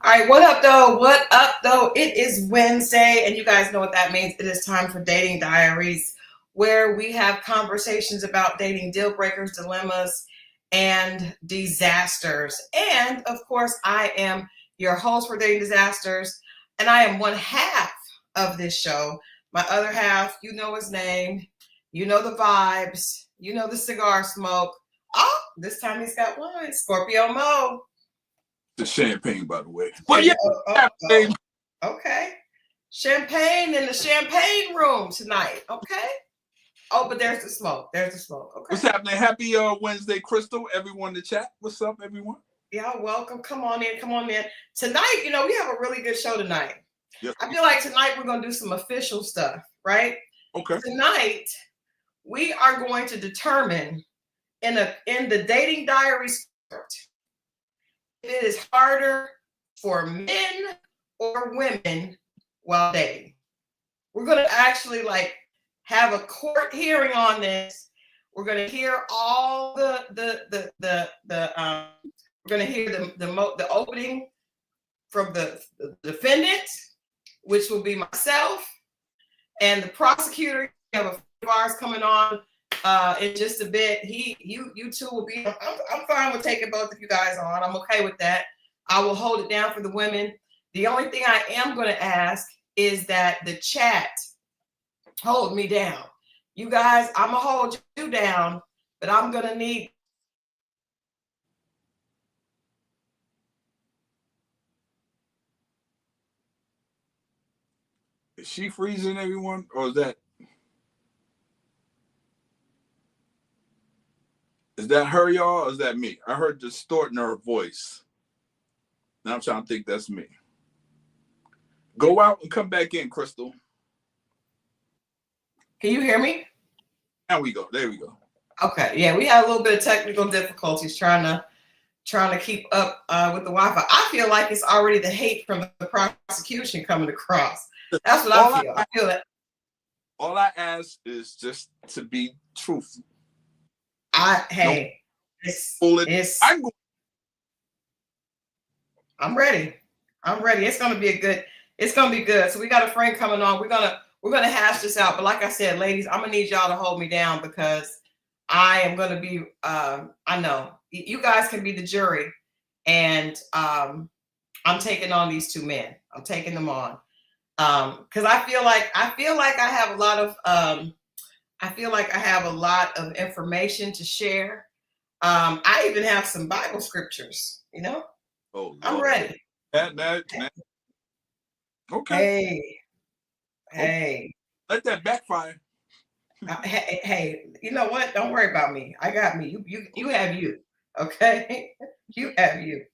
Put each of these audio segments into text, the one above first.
All right, what up, though? What up, though? It is Wednesday, and you guys know what that means. It is time for Dating Diaries, where we have conversations about dating deal breakers, dilemmas, and disasters. And of course, I am your host for Dating Disasters, and I am one half of this show. My other half, you know his name, you know the vibes, you know the cigar smoke. Oh, this time he's got wine. Scorpio Moe. The champagne, by the way. But yeah, okay. Champagne in the champagne room tonight. Okay. Oh, but there's the smoke. There's the smoke. Okay. What's happening? Happy Wednesday, Christal. Everyone in the chat. What's up, everyone? Yeah, welcome. Come on in. Come on in. Tonight, we have a really good show tonight. Yes. I feel like tonight we're going to do some official stuff, right? Okay. Tonight, we are going to determine in the Dating Diaries script, it is harder for men or women while dating. We're going to actually have a court hearing on this. We're going to hear all we're going to hear the opening from the defendant, which will be myself, and the prosecutor. We have a friend of ours coming on in just a bit. You two will be. I'm fine with taking both of you guys on. I'm okay with that. I will hold it down for the women. The only thing I am going to ask is that the chat hold me down. You guys, I'm gonna hold you down, but I'm gonna need. Is she freezing everyone, or is that her, y'all, or is that me? I heard distorting her voice. Now I'm trying to think that's me. Go out and come back in, Christal. Can you hear me? There we go. There we go. Okay. Yeah, we had a little bit of technical difficulties trying to keep up with the Wi-Fi. I feel like it's already the hate from the prosecution coming across. That's what I feel. I feel that. All I ask is just to be truthful. I'm ready. It's gonna be good. So we got a friend coming on. We're gonna hash this out. But like I said, ladies, I'm gonna need y'all to hold me down because I am gonna be I know you guys can be the jury, and I'm taking on these two men. I'm taking them on. Because I feel like I have a lot of information to share. I even have some Bible scriptures, Oh, I'm ready. Okay. Hey. Let that backfire. Hey, you know what? Don't worry about me. I got me. You have you. Okay? You have you.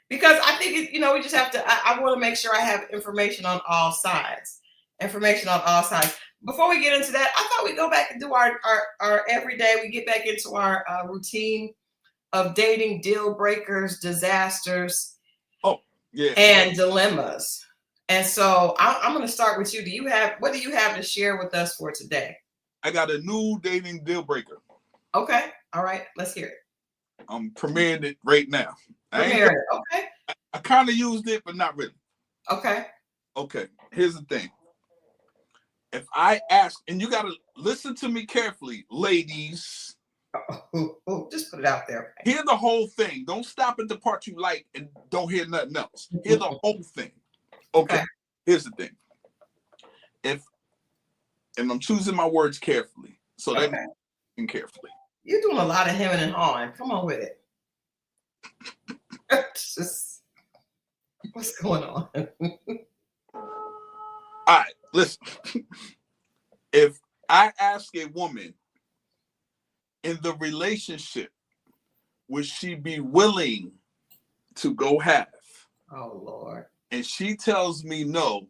Because I think we just have to. I want to make sure I have information on all sides. Before we get into that, I thought we'd go back and do our everyday. We get back into our routine of dating deal breakers, disasters, and dilemmas. And so I'm going to start with you. What do you have to share with us for today? I got a new dating deal breaker. Okay. All right. Let's hear it. I'm premiering it right now. Okay. I kind of used it, but not really. Okay. Here's the thing. If I ask, and you got to listen to me carefully, ladies. Just put it out there. Hear the whole thing. Don't stop at the part you like and don't hear nothing else. Hear the whole thing. Okay. Here's the thing. And I'm choosing my words carefully. So that means carefully. You're doing a lot of hemming and hawing. Come on with it. What's going on? All right, listen. If I ask a woman in the relationship, would she be willing to go half? Oh, Lord. And she tells me no,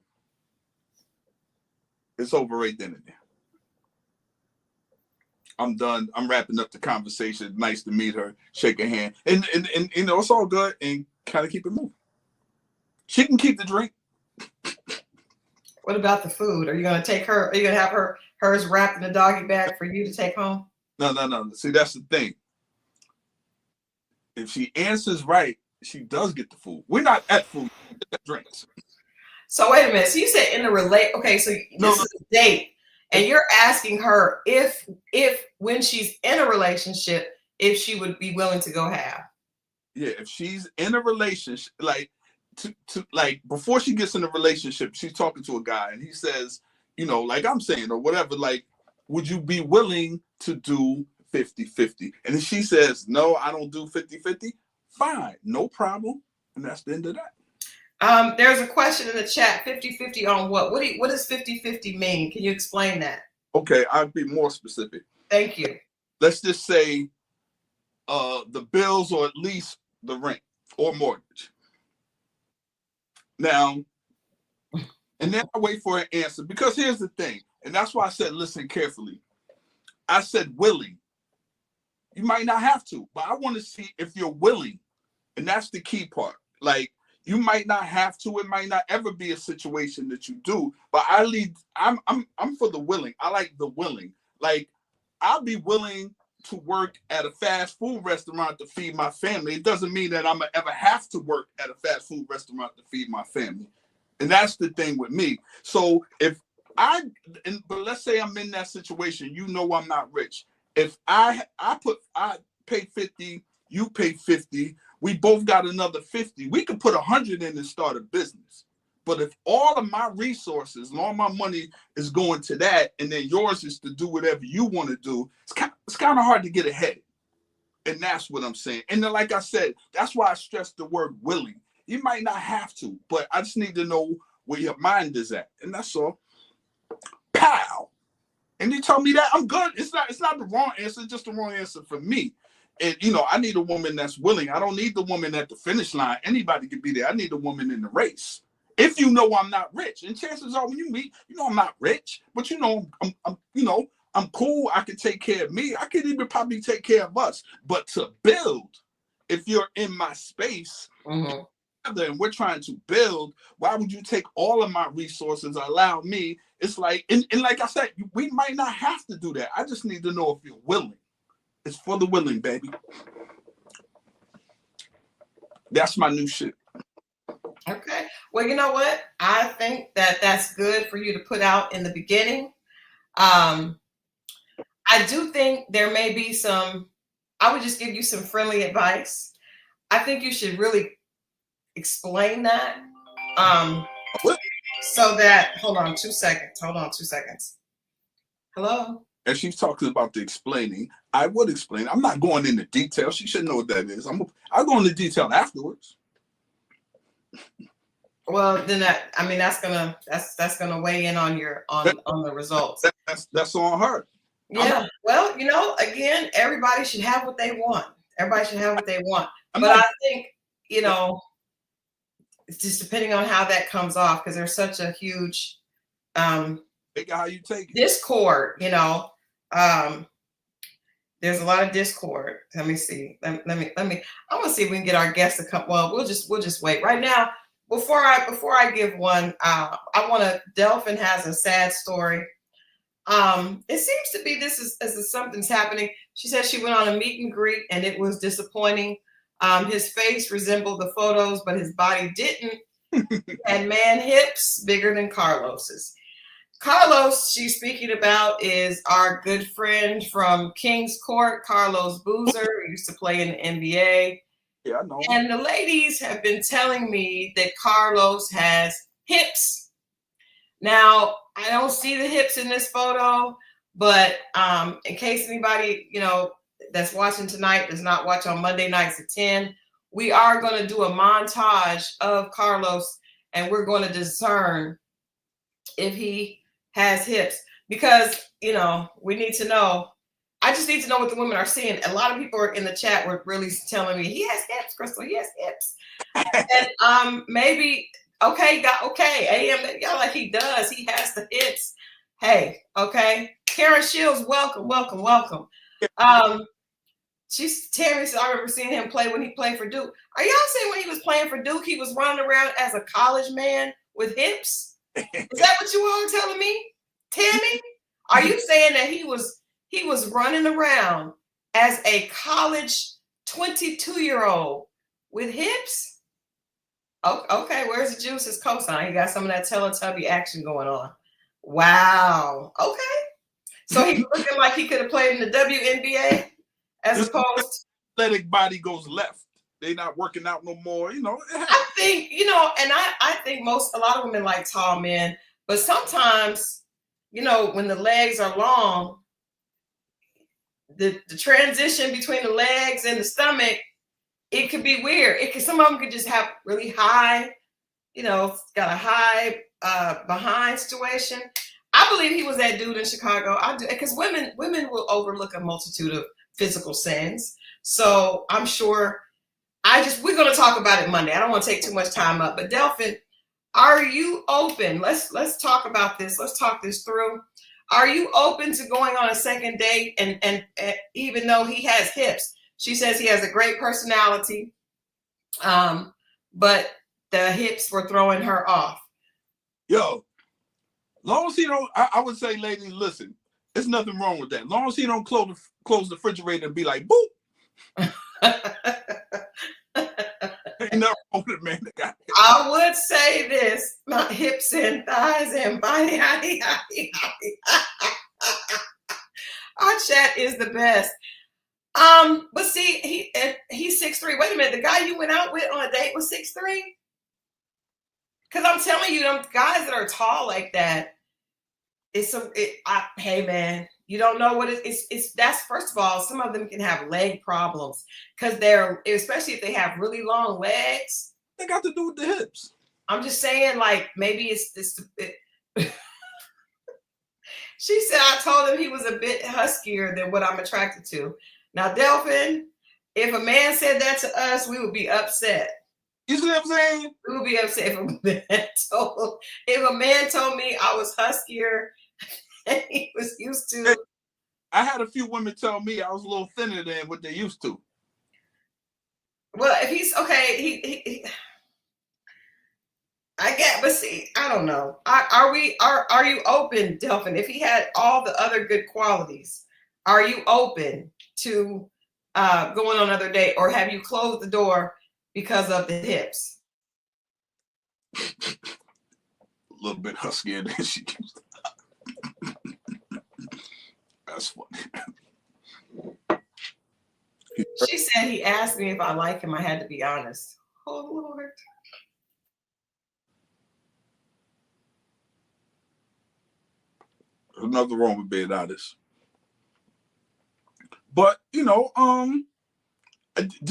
it's over right then and there. I'm done. I'm wrapping up the conversation. Nice to meet her. Shake her hand. And it's all good and kind of keep it moving. She can keep the drink. What about the food? Are you going to take her? Are you going to have hers wrapped in a doggy bag for you to take home? No. See, that's the thing. If she answers right, she does get the food. We're not at food. drinks. So wait a minute. So you said in a okay, so this is a date, and you're asking her if when she's in a relationship, if she would be willing to go half. Yeah, if she's in a relationship, like like before she gets in a relationship, she's talking to a guy and he says, you know, like I'm saying or whatever, like, would you be willing to do 50-50? And if she says, no, I don't do 50-50, fine, no problem. And that's the end of that. There's a question in the chat, 50-50 on what? What does 50-50 mean? Can you explain that? Okay, I'll be more specific. Thank you. Let's just say the bills or at least the rent or mortgage. Now, and then I wait for an answer, because here's the thing, and that's why I said listen carefully. I said willing. You might not have to, but I want to see if you're willing, and that's the key part. Like, you might not have to. It might not ever be a situation that you do, but I'm for the willing. I like the willing. Like, I'll be willing to work at a fast food restaurant to feed my family. It doesn't mean that I'm gonna ever have to work at a fast food restaurant to feed my family. And that's the thing with me. So but let's say I'm in that situation, you know, I'm not rich. If I pay 50, you pay 50, we both got another 50, we could put 100 in and start a business. But if all of my resources and all my money is going to that, and then yours is to do whatever you want to do, it's kind of hard to get ahead. And that's what I'm saying. And then, like I said, that's why I stress the word willing. You might not have to, but I just need to know where your mind is at. And that's all. Pow. And you told me that, I'm good. It's not the wrong answer, it's just the wrong answer for me. And, you know, I need a woman that's willing. I don't need the woman at the finish line. Anybody can be there. I need a woman in the race. If you know I'm not rich, and chances are when you meet, you know I'm not rich, but you know I'm cool. I can take care of me. I can even probably take care of us. But to build, if you're in my space, and we're trying to build, why would you take all of my resources, allow me? It's like, and like I said, we might not have to do that. I just need to know if you're willing. It's for the willing, baby. That's my new shit. Okay. Well, you know what? I think that that's good for you to put out in the beginning. I do think there may be I would just give you some friendly advice. I think you should really explain that. So that, hold on 2 seconds. Hello? And she's talking about the explaining. I would explain. I'm not going into detail. She should know what that is. I'll go into detail afterwards. Well, then that's gonna weigh in on the results. That's on her. Yeah. Well, you know, again, everybody should have what they want. But I think, you know, it's just depending on how that comes off, because there's such a huge take how you take it. Discord, you know. There's a lot of discord. Let me see. Let me. I want to see if we can get our guests to come. Well, we'll just wait. Right now, before I give one, I want to. Delphin has a sad story. It seems to be this is something's happening. She said she went on a meet and greet and it was disappointing. His face resembled the photos, but his body didn't. And man hips bigger than Carlos's. Carlos she's speaking about is our good friend from King's Court, Carlos Boozer. He used to play in the NBA. Yeah, I know. And the ladies have been telling me that Carlos has hips. Now, I don't see the hips in this photo, but in case anybody, you know, that's watching tonight does not watch on Monday nights at 10, we are going to do a montage of Carlos, and we're going to discern if he has hips, because, you know, we need to know. I just need to know what the women are seeing. A lot of people are in the chat were really telling me he has hips, Christal, he has hips. And maybe, okay, AM, y'all like he does. He has the hips. Hey, okay. Karen Shields, welcome. Terry said, I remember seeing him play when he played for Duke. Are y'all saying when he was playing for Duke, he was running around as a college man with hips? Is that what you all are telling me? Tammy, are you saying that he was running around as a college 22-year-old with hips? Oh, okay, where's the juices cosign? He got some of that Teletubby action going on. Wow. Okay. So he's looking like he could have played in the WNBA as His opposed. athletic body goes left. They not working out no more. You know. I think, and I think a lot of women like tall men, but sometimes, when the legs are long, the transition between the legs and the stomach, it could be weird. Some of them could just have really high, got a high behind situation. I believe he was that dude in Chicago. I do, because women will overlook a multitude of physical sins. So I'm sure we're going to talk about it Monday. I don't want to take too much time up, but Delphin, are you open? Let's talk about this. Let's talk this through. Are you open to going on a second date? And even though he has hips, she says he has a great personality, but the hips were throwing her off. Yo, long as he don't, I would say, ladies, listen, there's nothing wrong with that. Long as he don't close the refrigerator and be like, boop. Ain't nothing wrong with a man that got hips. I would say this, my hips and thighs and body. Our chat is the best. But see, he's 6'3". Wait a minute, the guy you went out with on a date was 6'3"? Because I'm telling you, them guys that are tall like that, hey man, you don't know what that's first of all, some of them can have leg problems because especially if they have really long legs. They got to do with the hips. I'm just saying, like, maybe it's this. She said, I told him he was a bit huskier than what I'm attracted to. Now, Delphin, if a man said that to us, we would be upset. You see what I'm saying? We would be upset if a man told me I was huskier and he was used to. I had a few women tell me I was a little thinner than what they used to. Well, if he's okay, I get, but see, I don't know. Are you open, Delphin? If he had all the other good qualities, are you open to going on another date, or have you closed the door because of the hips? A little bit huskier than she used to. That's funny. She said he asked me if I like him. I had to be honest. Oh Lord. There's nothing wrong with being honest. But did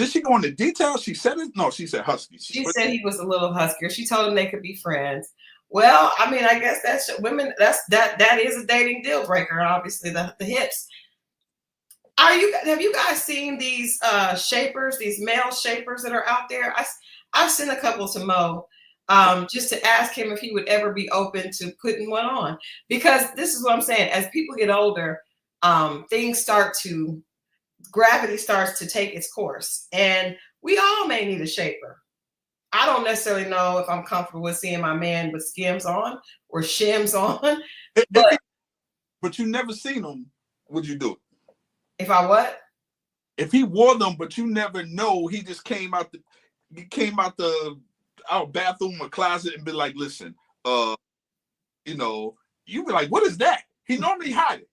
she go into details? She said it. No, she said husky. She said he was a little huskier. She told him they could be friends. Well, I mean, I guess that's women. That is a dating deal breaker. Obviously, the hips. Have you guys seen these shapers, these male shapers that are out there? I've sent a couple to Mo, just to ask him if he would ever be open to putting one on, because this is what I'm saying. As people get older, gravity starts to take its course, and we all may need a shaper. I don't necessarily know if I'm comfortable with seeing my man with skims on or shims on, but you never seen him. Would you do it? If I what? If he wore them, but you never know, he just came out our bathroom or closet and be like, listen, you be like, what is that? He normally hide it.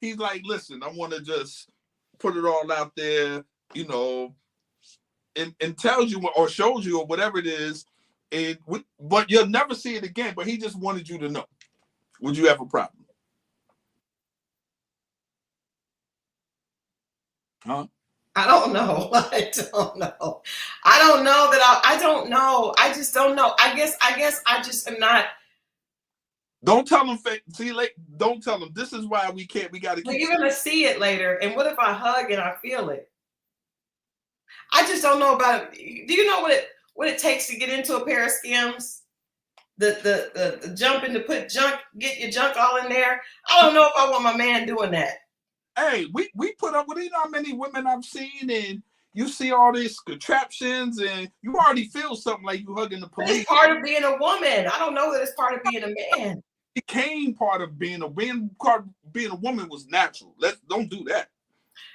He's like, listen, I want to just put it all out there, and tells you or shows you or whatever it is, but you'll never see it again. But he just wanted you to know. Would you have a problem? Huh? I don't know. I don't know. I don't know that I don't know. I just don't know. I guess I just am not. Don't tell them. See, don't tell them. This is why we can't. We got to. Well, you're gonna see it later. And what if I hug and I feel it? I just don't know about it. Do you know what it takes to get into a pair of skims? The jumping to get your junk all in there. I don't know if I want my man doing that. Hey, we put up with, how many women I've seen, and you see all these contraptions, and you already feel something like you hugging the police. It's part of being a woman. I don't know that it's part of being a man. It became part of being a woman was natural. Don't do that.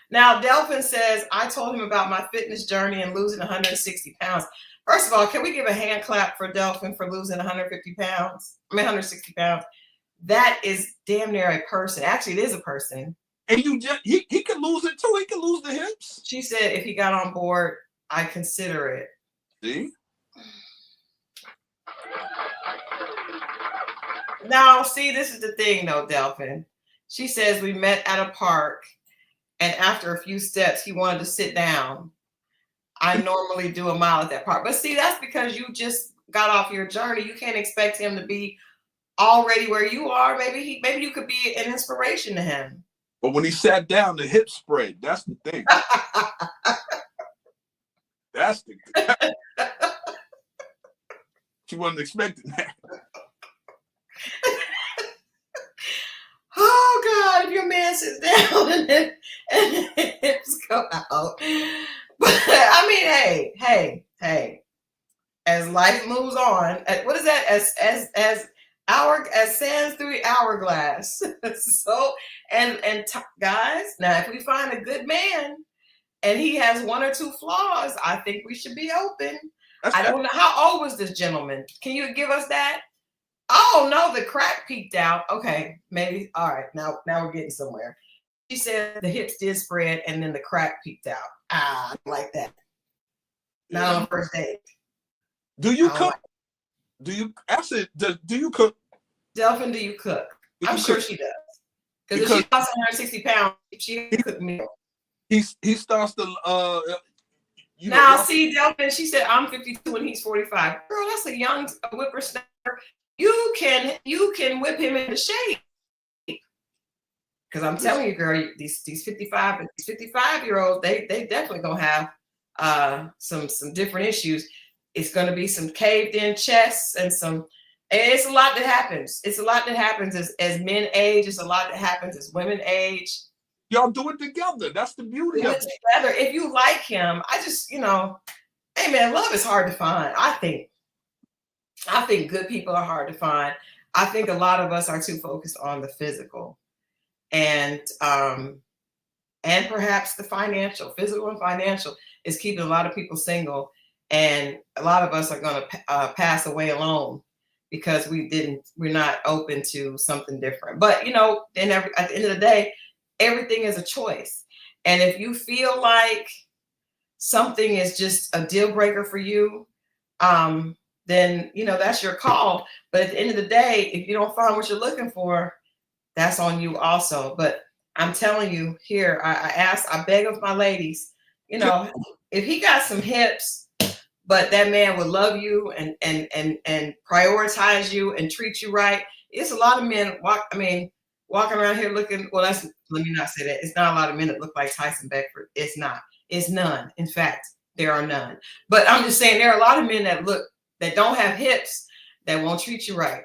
Now, Delphin says, I told him about my fitness journey and losing 160 pounds. First of all, can we give a hand clap for Delphin for losing 150 pounds? I mean, 160 pounds. That is damn near a person. Actually, it is a person. And he can lose it too. He can lose the hips. She said if he got on board, I consider it. See? Now, see, this is the thing though, Delphin. She says we met at a park, and after a few steps, he wanted to sit down. I normally do a mile at that park. But see, that's because you just got off your journey. You can't expect him to be already where you are. Maybe you could be an inspiration to him. But when he sat down, the hips spread. That's the thing. That's the thing. She wasn't expecting that. Oh God, if your man sits down and the hips go out. But I mean, hey. As life moves on, what is that? As sands through the hourglass. So guys, now if we find a good man and he has one or two flaws, I think we should be open. I don't know, how old was this gentleman? Can you give us that? Oh no, the crack peeked out. Okay, maybe. All right, now we're getting somewhere. She said the hips did spread and then the crack peeked out. I like that. Not on the first date. Do you cook? Do you cook? Delphin, do you cook? I'm sure she does. Because if she lost 160 pounds, she can cook meal. He starts to see, Delphin, she said I'm 52 and he's 45. Girl, that's a young whippersnapper. You can whip him into shape. Because I'm telling you, girl, these 55 and 55-year-olds, they definitely gonna have some different issues. It's gonna be some caved in chests and it's a lot that happens. It's a lot that happens as men age. It's a lot that happens as women age. Y'all do it together. That's the beauty of it. Together. If you like him, I just, hey man, love is hard to find. I think good people are hard to find. I think a lot of us are too focused on the physical and perhaps the financial. Physical and financial is keeping a lot of people single, and a lot of us are going to pass away alone because we're not open to something different. But at the end of the day, everything is a choice. And if you feel like something is just a deal breaker for you, then that's your call. But at the end of the day, if you don't find what you're looking for, that's on you also. But I'm telling you here, I beg of my ladies, if he got some hips, but that man would love you and prioritize you and treat you right. It's a lot of men walking around here looking, let me not say that. It's not a lot of men that look like Tyson Beckford. It's not. It's none. In fact, there are none. But I'm just saying there are a lot of men that don't have hips that won't treat you right.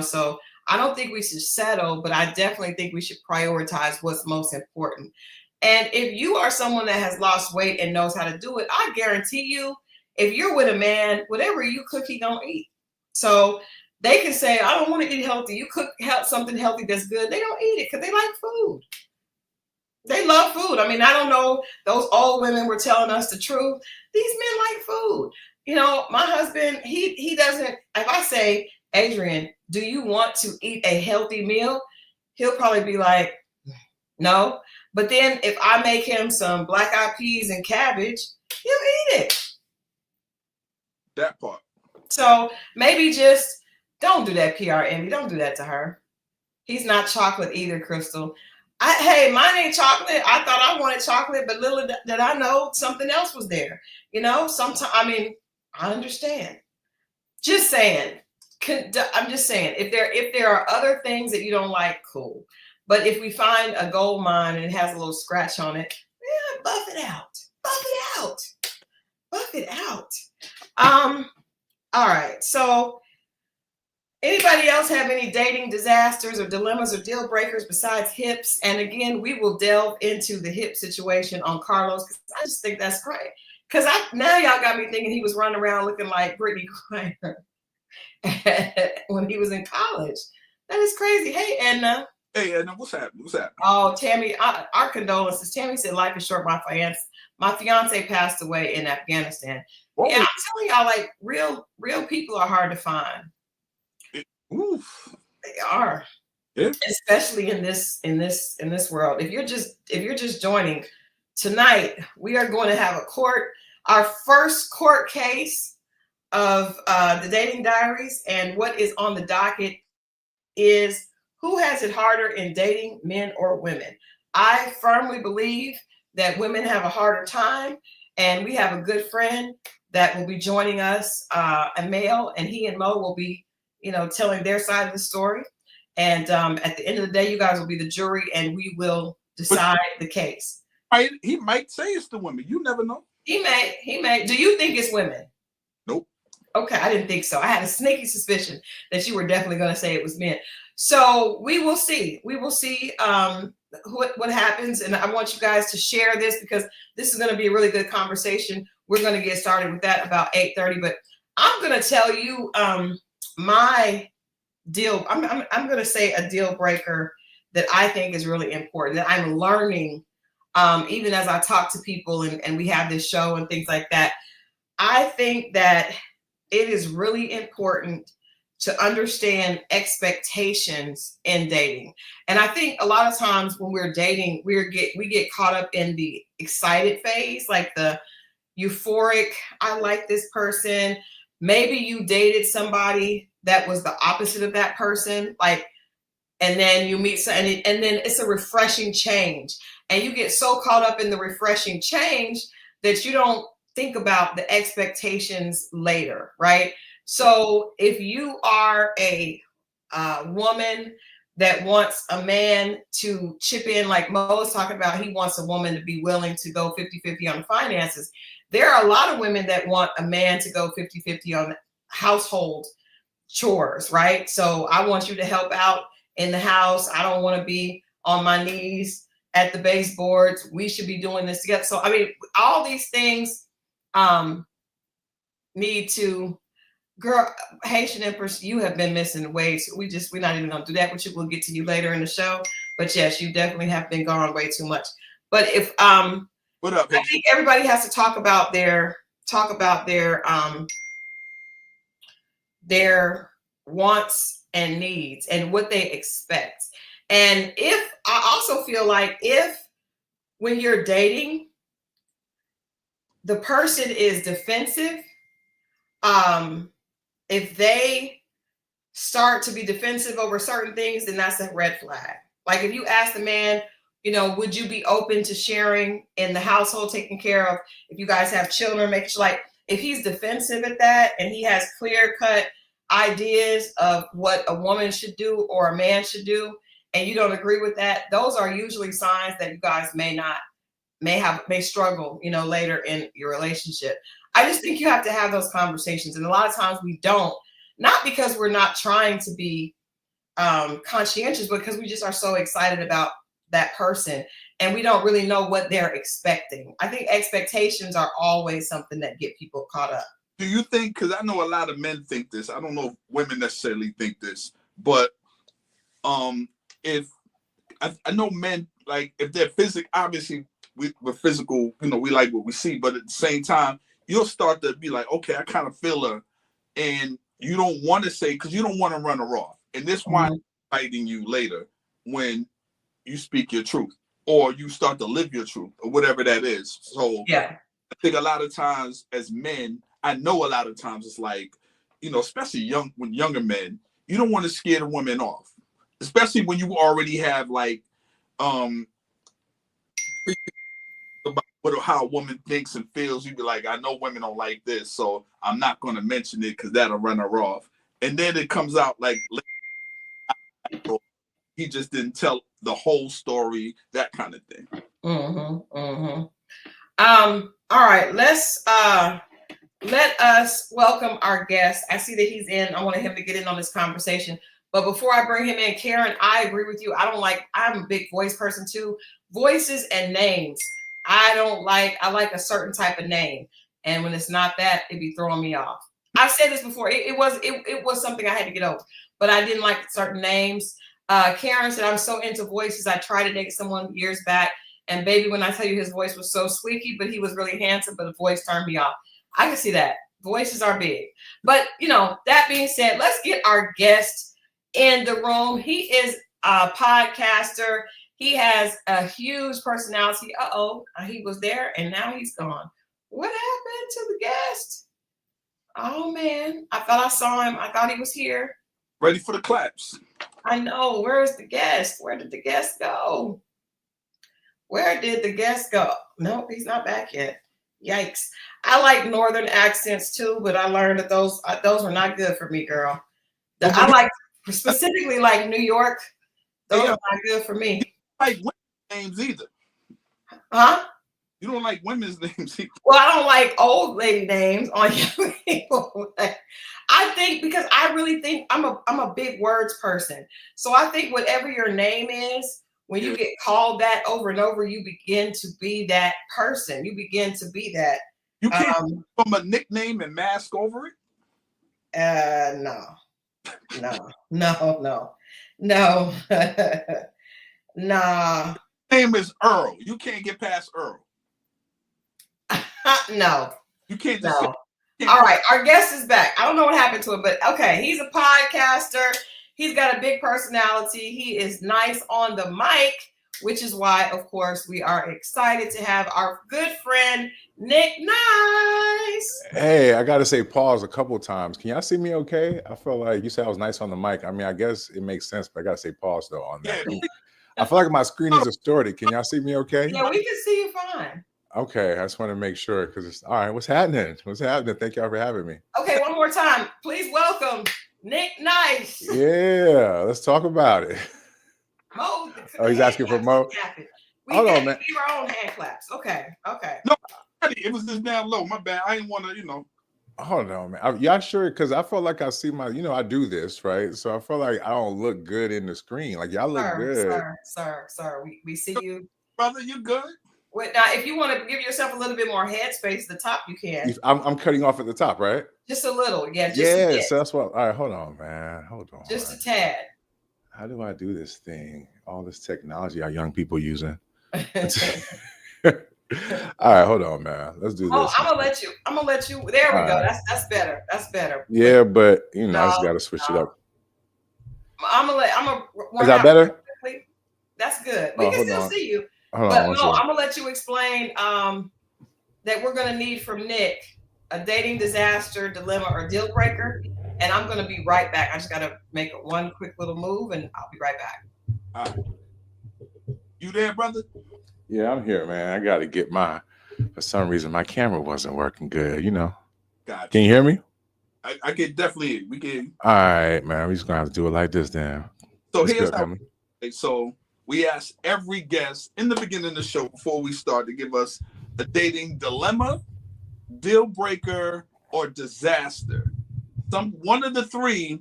So I don't think we should settle, but I definitely think we should prioritize what's most important. And if you are someone that has lost weight and knows how to do it, I guarantee you, if you're with a man, whatever you cook, he gonna eat. So they can say, I don't want to eat healthy. You cook something healthy that's good. They don't eat it because they like food. They love food. I don't know, those old women were telling us the truth. These men like food. My husband, he doesn't, if I say, Adrian, do you want to eat a healthy meal? He'll probably be like, no. But then if I make him some black-eyed peas and cabbage, he'll eat it. That part. So maybe just don't do that, PR Envy. Don't do that to her. He's not chocolate either, Christal. Hey, mine ain't chocolate. I thought I wanted chocolate, but little did I know something else was there. Sometimes, I understand. Just saying. I'm just saying, if there are other things that you don't like, cool. But if we find a gold mine and it has a little scratch on it, buff it out. Buff it out. Buff it out. All right. So anybody else have any dating disasters or dilemmas or deal breakers besides hips? And again, we will delve into the hip situation on Carlos, because I just think that's great. Because now y'all got me thinking he was running around looking like Brittany Griner when he was in college. That is crazy. Hey, Edna. Hey, Edna, what's happening? Oh, Tammy, our condolences. Tammy said life is short. My fiance passed away in Afghanistan. Yeah, I'm telling y'all, like real people are hard to find. Oof. They are. Yeah. Especially in this world. If you're just joining tonight, we are going to have our first court case of the Dating Diaries, and what is on the docket is who has it harder in dating, men or women. I firmly believe that women have a harder time, and we have a good friend that will be joining us, a male, and he and Mo will be, telling their side of the story. And at the end of the day, you guys will be the jury, and we will decide the case. He might say it's the women. You never know. He may. Do you think it's women? Nope. Okay, I didn't think so. I had a sneaky suspicion that you were definitely going to say it was men. So we will see. We will see what happens. And I want you guys to share this, because this is going to be a really good conversation. We're going to get started with that about 8:30. But I'm going to tell you my deal. I'm going to say a deal breaker that I think is really important, that I'm learning even as I talk to people and we have this show and things like that. I think that it is really important to understand expectations in dating. And I think a lot of times when we're dating, we get caught up in the excited phase, like the euphoric, I like this person. Maybe you dated somebody that was the opposite of that person, and then you meet and then it's a refreshing change. And you get so caught up in the refreshing change that you don't think about the expectations later, right? So if you are a woman that wants a man to chip in, like Mo was talking about, he wants a woman to be willing to go 50-50 on finances. There are a lot of women that want a man to go 50-50 on household chores, right? So I want you to help out in the house. I don't want to be on my knees at the baseboards. We should be doing this together. So, I mean, all these things need to, girl, Haitian Empress, you have been missing way too. We're not even gonna do that with you. We'll get to you later in the show. But yes, you definitely have been gone way too much. But if what up, I think everybody has to talk about their wants and needs and what they expect. And if I also feel like when you're dating, the person is defensive, if they start to be defensive over certain things, then that's a red flag. Like if you ask the man, would you be open to sharing in the household, taking care of, if you guys have children, make sure, like, if he's defensive at that and he has clear-cut ideas of what a woman should do or a man should do, and you don't agree with that, those are usually signs that you guys may struggle, later in your relationship. I just think you have to have those conversations. And a lot of times we don't, not because we're not trying to be conscientious, but because we just are so excited about that person and we don't really know what they're expecting. I think expectations are always something that get people caught up. Do you think, because I know a lot of men think this, I don't know if women necessarily think this, but if I know men, like if they're physical, obviously we're physical, we like what we see, but at the same time, you'll start to be like, okay, I kind of feel her, and you don't want to say, because you don't want to run her off. And this why I'm fighting you later when you speak your truth or you start to live your truth or whatever that is. So yeah, I think a lot of times as men, I know a lot of times it's like, especially younger men, you don't want to scare the woman off, especially when you already have like about how a woman thinks and feels. You'd be like, I know women don't like this, so I'm not going to mention it because that'll run her off. And then it comes out like he just didn't tell the whole story, that kind of thing. All right, let us welcome our guest. I see that he's in. I wanted him to get in on this conversation. But before I bring him in, Karen, I agree with you. I'm a big voice person too. Voices and names. I like a certain type of name. And when it's not that, it'd be throwing me off. I've said this before. It was something I had to get over, but I didn't like certain names. Karen said, I'm so into voices. I tried to date someone years back, and baby, when I tell you his voice was so squeaky, but he was really handsome, but the voice turned me off. I can see that. Voices are big. But, that being said, let's get our guest in the room. He is a podcaster. He has a huge personality. He was there and now he's gone. What happened to the guest? Oh, man. I thought I saw him. I thought he was here. Ready for the claps. I know. Where's the guest? Where did the guest go? Where did the guest go? No, he's not back yet. Yikes. I like northern accents too, but I learned that those are not good for me, girl. I like specifically like New York. Those are not good for me. Like women's names either. Huh? You don't like women's names either. Well, I don't like old lady names on young people. I think because I really think I'm a big words person. So I think whatever your name is, when you get called that over and over, you begin to be that person. You begin to be that. You can't from a nickname and mask over it? No. Nah. Name is Earl. You can't get past Earl. No. You can't just no. All right, our guest is back. I don't know what happened to him, but okay, he's a podcaster. He's got a big personality. He is nice on the mic, which is why, of course, we are excited to have our good friend, Nic Nice. Hey, I got to say pause a couple of times. Can y'all see me okay? I feel like you said I was nice on the mic. I mean, I guess it makes sense, but I got to say pause, though, on that. I feel like my screen is distorted. Can y'all see me okay? Yeah, we can see you fine. Okay, I just want to make sure because it's all right. What's happening? What's happening? Thank y'all for having me. Okay, one more time. Please welcome Nic Nice. Yeah, let's talk about it. Mo. Oh, he's asking for Mo. Hold on, man. We our own hand claps. Okay. No, it was just down low. My bad. I didn't want to, Hold on, man. Y'all sure? Because I feel like I see my, I do this, right? So I feel like I don't look good in the screen. Like y'all look good. Sir. We see you. Brother, you good? Wait, now, if you want to give yourself a little bit more headspace at the top, you can. I'm cutting off at the top, right? Just a little, yeah. So that's what. All right, hold on, man. Hold on. Just a tad. How do I do this thing? All this technology our young people using. All right, hold on, man. Let's do this. I'm gonna let you. There we go. That's better. That's better. Yeah, but I just gotta switch it up. Is that better? That's good. We can still see you. I'm gonna let you explain that we're gonna need from Nic a dating disaster, dilemma, or deal breaker, and I'm gonna be right back. I just gotta make one quick little move, and I'll be right back. All right. You there, brother? Yeah, I'm here, man. I gotta get for some reason my camera wasn't working good. Gotcha. Can you hear me? I can definitely. We can. All right, man. We're just gonna have to do it like this then. So here's how. So we ask every guest in the beginning of the show before we start to give us a dating dilemma, deal breaker, or disaster. One of the three,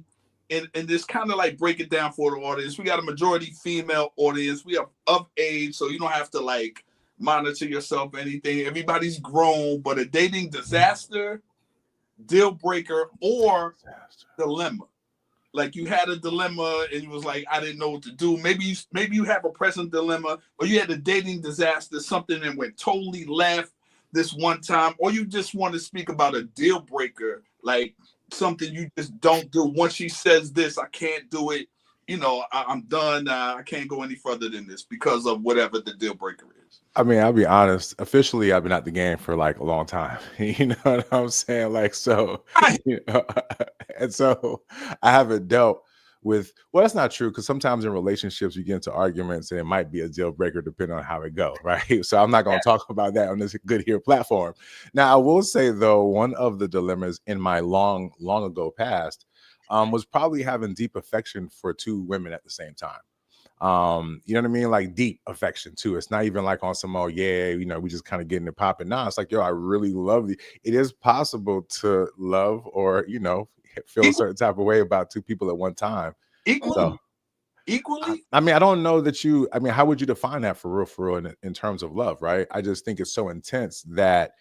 and this kind of like break it down for the audience. We got a majority female audience. We have of age, so you don't have to like monitor yourself or anything. Everybody's grown, but a dating disaster, deal breaker, or dilemma. Like you had a dilemma and you was like, I didn't know what to do. Maybe you have a present dilemma, or you had a dating disaster, something that went totally left this one time, or you just want to speak about a deal breaker, like something you just don't do. Once she says this, I can't do it. I'm done. I can't go any further than this because of whatever the deal breaker is. I mean, I'll be honest. Officially, I've been at the game for like a long time. You know what I'm saying? Like, so, and so I haven't dealt with, well, that's not true. Because sometimes in relationships, you get into arguments and it might be a deal breaker depending on how it goes, right? So I'm not going to talk about that on this Good Here platform. Now, I will say, though, one of the dilemmas in my long ago past was probably having deep affection for two women at the same time. You know what I mean? Like deep affection too. It's not even like on some, we just kind of getting it popping. Nah, it's like, I really love you. It is possible to love or, feel a certain type of way about two people at one time. Equally? I mean, I don't know that how would you define that for real in terms of love, right? I just think it's so intense that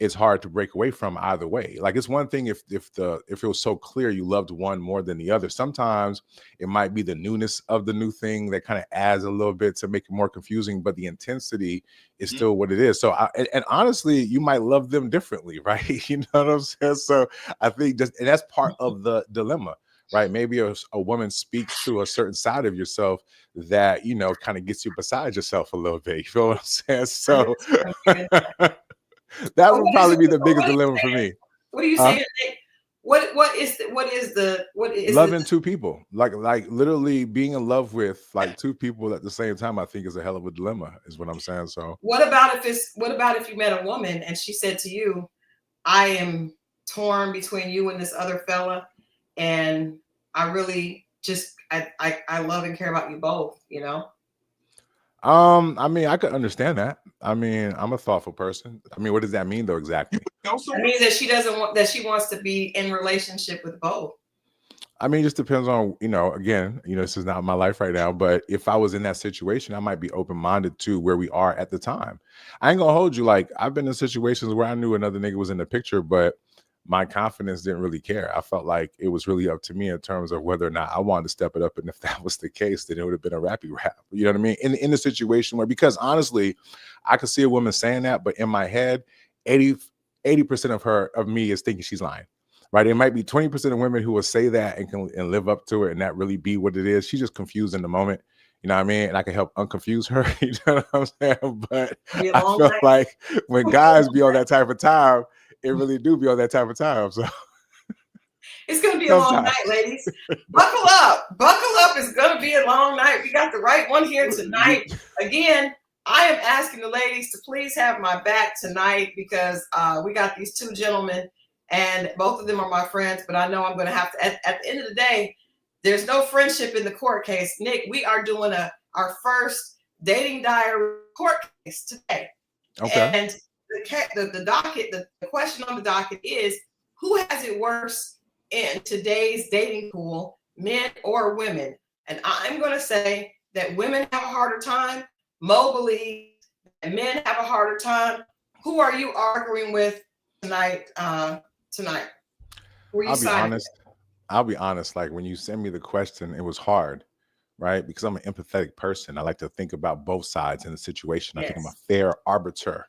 it's hard to break away from either way. Like, it's one thing if it was so clear you loved one more than the other. Sometimes it might be the newness of the new thing that kind of adds a little bit to make it more confusing, but the intensity is still what it is. So and honestly, you might love them differently, right? You know what I'm saying? So I think and that's part of the dilemma, right? Maybe a woman speaks to a certain side of yourself that, you know, kind of gets you beside yourself a little bit. You feel what I'm saying? So that would probably be the biggest dilemma for me. What are you saying? What is loving two people, like literally being in love with like two people at the same time? I think is a hell of a dilemma, is what I'm saying. So what about if you met a woman and she said to you, I am torn between you and this other fella, and I really just I love and care about you both, you know? I mean, I could understand that. I mean, I'm a thoughtful person. I mean, what does that mean though exactly? It means that she wants to be in relationship with both. I mean, it just depends on, you know, again, you know, this is not my life right now, but if I was in that situation, I might be open-minded to where we are at the time. I ain't gonna hold you. Like, I've been in situations where I knew another nigga was in the picture, but my confidence didn't really care. I felt like it was really up to me in terms of whether or not I wanted to step it up. And if that was the case, then it would have been a rappy rap. You know what I mean? In the situation where, because honestly, I could see a woman saying that, but in my head, 80% of me is thinking she's lying. Right? It might be 20% of women who will say that and live up to it and that really be what it is. She's just confused in the moment. You know what I mean? And I can help unconfuse her. You know what I'm saying? But I feel like when guys be on that type of time, it really do be on that type of time. So it's gonna be a long night, ladies. Buckle up. Buckle up. It's gonna be a long night. We got the right one here tonight. Again, I am asking the ladies to please have my back tonight, because we got these two gentlemen, and both of them are my friends, but I know I'm gonna have to at the end of the day, there's no friendship in the court case. Nick, we are doing our first dating diary court case today. Okay. And the docket, the question on the docket is, who has it worse in today's dating pool, men or women? And I'm going to say that women have a harder time. Mo believes that men have a harder time. Who are you arguing with tonight? I'll be honest. Like, when you send me the question, it was hard, right? Because I'm an empathetic person. I like to think about both sides in the situation. I think I'm a fair arbiter.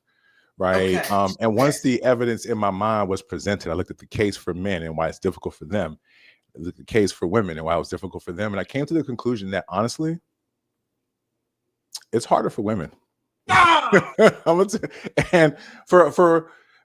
Right. Okay. And once the evidence in my mind was presented, I looked at the case for men and why it's difficult for them, the case for women and why it was difficult for them. And I came to the conclusion that honestly, it's harder for women. And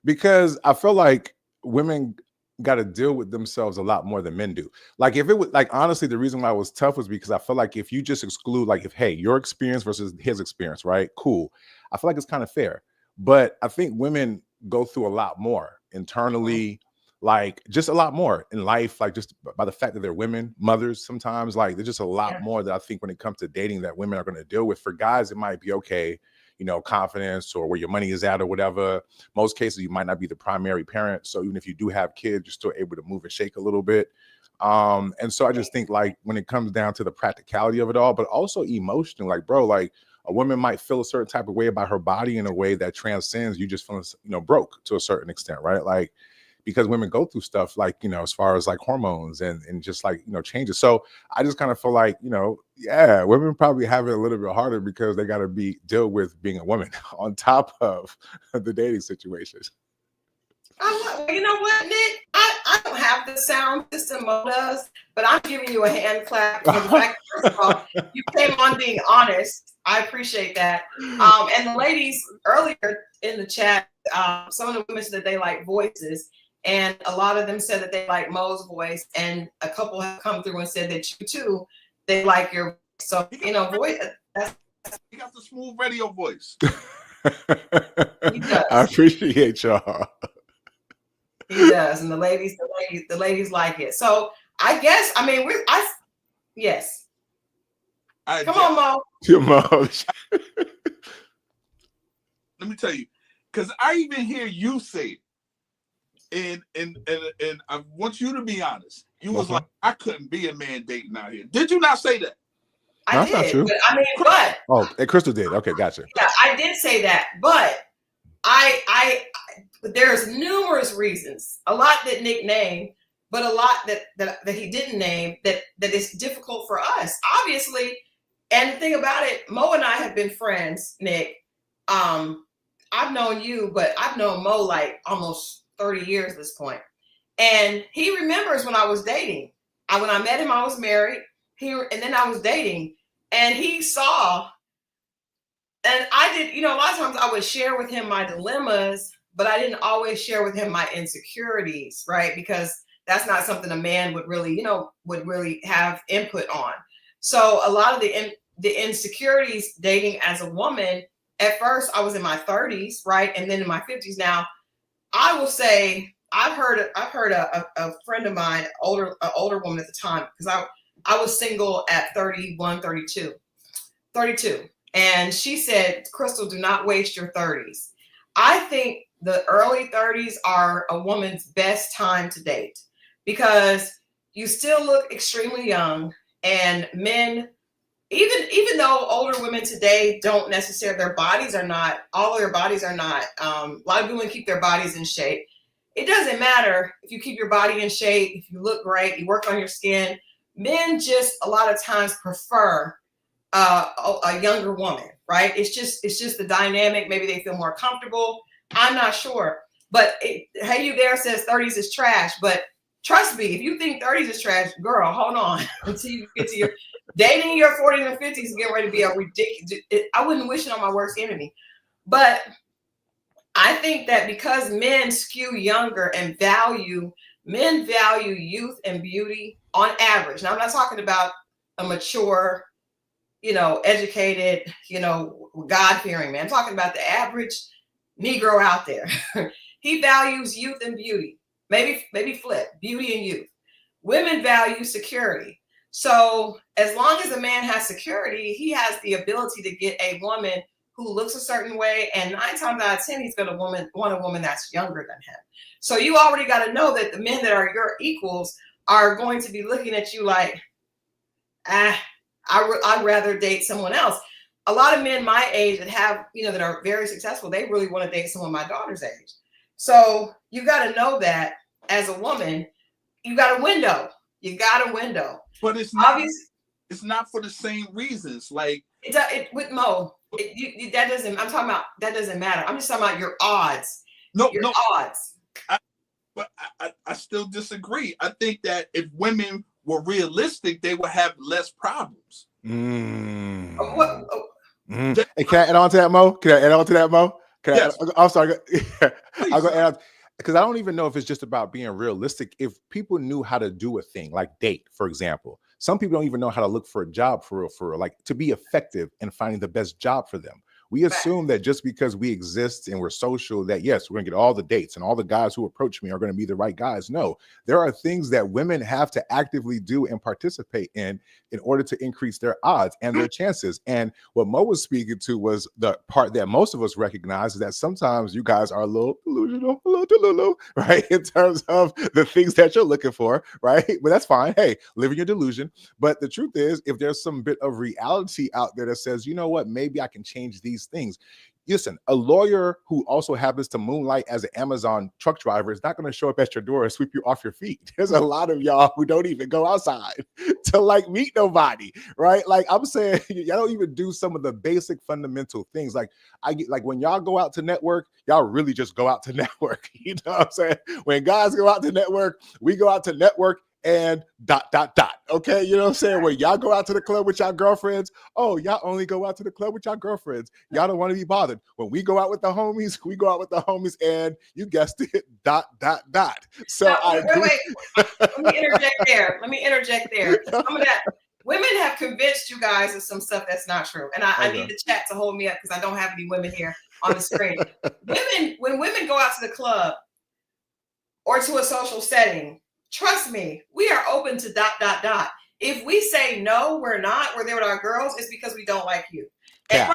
because I feel like women got to deal with themselves a lot more than men do. Like, if it was like, honestly, the reason why it was tough was because I feel like if you just exclude, like, if, hey, your experience versus his experience, right? Cool. I feel like it's kind of fair. But I think women go through a lot more internally, like just a lot more in life, like just by the fact that they're women, mothers sometimes, like there's just a lot more that I think when it comes to dating that women are going to deal with. For guys, it might be okay, you know, confidence or where your money is at or whatever. Most cases, you might not be the primary parent. So even if you do have kids, you're still able to move and shake a little bit. And so I just think, like, when it comes down to the practicality of it all, but also emotionally, like, bro, like, a woman might feel a certain type of way about her body in a way that transcends you just feeling, you know, broke to a certain extent, right? Like, because women go through stuff like, you know, as far as like hormones and just like, you know, changes. So I just kind of feel like, you know, yeah, women probably have it a little bit harder because they got to deal with being a woman on top of the dating situations. You know what, Nick? I don't have the sound system Mo does, but I'm giving you a hand clap for the fact that, first of all, you came on being honest. I appreciate that. And the ladies earlier in the chat, some of the women said that they like voices, and a lot of them said that they like Mo's voice, and a couple have come through and said that you too, they like your voice. So, you know, voice. He got the smooth radio voice. I appreciate y'all. He does, and the ladies like it. So I guess, I mean, yes. Come on, Mo. Mo. Let me tell you, because I even hear you say it, and I want you to be honest. You was like, I couldn't be a man dating out here. Did you not say that? I did. Not true. But, I mean, but oh, Christal did. Okay, gotcha. Yeah, I did say that, but there's numerous reasons, a lot that Nic named, but a lot that he didn't name that is difficult for us, obviously. And the thing about it, Mo and I have been friends, Nic. I've known you, but I've known Mo like almost 30 years at this point. And he remembers when I was dating. When I met him, I was married. And then I was dating. And he saw, and I did, a lot of times I would share with him my dilemmas, but I didn't always share with him my insecurities, right? Because that's not something a man would really, have input on. So a lot of the insecurities dating as a woman, at first I was in my 30s, right? And then in my 50s now, I will say, I've heard a friend of mine, an older woman at the time, because I was single at 31, 32. And she said, Christal, do not waste your 30s. I think the early 30s are a woman's best time to date because you still look extremely young, and men, even though older women today don't necessarily, all of their bodies are not, a lot of women keep their bodies in shape. It doesn't matter if you keep your body in shape, if you look great, you work on your skin. Men just a lot of times prefer a younger woman, right? It's just the dynamic. Maybe they feel more comfortable. I'm not sure. But Hey You There says 30s is trash. But trust me, if you think 30s is trash, girl, hold on until you get to your dating your 40s and 50s is getting ready to be a ridiculous. I wouldn't wish it on my worst enemy. But I think that because men skew younger and men value youth and beauty on average. Now, I'm not talking about a mature, educated, God-fearing man. I'm talking about the average Negro out there. He values youth and beauty. Maybe flip, beauty and youth. Women value security. So as long as a man has security, he has the ability to get a woman who looks a certain way, and 9 times out of 10, he's going to want a woman that's younger than him. So you already got to know that the men that are your equals are going to be looking at you like, I'd rather date someone else. A lot of men my age that have, that are very successful, they really want to date someone my daughter's age. So you got to know that as a woman, you got a window. But it's not. Obviously, it's not for the same reasons. Like with Mo, that doesn't. I'm talking about that doesn't matter. I'm just talking about your odds. No, odds. But I still disagree. I think that if women were realistic, they would have less problems. Hey, can I add on to that, Mo? Yes. I'm sorry. I'll go add, because I don't even know if it's just about being realistic. If people knew how to do a thing like date, for example, some people don't even know how to look for a job for real, like to be effective in finding the best job for them. We assume that just because we exist and we're social, that yes, we're gonna get all the dates and all the guys who approach me are gonna be the right guys. No, there are things that women have to actively do and participate in order to increase their odds and their chances. And what Mo was speaking to was the part that most of us recognize, is that sometimes you guys are a little delusional, right? In terms of the things that you're looking for, right? But that's fine. Hey, live in your delusion. But the truth is, if there's some bit of reality out there that says, you know what, maybe I can change these things. Listen, a lawyer who also happens to moonlight as an Amazon truck driver is not going to show up at your door and sweep you off your feet. There's a lot of y'all who don't even go outside to like meet nobody, right? Like I'm saying, y'all don't even do some of the basic fundamental things. Like I get, like when y'all go out to network, y'all really just go out to network. You know what I'm saying? When guys go out to network, we go out to network and ... Okay, you know what I'm saying? When y'all go out to the club with y'all girlfriends, oh, y'all only go out to the club with y'all girlfriends. Y'all don't want to be bothered. When we go out with the homies, we go out with the homies, and you guessed it ... So no, wait. Let me interject there. Some of that, women have convinced you guys of some stuff that's not true, and I need the chat to hold me up because I don't have any women here on the screen. When women go out to the club or to a social setting, trust me, we are open to ... If we say no, we're there with our girls, it's because we don't like you. And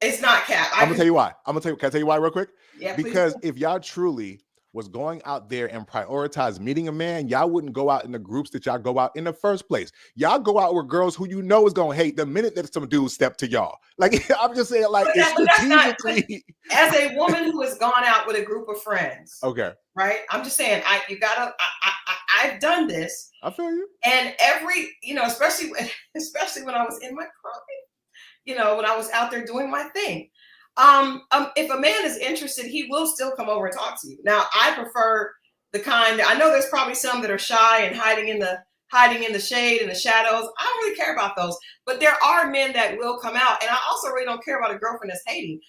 it's not cap. I'm gonna tell you why. Can I tell you why real quick? Yeah, because please. if y'all truly was going out there and prioritize meeting a man, y'all wouldn't go out in the groups that y'all go out in the first place. Y'all go out with girls who you know is gonna hate the minute that some dudes step to y'all. Like I'm just saying, like it's strategically. As a woman who has gone out with a group of friends, Okay, right? I'm just saying, I've done this. I feel you. And every, especially when I was in my prime, when I was out there doing my thing. If a man is interested, he will still come over and talk to you. Now, I prefer the kind. I know there's probably some that are shy and hiding in the shade and the shadows. I don't really care about those, but there are men that will come out, and I also really don't care about a girlfriend that's hating.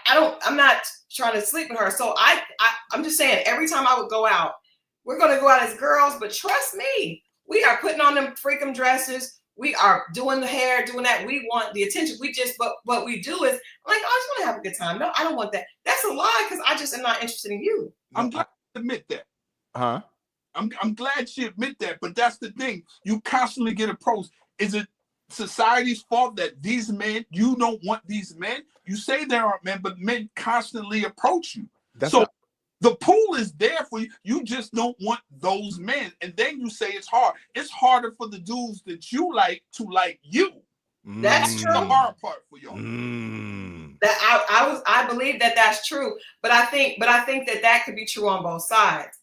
I'm not trying to sleep with her, so I'm just saying, every time I would go out, we're going to go out as girls, but trust me, we are putting on them freakum dresses. We are doing the hair, doing that. We want the attention. But what we do is, like, I just want to have a good time. No, I don't want that. That's a lie, because I just am not interested in you. I'm glad to admit that. Huh? I'm glad she admit that, but that's the thing. You constantly get approached. Is it society's fault that these men, you don't want these men? You say there aren't men, but men constantly approach you. The pool is there for you. You just don't want those men. And then you say it's hard. It's harder for the dudes that you like to like you. That's true. The hard part for you. That I believe that that's true, but I think that could be true on both sides,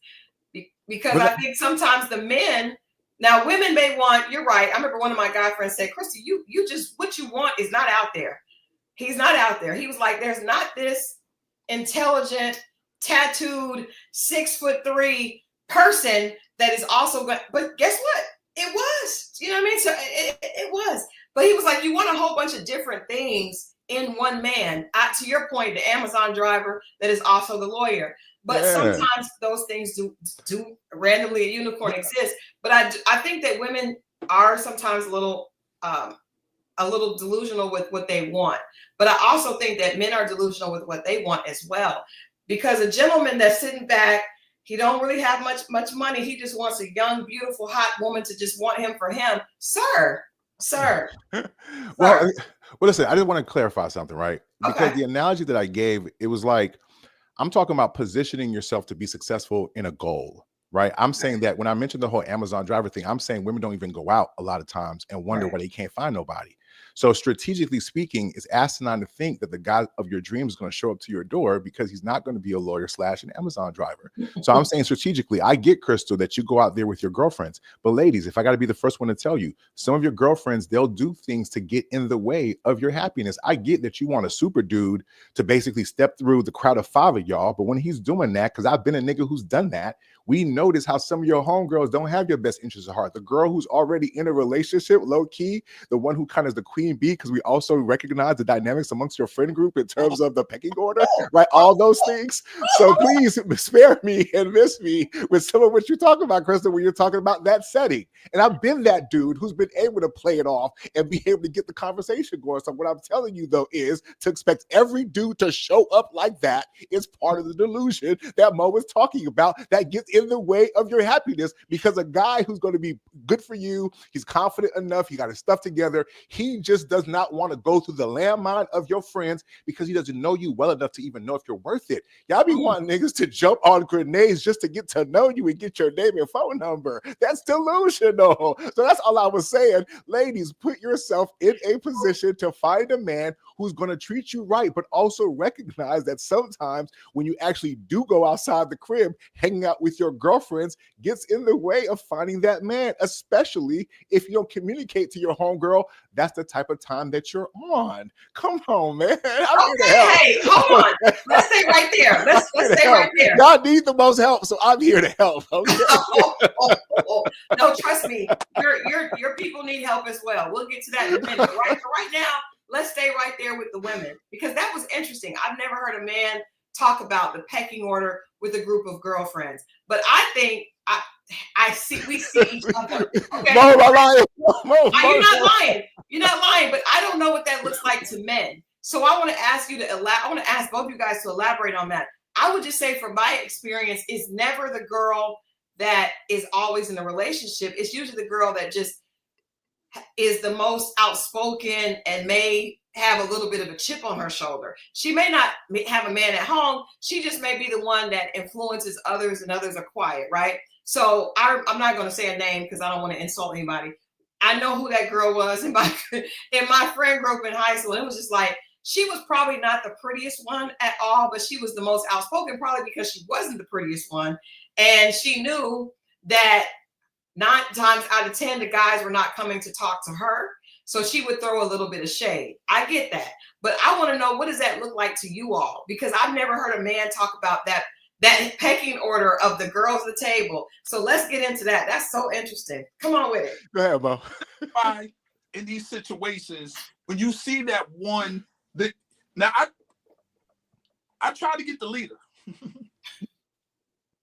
because I think sometimes the men. Now, women may want. You're right. I remember one of my guy friends said, "Christy, you just, what you want is not out there." He's not out there. He was like, "There's not this intelligent, tattooed 6'3" person that is also good." But guess what? It was. You know what I mean? So it was. But he was like, you want a whole bunch of different things in one man. To your point, the Amazon driver that is also the lawyer. But sometimes those things do randomly, a unicorn exists. But I think that women are sometimes a little delusional with what they want. But I also think that men are delusional with what they want as well. Because a gentleman that's sitting back, he don't really have much money. He just wants a young, beautiful, hot woman to just want him for him. Sir. Well, listen, I just want to clarify something, right? Because Okay. the analogy that I gave, it was like, I'm talking about positioning yourself to be successful in a goal, right? I'm saying that when I mentioned the whole Amazon driver thing, I'm saying women don't even go out a lot of times and wonder why they can't find nobody. So strategically speaking, it's asinine to think that the guy of your dreams is going to show up to your door, because he's not going to be a lawyer / an Amazon driver. So I'm saying strategically, I get, Christal, that you go out there with your girlfriends. But ladies, if I got to be the first one to tell you, some of your girlfriends, they'll do things to get in the way of your happiness. I get that you want a super dude to basically step through the crowd of 5 of y'all. But when he's doing that, because I've been a nigga who's done that, we notice how some of your homegirls don't have your best interests at heart. The girl who's already in a relationship, low key, the one who kind of is the queen bee, because we also recognize the dynamics amongst your friend group in terms of the pecking order, right? All those things. So please spare me and miss me with some of what you're talking about, Christal, when you're talking about that setting. And I've been that dude who's been able to play it off and be able to get the conversation going. So what I'm telling you, though, is to expect every dude to show up like that is part of the delusion that Mo was talking about that gets in the way of your happiness. Because a guy who's going to be good for you, he's confident enough, he got his stuff together, he just does not want to go through the landmine of your friends, because he doesn't know you well enough to even know if you're worth it. Y'all be wanting niggas to jump on grenades just to get to know you and get your name and phone number. That's delusional. So that's all I was saying. Ladies, put yourself in a position to find a man who's going to treat you right, but also recognize that sometimes when you actually do go outside the crib, hanging out with your girlfriends gets in the way of finding that man, especially if you don't communicate to your homegirl that's the type of time that you're on. Come on, man. Hey, hold on. Let's stay right there. Let's stay right there. God needs the most help, so I'm here to help. Okay? No, trust me. Your people need help as well. We'll get to that in a minute. Right now, let's stay right there with the women, because that was interesting. I've never heard a man talk about the pecking order with a group of girlfriends, but I think we see each other. Okay? No, I'm lying. You're not lying, but I don't know what that looks like to men. So I want to ask you I want to ask both of you guys to elaborate on that. I would just say, from my experience, it's never the girl that is always in a relationship. It's usually the girl that just is the most outspoken and may have a little bit of a chip on her shoulder. She may not have a man at home. She just may be the one that influences others, and others are quiet, right? So I'm not going to say a name because I don't want to insult anybody. I know who that girl was in my friend group in high school. It was just like, she was probably not the prettiest one at all, but she was the most outspoken, probably because she wasn't the prettiest one. And she knew that 9 times out of 10, the guys were not coming to talk to her. So she would throw a little bit of shade. I get that. But I want to know, what does that look like to you all? Because I've never heard a man talk about that pecking order of the girls at the table. So let's get into that. That's so interesting. Come on with it. Go ahead, Mo. Why in these situations, when you see that one, now I try to get the leader.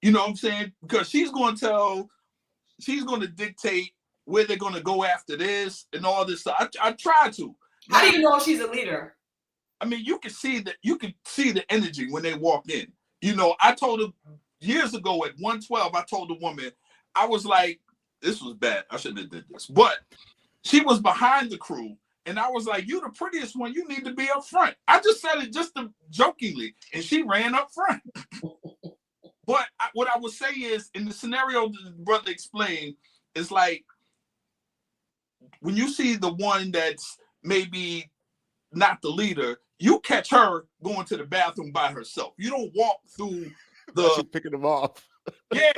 You know what I'm saying? Because she's going to dictate where they're going to go after this and all this stuff. I try to. How do you know if she's a leader? I mean, you can see the energy when they walk in. You know, I told her years ago at 112, I told the woman, I was like, this was bad. I shouldn't have did this. But she was behind the crew. And I was like, you the prettiest one. You need to be up front. I just said it just jokingly. And she ran up front. But what I would say is, in the scenario the brother explained, it's like, when you see the one that's maybe not the leader, you catch her going to the bathroom by herself. You don't walk through She's picking them off. Yeah.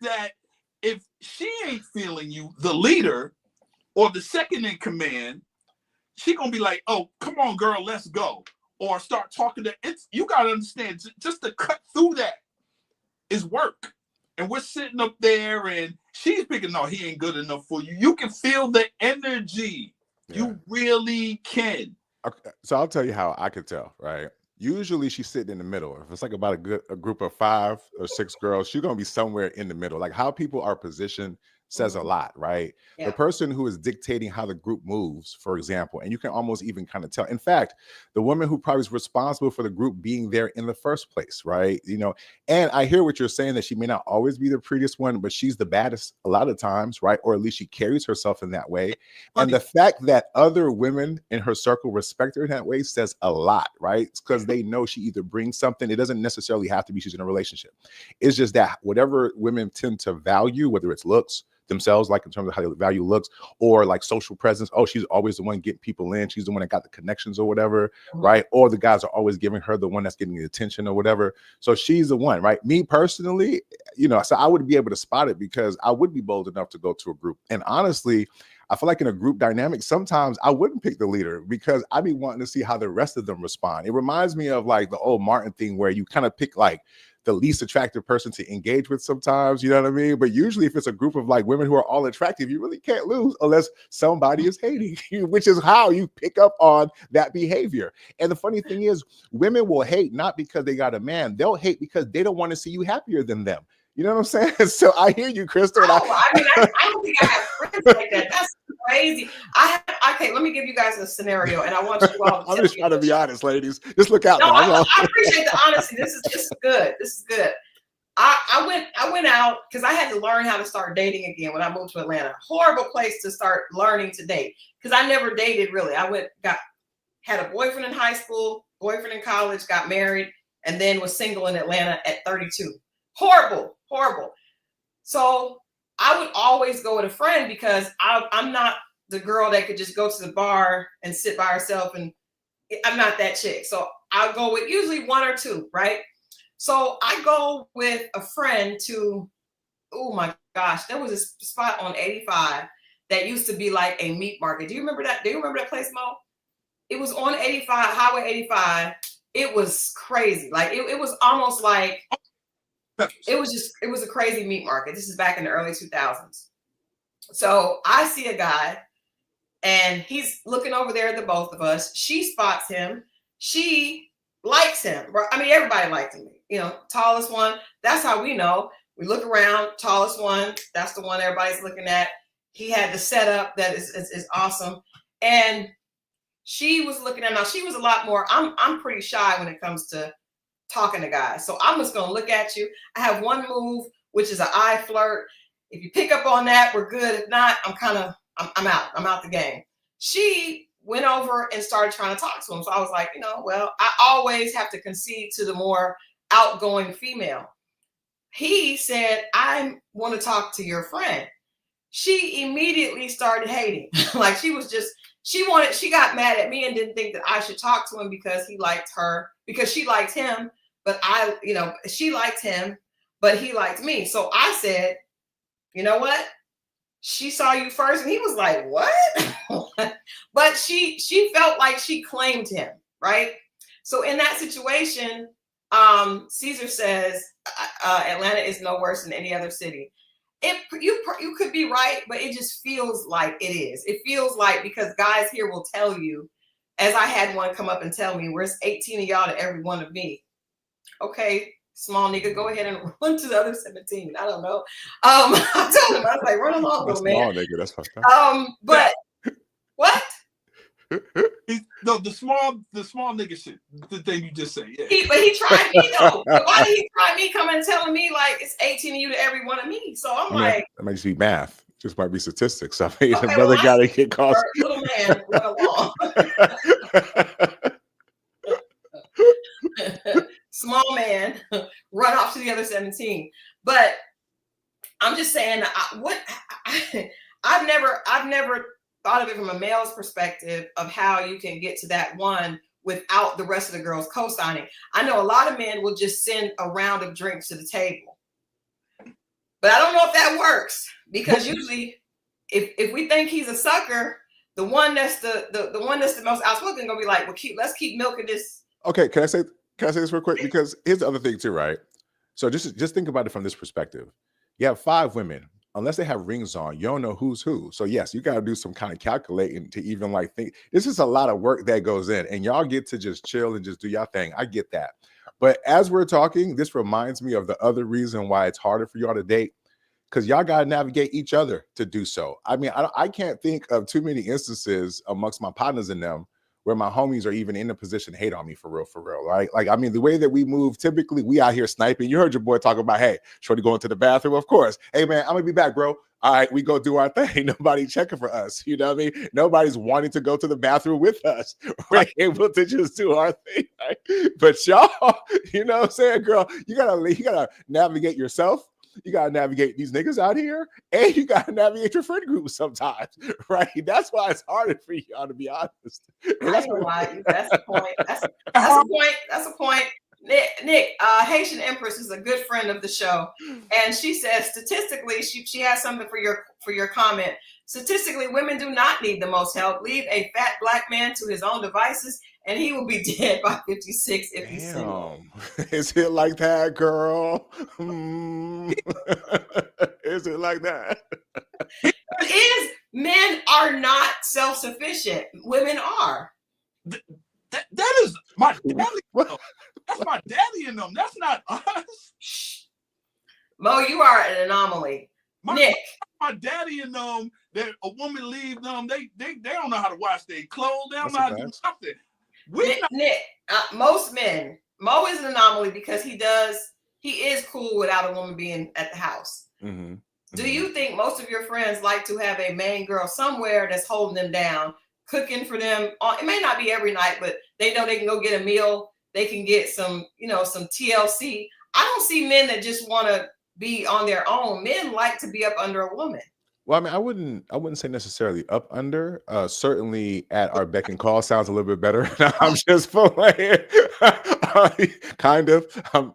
That if she ain't feeling you, the leader or the second in command, she gonna be like, oh, come on, girl, let's go. Or start talking to it. You gotta understand, just to cut through that is work. And we're sitting up there and she's picking, no, he ain't good enough for you. You can feel the energy. Yeah. You really can. Okay, so I'll tell you how I could tell, right? Usually she's sitting in the middle. If it's like about a group of 5 or 6 girls, she's going to be somewhere in the middle. Like how people are positioned says a lot, right? Yeah. The person who is dictating how the group moves, for example, and you can almost even kind of tell. In fact, the woman who probably is responsible for the group being there in the first place, right? You know, and I hear what you're saying, that she may not always be the prettiest one, but she's the baddest a lot of times, right? Or at least she carries herself in that way. And the fact that other women in her circle respect her in that way says a lot, right? It's because they know she either brings something. It doesn't necessarily have to be she's in a relationship. It's just that whatever women tend to value, whether it's looks, themselves, like in terms of how they value looks, or like social presence. Oh, she's always the one getting people in. She's the one that got the connections or whatever, right? Or the guys are always giving her the one that's getting the attention or whatever. So she's the one, right? Me personally, you know, so I would be able to spot it because I would be bold enough to go to a group. And honestly, I feel like in a group dynamic, sometimes I wouldn't pick the leader because I'd be wanting to see how the rest of them respond. It reminds me of like the old Martin thing where you kind of pick like the least attractive person to engage with sometimes, you know what I mean? But usually if it's a group of like women who are all attractive, you really can't lose unless somebody is hating you, which is how you pick up on that behavior. And the funny thing is, women will hate not because they got a man, they'll hate because they don't want to see you happier than them. You know what I'm saying? So I hear you, Christal. I don't think I have friends like that. That's crazy. Okay, let me give you guys a scenario, and I want you all to I'm just trying to be honest, ladies. Just look out. No, I appreciate the honesty. This is good. This is good. I went out because I had to learn how to start dating again when I moved to Atlanta. Horrible place to start learning to date because I never dated really. Had a boyfriend in high school, boyfriend in college, got married, and then was single in Atlanta at 32. Horrible. So I would always go with a friend because I'm not the girl that could just go to the bar and sit by herself, and I'm not that chick. So I'll go with usually 1 or 2, right? So I go with a friend to, oh my gosh, there was a spot on 85 that used to be like a meat market. Do you remember that? Do you remember that place, Mo? It was on 85, Highway 85. It was crazy. Like it was almost like, it was a crazy meat market. This is back in the early 2000s. So I see a guy and he's looking over there at the both of us. She spots him. She likes him. I mean, everybody liked him. You know, tallest one. That's how we know. We look around, tallest one. That's the one everybody's looking at. He had the setup that is awesome. And she was looking at, now she was a lot more, I'm pretty shy when it comes to talking to guys. So I'm just going to look at you. I have one move, which is an eye flirt. If you pick up on that, we're good. If not, I'm out. I'm out the game. She went over and started trying to talk to him. So I was like, well, I always have to concede to the more outgoing female. He said, I want to talk to your friend. She immediately started hating. Like she got mad at me and didn't think that I should talk to him because he liked her, because she liked him, but she liked him, but he liked me. So I said, you know what? She saw you first. And he was like, what? But she felt like she claimed him, right? So in that situation, Caesar says Atlanta is no worse than any other city. You could be right, but it just feels like it is. It feels like, because guys here will tell you, as I had one come up and tell me, where's 18 of y'all to every one of me? Okay, small nigga, go ahead and run to the other 17. I don't know. I told him, I was like, run along, little man. Small nigga, that's fucked up. But what? No, the small nigga shit. The thing you just said. Yeah. But he tried me though. But why did he try me coming and telling me like it's 18 of you to every one of me? So I'm like, that might just be math. Just might be statistics. I mean, okay, another guy that get caught. Little man, run along. Small man, run off to the other 17. But I'm just saying, I've never thought of it from a male's perspective of how you can get to that one without the rest of the girls co-signing. I know a lot of men will just send a round of drinks to the table, but I don't know if that works, because usually if we think he's a sucker, the one that's the most outspoken gonna be like, well, let's keep milking this. Okay, can I say this real quick? Because here's the other thing too, right? So just think about it from this perspective. You have 5 women. Unless they have rings on, you don't know who's who. So yes, you got to do some kind of calculating to even like think. This is a lot of work that goes in, and y'all get to just chill and just do y'all thing. I get that. But as we're talking, this reminds me of the other reason why it's harder for y'all to date, because y'all got to navigate each other to do so. I mean, I can't think of too many instances amongst my partners in them where my homies are even in a position to hate on me for real, right? Like, I mean, the way that we move, typically we out here sniping. You heard your boy talk about, hey, shorty going to the bathroom, of course. Hey, man, I'm gonna be back, bro. All right, we go do our thing. Nobody checking for us. You know what I mean? Nobody's wanting to go to the bathroom with us. We're able to just do our thing, right? But y'all, you know what I'm saying, girl? You gotta navigate yourself. You gotta navigate these niggas out here, and you gotta navigate your friend group sometimes, right? That's why it's harder for y'all, to be honest. That's the point. That's a point. That's a point. Nick, Haitian Empress is a good friend of the show, and she says statistically, she has something for your comment. Statistically, women do not need the most help. Leave a fat black man to his own devices, and he will be dead by 56 if he's single. Is it like that, girl? Is it like that? Men are not self-sufficient. Women are. That is my daddy. That's my daddy in them. That's not us. Mo, you are an anomaly. Nick. My daddy and them, that a woman leave them, they don't know how to wash their clothes. They don't know how to do something. Nick, most men, Mo is an anomaly because he is cool without a woman being at the house. Mm-hmm. Do you think most of your friends like to have a main girl somewhere that's holding them down, cooking for them? It may not be every night, but they know they can go get a meal. They can get some TLC. I don't see men that just want to be on their own. Men like to be up under a woman. Well, I mean, I wouldn't say necessarily up under. Certainly at our beck and call sounds a little bit better. I'm just playing, kind of.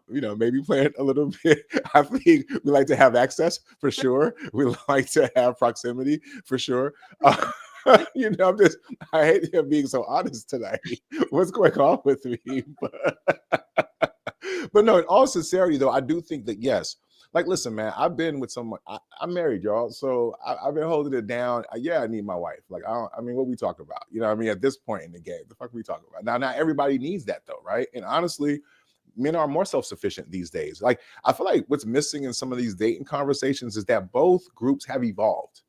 Maybe playing a little bit. I think we like to have access for sure. We like to have proximity for sure. I hate him being so honest tonight. What's going on with me? But no, in all sincerity, though, I do think that yes. Like, listen, man, I've been with someone. I'm married, y'all. So I've been holding it down. Yeah, I need my wife. Like, what we talk about? You know what I mean? At this point in the game, the fuck we talking about? Now, not everybody needs that, though, right? And honestly, men are more self-sufficient these days. Like, I feel like what's missing in some of these dating conversations is that both groups have evolved.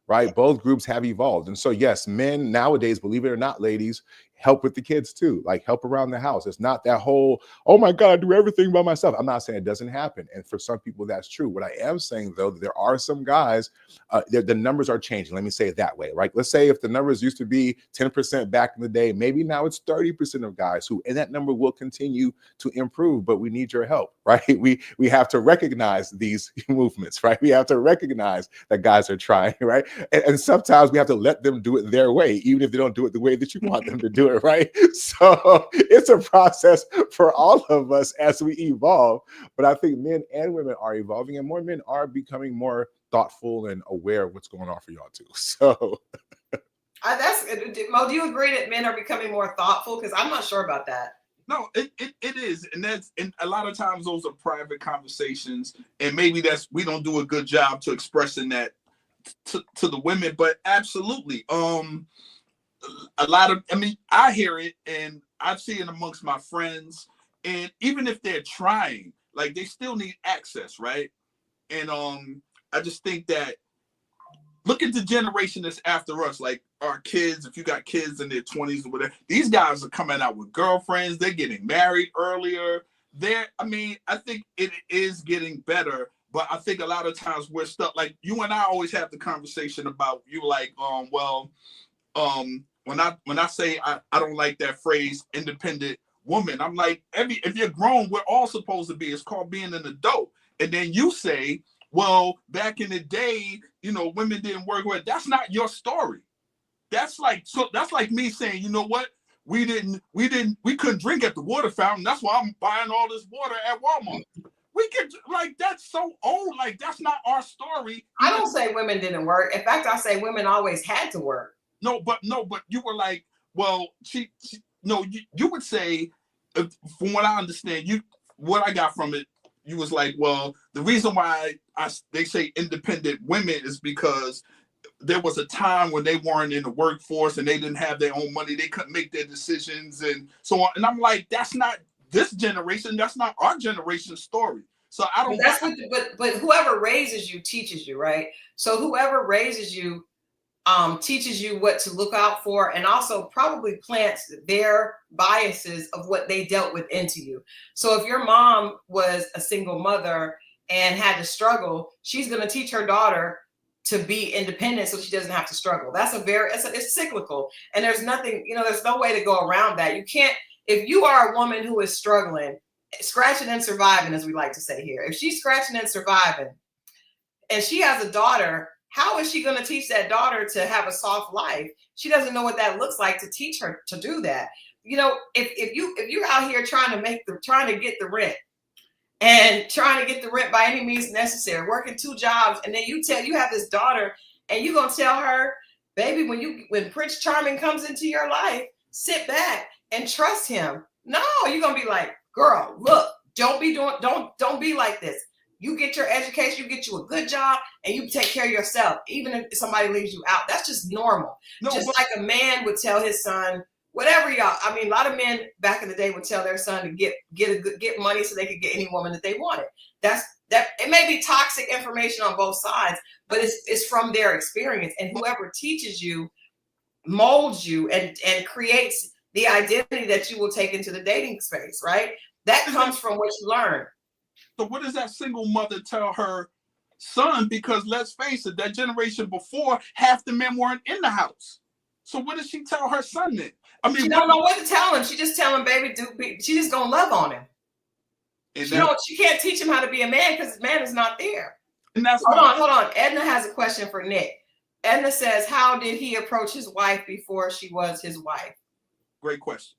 Right? Both groups have evolved. And so, yes, men nowadays, believe it or not, ladies, help with the kids too, like help around the house. It's not that whole, oh my God, I do everything by myself. I'm not saying it doesn't happen. And for some people, that's true. What I am saying, though, there are some guys, the numbers are changing. Let me say it that way, right? Let's say if the numbers used to be 10% back in the day, maybe now it's 30% of guys who, and that number will continue to improve, but we need your help, right? We have to recognize these movements, right? We have to recognize that guys are trying, right? And sometimes we have to let them do it their way, even if they don't do it the way that you want them to do it, right? So it's a process for all of us as we evolve. But I think men and women are evolving, and more men are becoming more thoughtful and aware of what's going on for y'all too. So that's Mo. Do you agree that men are becoming more thoughtful? Because I'm not sure about that. No, it is, and a lot of times those are private conversations, and maybe we don't do a good job to expressing that to the women, but absolutely, a lot of, I mean, I hear it and I see it amongst my friends, and even if they're trying, like they still need access, right? And I just think that look at the generation that's after us, like our kids. If you got kids in their 20s or whatever, these guys are coming out with girlfriends. They're getting married earlier. I think it is getting better, but I think a lot of times we're stuck. Like you and I always have the conversation about you, like, when I say I don't like that phrase, independent woman, I'm like, if you're grown, we're all supposed to be. It's called being an adult. And then you say, well, back in the day, women didn't work with. That's not your story. That's like me saying, you know what? We couldn't drink at the water fountain. That's why I'm buying all this water at Walmart. We could, like, that's so old. Like, that's not our story. I don't say women didn't work. In fact, I say women always had to work. No, but you were like, well, you would say, from what I understand, what I got from it, you was like, well, the reason why they say independent women is because there was a time when they weren't in the workforce and they didn't have their own money. They couldn't make their decisions and so on. And I'm like, that's not this generation. That's not our generation's story. So I don't. But whoever raises you teaches you, right? So whoever raises you teaches you what to look out for, and also probably plants their biases of what they dealt with into you. So if your mom was a single mother and had to struggle, she's going to teach her daughter to be independent so she doesn't have to struggle. It's cyclical, and there's nothing, there's no way to go around that. You can't, if you are a woman who is struggling, scratching and surviving, as we like to say here, if she's scratching and surviving and she has a daughter, how is she going to teach that daughter to have a soft life? She doesn't know what that looks like to teach her to do that. If you're out here trying to get the rent and trying to get the rent by any means necessary, working 2 jobs, and then you have this daughter and you're going to tell her, baby, when Prince Charming comes into your life, sit back and trust him. No, you're going to be like, girl, look, don't be like this. You get your education, you get you a good job, and you take care of yourself, even if somebody leaves you out. That's just normal. Like a man would tell his son, whatever y'all. I mean, a lot of men back in the day would tell their son to get money so they could get any woman that they wanted. That it may be toxic information on both sides, but it's from their experience. And whoever teaches you molds you and creates the identity that you will take into the dating space, right? That comes from what you learn. So what does that single mother tell her son? Because let's face it, that generation before, half the men weren't in the house. So what does she tell her son then? I mean, she don't know what to tell him. She just tell him, baby, she just gonna love on him. She can't teach him how to be a man because his man is not there. And that's hold on. Edna has a question for Nick. Edna says, how did he approach his wife before she was his wife? Great question.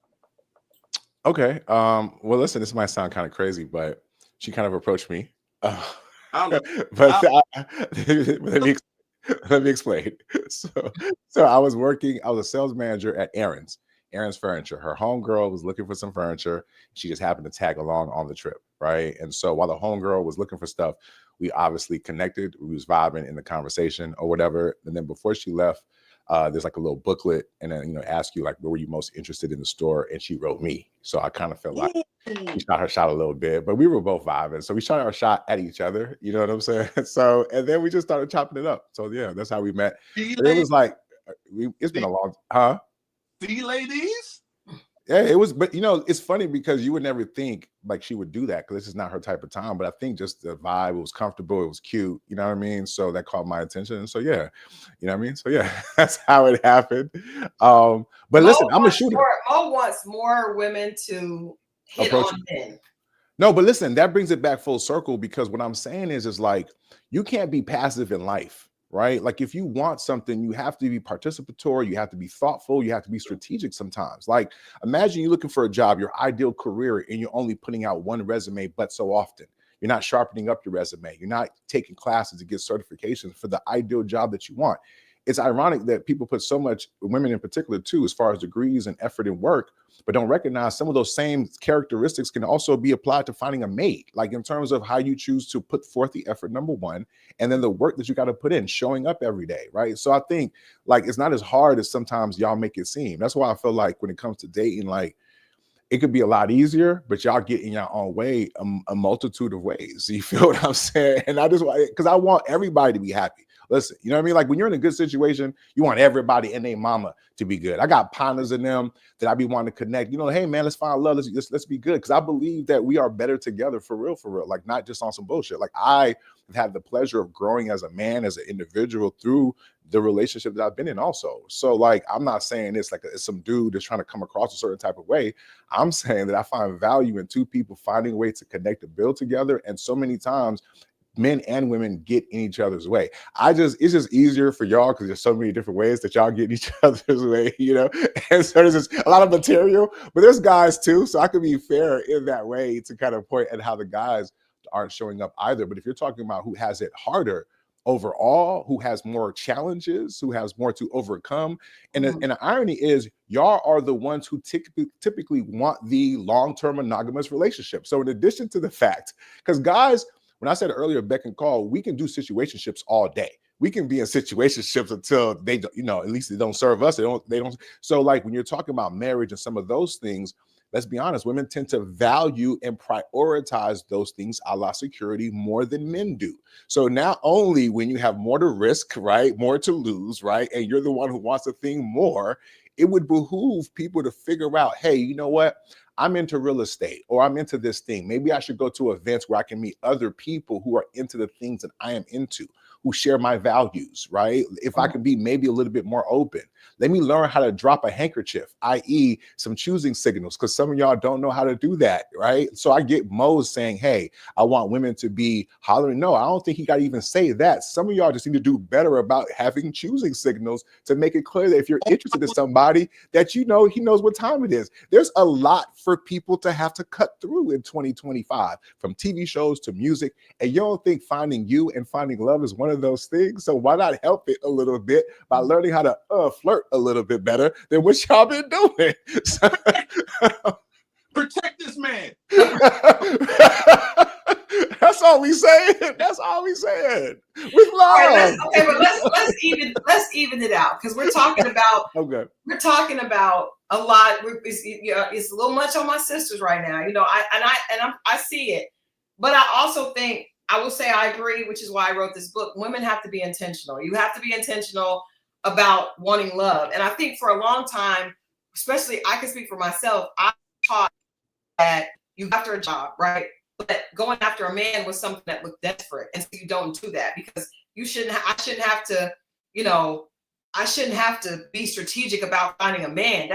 Okay. Well, listen, this might sound kind of crazy, but she kind of approached me. Let me explain. So I was a sales manager at Aaron's Furniture. Her homegirl was looking for some furniture. She just happened to tag along on the trip, right? And so while the homegirl was looking for stuff, we obviously connected. We was vibing in the conversation or whatever. And then before she left, there's like a little booklet, and then ask you like, where were you most interested in the store? And she wrote me. So I kind of felt like we shot her shot a little bit, but we were both vibing. So we shot our shot at each other. You know what I'm saying? So, and then we just started chopping it up. So yeah, that's how we met. It was like, it's been a long, huh? See, ladies, Yeah, it was, but it's funny because you would never think like she would do that because this is not her type of time. But I think just the vibe, it was comfortable, it was cute, you know what I mean? So that caught my attention. And so yeah, you know what I mean? So yeah, that's how it happened. But listen, I'm a shooter. Mo wants more women to hit Approach on men. No, but listen, that brings it back full circle because what I'm saying is like you can't be passive in life, right? Like if you want something, you have to be participatory, you have to be thoughtful, you have to be strategic sometimes. Like imagine you're looking for a job, your ideal career, and you're only putting out one resume, but so often. You're not sharpening up your resume. You're not taking classes to get certifications for the ideal job that you want. It's ironic that people put so much, women in particular too, as far as degrees and effort and work, but don't recognize some of those same characteristics can also be applied to finding a mate, like in terms of how you choose to put forth the effort, number one, and then the work that you got to put in, showing up every day, right? So I think like it's not as hard as sometimes y'all make it seem. That's why I feel like when it comes to dating, like it could be a lot easier, but y'all get in your own way a multitude of ways. You feel what I'm saying? And I just want, because I want everybody to be happy. Listen, you know what I mean? Like when you're in a good situation, you want everybody and their mama to be good. I got partners in them that I be wanting to connect. Hey man, let's find love. Let's be good. Because I believe that we are better together for real. Like not just on some bullshit. Like I have had the pleasure of growing as a man, as an individual through the relationship that I've been in also. So like, I'm not saying it's like it's some dude that's trying to come across a certain type of way. I'm saying that I find value in two people finding a way to connect and build together. And so many times men and women get in each other's way. It's just easier for y'all because there's so many different ways that y'all get in each other's way, and so there's just a lot of material, but there's guys too. So I could be fair in that way to kind of point at how the guys aren't showing up either. But if you're talking about who has it harder overall, who has more challenges, who has more to overcome, and the irony is y'all are the ones who typically want the long-term monogamous relationship. So in addition to the fact, because guys, when I said earlier, beck and call, we can do situationships all day. We can be in situationships until they, at least they don't serve us. They don't. So like when you're talking about marriage and some of those things, let's be honest, women tend to value and prioritize those things a la security more than men do. So not only when you have more to risk, right, more to lose, right, and you're the one who wants a thing more, it would behoove people to figure out, hey, you know what? I'm into real estate or I'm into this thing. Maybe I should go to events where I can meet other people who are into the things that I am into, who share my values, right? If I could be maybe a little bit more open, let me learn how to drop a handkerchief, i.e. some choosing signals, because some of y'all don't know how to do that, right? So I get Mo saying, hey, I want women to be hollering. No, I don't think he got to even say that. Some of y'all just need to do better about having choosing signals to make it clear that if you're interested in somebody that he knows what time it is. There's a lot for people to have to cut through in 2025, from TV shows to music, and you don't think finding you and finding love is one of those things? So why not help it a little bit by learning how to flirt a little bit better than what y'all been doing? Protect this man. That's all we saying. That's all we saying. With love. Right, but let's even it out, because we're talking about we're talking about a lot. It's a little much on my sisters right now. I see it, but I also think I will say I agree, which is why I wrote this book. Women have to be intentional. You have to be intentional about wanting love, and I think for a long time, especially I can speak for myself, I taught that you go after a job, right? But going after a man was something that looked desperate, and so you don't do that because I shouldn't have to be strategic about finding a man.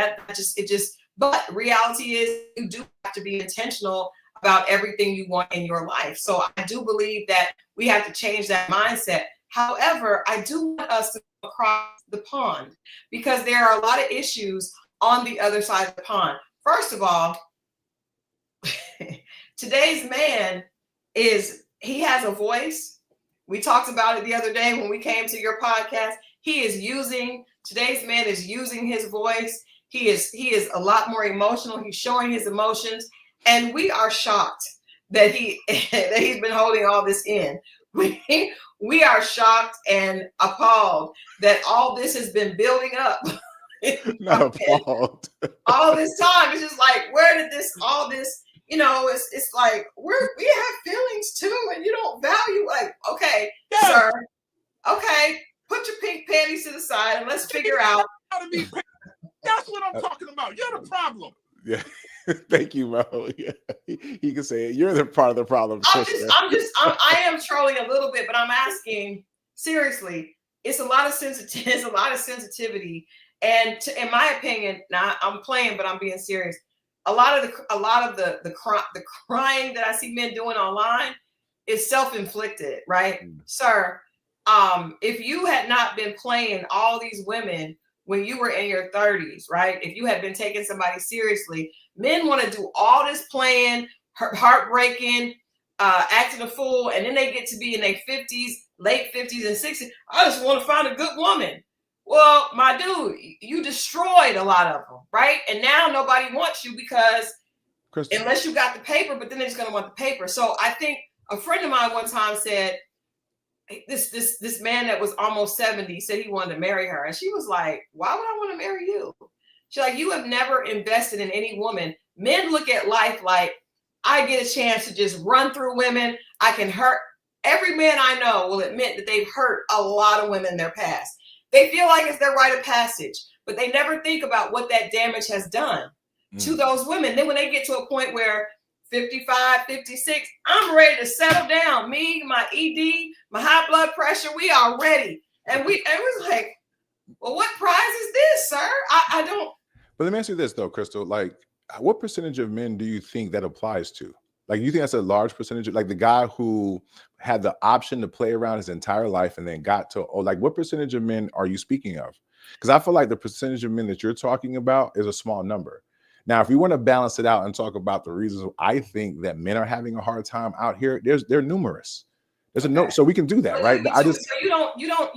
But reality is you do have to be intentional about everything you want in your life. So I do believe that we have to change that mindset. However, I do want us to go across the pond because there are a lot of issues on the other side of the pond. First of all, today's man he has a voice. We talked about it the other day when we came to your podcast. Today's man is using his voice. He is a lot more emotional. He's showing his emotions, and we are shocked that he's been holding all this in. We are shocked and appalled that all this has been building up. Not appalled. All this time. It's just like, where did all this, it's like we have feelings too, and you don't value, like, okay, yes, sir. Okay, put your pink panties to the side and let's figure out. That's what I'm talking about. You're the problem. Yeah. Thank you, Mo. Yeah. He can say it. You're the part of the problem, sister. I am trolling a little bit, but I'm asking seriously. It's a lot of sensitivity, and in my opinion, now I'm playing, but I'm being serious. A lot of the crying that I see men doing online is self-inflicted, right, sir? If you had not been playing all these women when you were in your 30s, right? If you had been taking somebody seriously, men want to do all this playing, heartbreaking, acting a fool, and then they get to be in their 50s, late 50s and 60s. I just want to find a good woman. Well, my dude, you destroyed a lot of them, right? And now nobody wants you because Christal, unless you got the paper, but then they're just going to want the paper. So I think a friend of mine one time said, this man that was almost 70 said he wanted to marry her. And she was like, why would I want to marry you? She's like, you have never invested in any woman. Men look at life like, I get a chance to just run through women. I can hurt. Every man I know will admit that they've hurt a lot of women in their past. They feel like it's their rite of passage, but they never think about what that damage has done to those women. Then when they get to a point where 55, 56, I'm ready to settle down. Me, my ED, my high blood pressure, we are ready. And we was like, well, what prize is this, sir? I don't. But let me ask you this though, Christal. Like, what percentage of men do you think that applies to? Like, you think that's a large percentage? Like the guy who had the option to play around his entire life and then got to, like, what percentage of men are you speaking of? Because I feel like the percentage of men that you're talking about is a small number. Now, if we want to balance it out and talk about the reasons I think that men are having a hard time out here, they're numerous. There's Okay. so we can do that, right? So you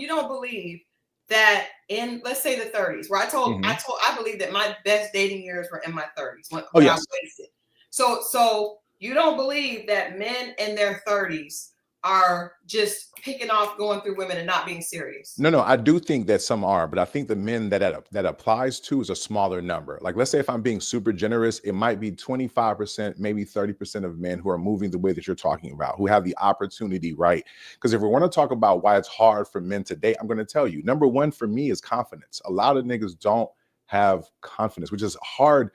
don't believe that in, let's say, the 30s, where I believe that my best dating years were in my 30s when I wasted. So you don't believe that men in their 30s are just picking off, going through women and not being serious? No, I do think that some are, but I think the men that applies to is a smaller number. Like, let's say if I'm being super generous, it might be 25%, maybe 30% of men who are moving the way that you're talking about, who have the opportunity, right? Because if we want to talk about why it's hard for men to date, I'm going to tell you, number one for me is confidence. A lot of niggas don't have confidence, which is hard.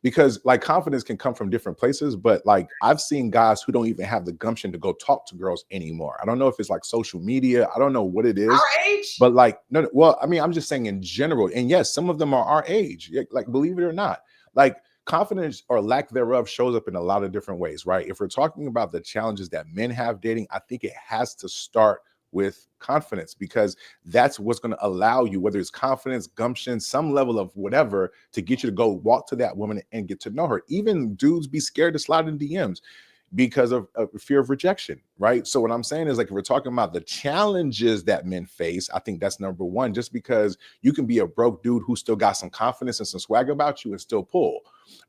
Because like confidence can come from different places, but like I've seen guys who don't even have the gumption to go talk to girls anymore. I don't know if it's like social media. I don't know what it is. Our age? But like, no, well, I mean, I'm just saying in general. And yes, some of them are our age. Like, believe it or not, like confidence or lack thereof shows up in a lot of different ways, right? If we're talking about the challenges that men have dating, I think it has to start with confidence, because that's what's going to allow you, whether it's confidence, gumption, some level of whatever, to get you to go walk to that woman and get to know her. Even dudes be scared to slide in DMs because of fear of rejection, right? So what I'm saying is, like, if we're talking about the challenges that men face, I think that's number one. Just because you can be a broke dude who still got some confidence and some swag about you and still pull,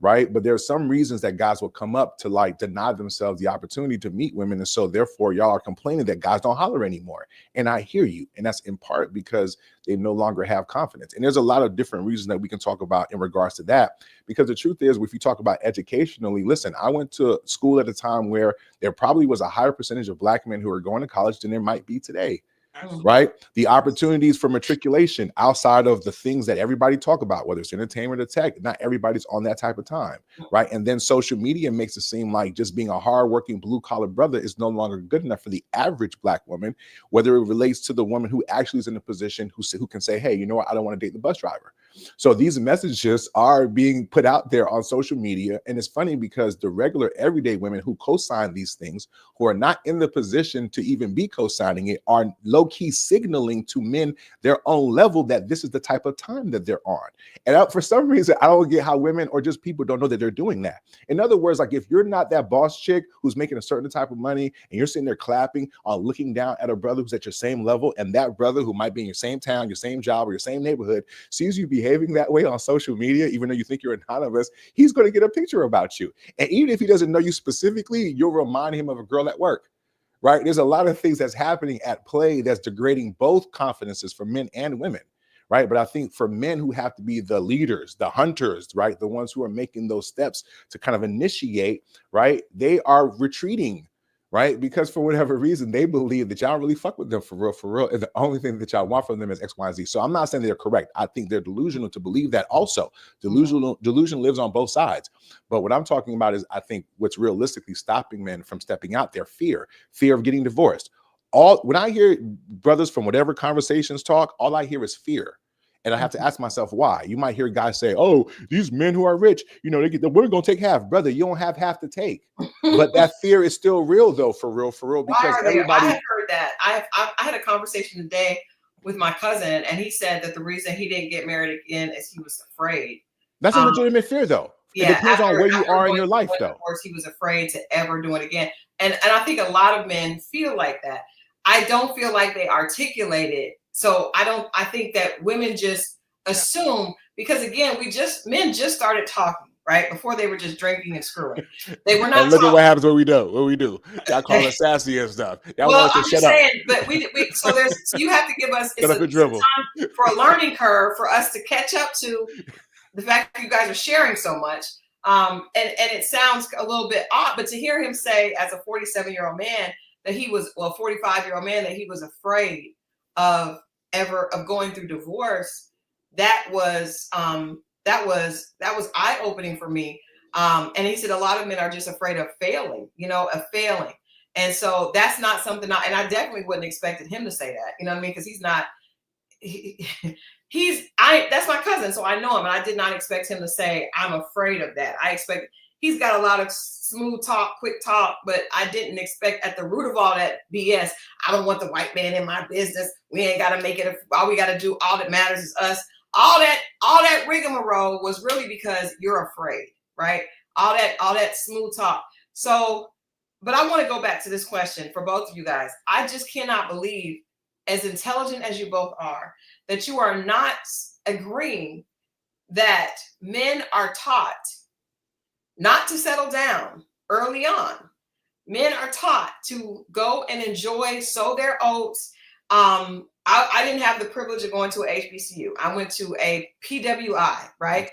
right? But there's some reasons that guys will come up to like deny themselves the opportunity to meet women, and so therefore y'all are complaining that guys don't holler anymore. And I hear you, and that's in part because they no longer have confidence. And there's a lot of different reasons that we can talk about in regards to that, because the truth is, if you talk about educationally, listen, I went to school at a time where there probably was a higher percentage of Black men who are going to college than there might be today. Right? The opportunities for matriculation outside of the things that everybody talk about, whether it's entertainment or tech, not everybody's on that type of time, right? And then social media makes it seem like just being a hardworking blue collar brother is no longer good enough for the average Black woman, whether it relates to the woman who actually is in a position who can say, hey, you know what, I don't want to date the bus driver. So these messages are being put out there on social media. And it's funny because the regular everyday women who co-sign these things, who are not in the position to even be co-signing it, are low-key signaling to men their own level that this is the type of time that they're on. And for some reason, I don't get how women or just people don't know that they're doing that. In other words, like, if you're not that boss chick who's making a certain type of money and you're sitting there clapping or looking down at a brother who's at your same level, and that brother who might be in your same town, your same job, or your same neighborhood sees you behaving that way on social media, even though you think you're anonymous, he's going to get a picture about you. And even if he doesn't know you specifically, you'll remind him of a girl at work, right? There's a lot of things that's happening at play that's degrading both confidences for men and women, right? But I think for men who have to be the leaders, the hunters, right, the ones who are making those steps to kind of initiate, right, they are retreating right? Because for whatever reason, they believe that y'all really fuck with them for real. And the only thing that y'all want from them is X, Y, and Z. So I'm not saying they're correct. I think they're delusional to believe that also. Delusion lives on both sides. But what I'm talking about is, I think what's realistically stopping men from stepping out, their fear of getting divorced. When I hear brothers from whatever conversations talk, all I hear is fear. And I have to ask myself why. You might hear guys say, "Oh, these men who are rich, we're going to take half." Brother, you don't have half to take. But that fear is still real, though, for real. Because everybody. I have heard that. I had a conversation today with my cousin, and he said that the reason he didn't get married again is he was afraid. That's a legitimate fear, though. Yeah, it depends on where you are in your life, though. Of course, he was afraid to ever do it again. And I think a lot of men feel like that. I don't feel like they articulate it. So I think that women just assume, because again, men just started talking, right? Before they were just drinking and screwing. They were not. And look at what happens when we do. Y'all call us sassy and stuff. Y'all well, want us to shut up. But so you have to give us Shut up and dribble. Time for a learning curve for us to catch up to the fact that you guys are sharing so much. And it sounds a little bit odd, but to hear him say as a 47-year-old man that he was, 45-year-old man, that he was afraid of going through divorce, that was eye-opening for me. And he said a lot of men are just afraid of failing. And so that's not something and I definitely wouldn't expected him to say that, you know what I mean? Because he's not, that's my cousin, so I know him, and I did not expect him to say, "I'm afraid of that." I expect he's got a lot of smooth talk, quick talk, but I didn't expect at the root of all that BS. I don't want the white man in my business. We ain't got to make it. All we got to do, all that matters is us. All that rigmarole was really because you're afraid, right? All that smooth talk. So, but I want to go back to this question for both of you guys. I just cannot believe, as intelligent as you both are, that you are not agreeing that men are taught not to settle down early on. Men are taught to go and enjoy, sow their oats. I didn't have the privilege of going to a HBCU. I went to a PWI, right?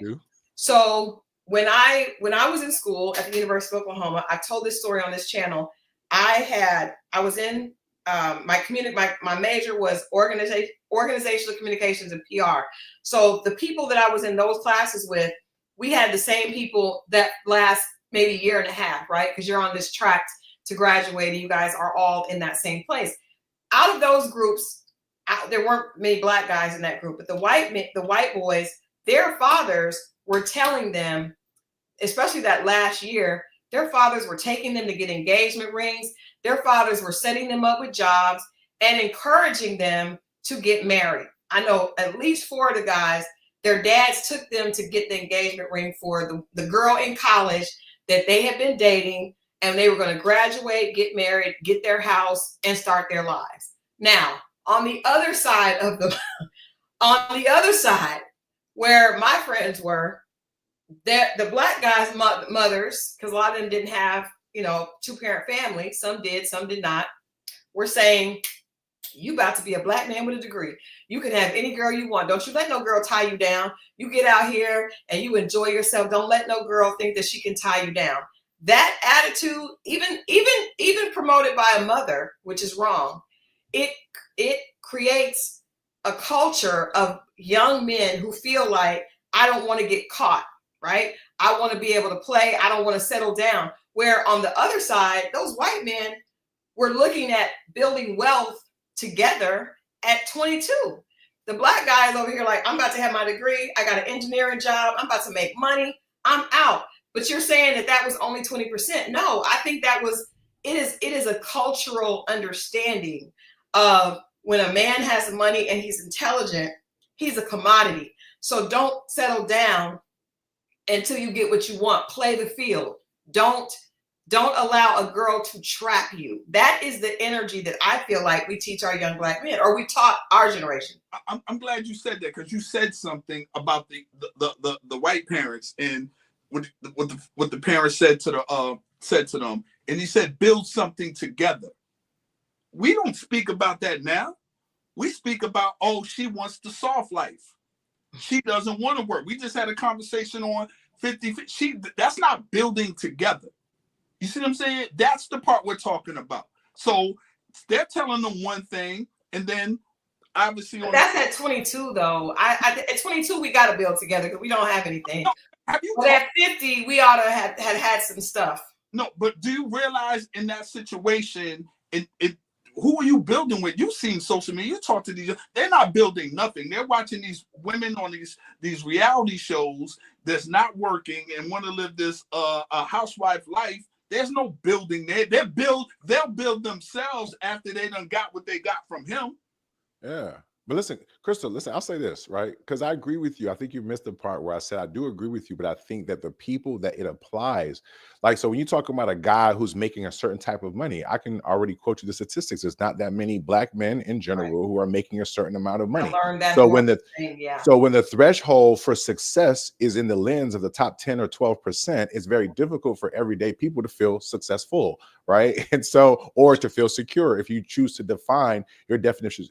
So when I was in school at the University of Oklahoma, I told this story on this channel. I was in my major was organizational communications and PR. So the people that I was in those classes with, we had the same people that last maybe a year and a half, right? Because you're on this track to graduate and you guys are all in that same place. Out of those groups, there weren't many black guys in that group, but the white boys, their fathers were telling them, especially that last year, their fathers were taking them to get engagement rings. Their fathers were setting them up with jobs and encouraging them to get married. I know at least 4 of the guys, their dads took them to get the engagement ring for the girl in college that they had been dating, and they were going to graduate, get married, get their house, and start their lives. Now, on the other side where my friends were, the black guys' mothers, because a lot of them didn't have, 2-parent family, some did, some did not, were saying, "You about to be a black man with a degree. You can have any girl you want. Don't you let no girl tie you down. You get out here and you enjoy yourself. Don't let no girl think that she can tie you down." That attitude, even promoted by a mother, which is wrong, it creates a culture of young men who feel like, I don't want to get caught, right? I want to be able to play. I don't want to settle down. Where on the other side, those white men were looking at building wealth together at 22. The black guys over here like, I'm about to have my degree. I got an engineering job. I'm about to make money. I'm out. But you're saying that was only 20%. No, I think it is a cultural understanding of when a man has money and he's intelligent, he's a commodity. So don't settle down until you get what you want. Play the field. Don't allow a girl to trap you. That is the energy that I feel like we teach our young black men, or we taught our generation. I'm glad you said that, because you said something about the white parents and what the parents said to them, and he said, build something together. We don't speak about that now. We speak about, she wants the soft life. She doesn't want to work. We just had a conversation on 50. That's not building together. You see what I'm saying? That's the part we're talking about. So they're telling them one thing, and then obviously that's at 22 though. At 22 we got to build together because we don't have anything. Have you but at 50 we ought to have had some stuff. No, but do you realize in that situation, who are you building with? You've seen social media. You talk to these. They're not building nothing. They're watching these women on these reality shows that's not working and want to live this a housewife life. There's no building there. They'll build themselves after they done got what they got from him. Yeah. But listen, Christal, listen, I'll say this, right? Because I agree with you. I think you missed the part where I said I do agree with you, but I think that the people that it applies, like, so when you talk about a guy who's making a certain type of money, I can already quote you the statistics. There's not that many Black men in general who are making a certain amount of money. I learned that so when the threshold for success is in the lens of the top 10 or 12%, it's very difficult for everyday people to feel successful, right? And so, or to feel secure if you choose to define your definition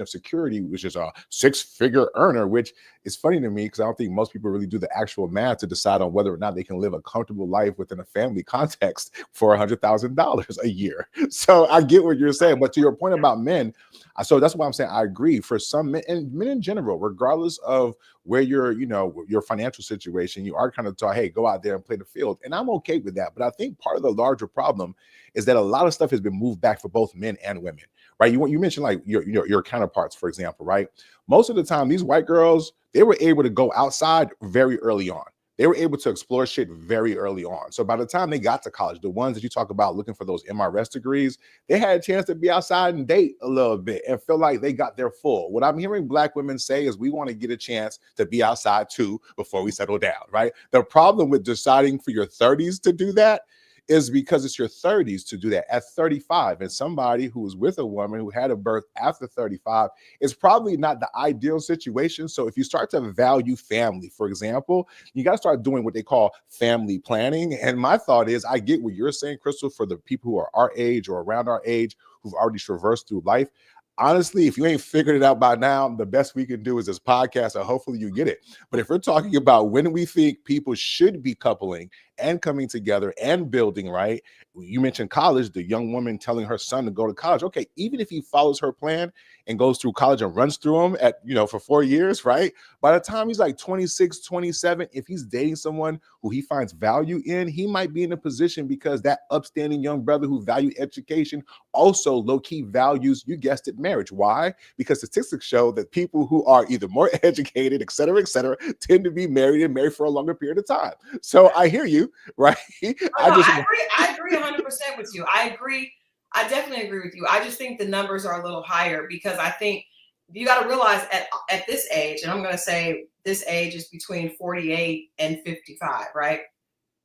of security, which is a six-figure earner, which is funny to me because I don't think most people really do the actual math to decide on whether or not they can live a comfortable life within a family context for $100,000 a year. So I get what you're saying, but to your point about men, so that's why I'm saying I agree. For some men, and men in general, regardless of where your financial situation, you are kind of taught, hey, go out there and play the field, and I'm okay with that. But I think part of the larger problem is that a lot of stuff has been moved back for both men and women, right? You mentioned like your counterparts, for example, right? Most of the time, these white girls, they were able to go outside very early on. They were able to explore shit very early on. So by the time they got to college, the ones that you talk about looking for those MRS degrees, they had a chance to be outside and date a little bit and feel like they got their full. What I'm hearing Black women say is we want to get a chance to be outside too before we settle down, right? The problem with deciding for your 30s to do that is because it's your 30s to do that at 35. And somebody who was with a woman who had a birth after 35 is probably not the ideal situation. So if you start to value family, for example, you got to start doing what they call family planning. And my thought is, I get what you're saying, Christal, for the people who are our age or around our age who've already traversed through life. Honestly, if you ain't figured it out by now, the best we can do is this podcast, and hopefully you get it. But if we're talking about when we think people should be coupling and coming together and building, right? You mentioned college, the young woman telling her son to go to college. Okay, even if he follows her plan and goes through college and runs through them for 4 years, right? By the time he's like 26, 27, if he's dating someone who he finds value in, he might be in a position because that upstanding young brother who valued education also low-key values, you guessed it, marriage. Why? Because statistics show that people who are either more educated, et cetera, tend to be married and married for a longer period of time. So I hear you, right? I agree 100% with you. I agree. I definitely agree with you. I just think the numbers are a little higher because I think you got to realize at this age, and I'm going to say this age is between 48 and 55, right?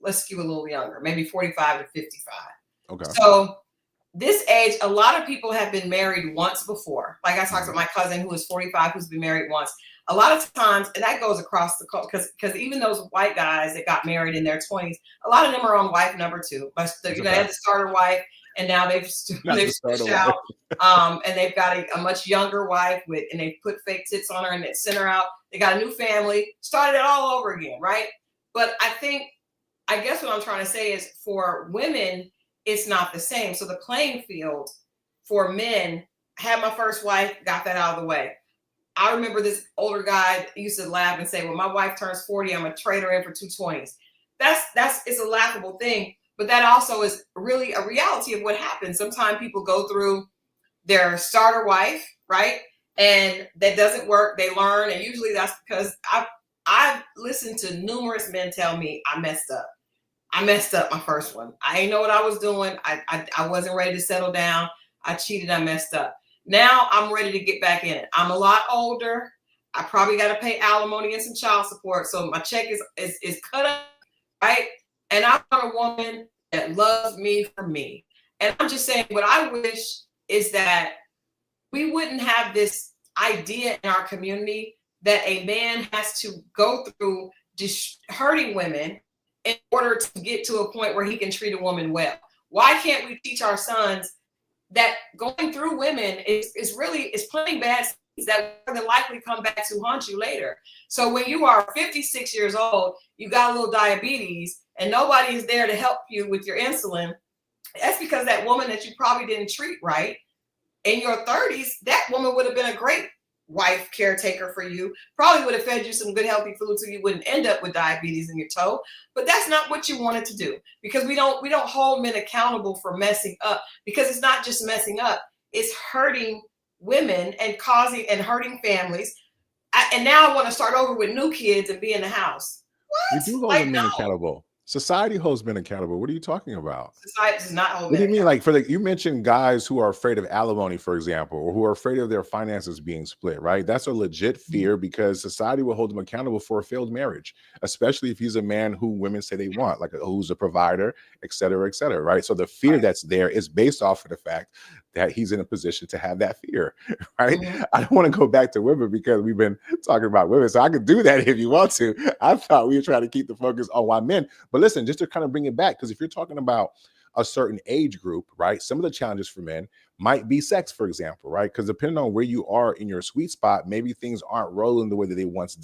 Let's skew a little younger, maybe 45 to 55. Okay. So this age, a lot of people have been married once before. Like I talked about my cousin who is 45, who's been married once. A lot of times, and that goes across the culture, because even those white guys that got married in their 20s, a lot of them are on wife number two. But they had the starter wife, and now they've switched out, and they've got a much younger wife and they put fake tits on her and they sent her out. They got a new family, started it all over again, right? But I guess what I'm trying to say is for women, it's not the same. So the playing field for men, had my first wife, got that out of the way. I remember this older guy used to laugh and say, well, my wife turns 40, I'm going to trade her in for 220s. It's a laughable thing, but that also is really a reality of what happens. Sometimes people go through their starter wife, right? And that doesn't work. They learn. And usually that's because I've listened to numerous men tell me I messed up. I messed up my first one. I didn't know what I was doing. I wasn't ready to settle down. I cheated. I messed up. Now I'm ready to get back in it. I'm a lot older. I probably got to pay alimony and some child support. So my check is cut up, right? And I want a woman that loves me for me. And I'm just saying, what I wish is that we wouldn't have this idea in our community that a man has to go through hurting women in order to get to a point where he can treat a woman well. Why can't we teach our sons that going through women is playing bad seeds that more than likely come back to haunt you later? So when you are 56 years old, you got a little diabetes, and nobody is there to help you with your insulin, that's because that woman that you probably didn't treat right in your 30s, that woman would have been a great wife, caretaker for you, probably would have fed you some good healthy food so you wouldn't end up with diabetes in your toe. But that's not what you wanted to do, because we don't hold men accountable for messing up, because it's not just messing up, it's hurting women and causing and hurting families. And now I want to start over with new kids and be in the house. We What? do hold Like, men no. accountable. Society holds men accountable. What are you talking about? Society does not hold What do you men mean? accountable. Like you mentioned guys who are afraid of alimony, for example, or who are afraid of their finances being split, right? That's a legit fear because society will hold them accountable for a failed marriage, especially if he's a man who women say they want, like who's a provider, et cetera, right? So the fear that's there is based off of the fact that he's in a position to have that fear, right? I don't want to go back to women because we've been talking about women, so I could do that if you want to. I thought we were trying to keep the focus on why men, but listen, just to kind of bring it back, because if you're talking about a certain age group, right? Some of the challenges for men might be sex, for example, right? Because depending on where you are in your sweet spot, maybe things aren't rolling the way that they once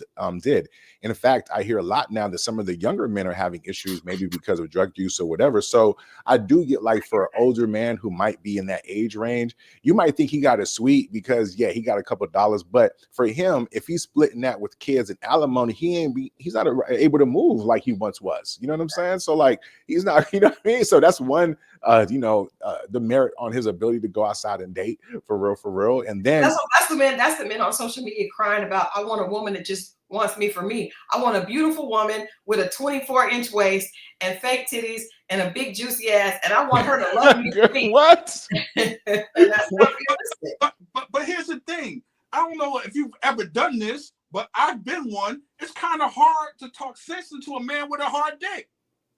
did. In fact, I hear a lot now that some of the younger men are having issues, maybe because of drug use or whatever. So I do get like for an older man who might be in that age range, you might think he got it sweet because he got a couple of dollars, but for him, if he's splitting that with kids and alimony, he's not able to move like he once was. You know what I'm saying? So like he's not, you know what I mean? So that's one the merit on his ability to go outside and date for real. And then that's the men on social media crying about, I want a woman that just wants me for me. I want a beautiful woman with a 24-inch waist and fake titties and a big juicy ass, and I want her to love me for me. What? And that's not realistic. But here's the thing. I don't know if you've ever done this, but I've been one. It's kind of hard to talk sense into a man with a hard dick.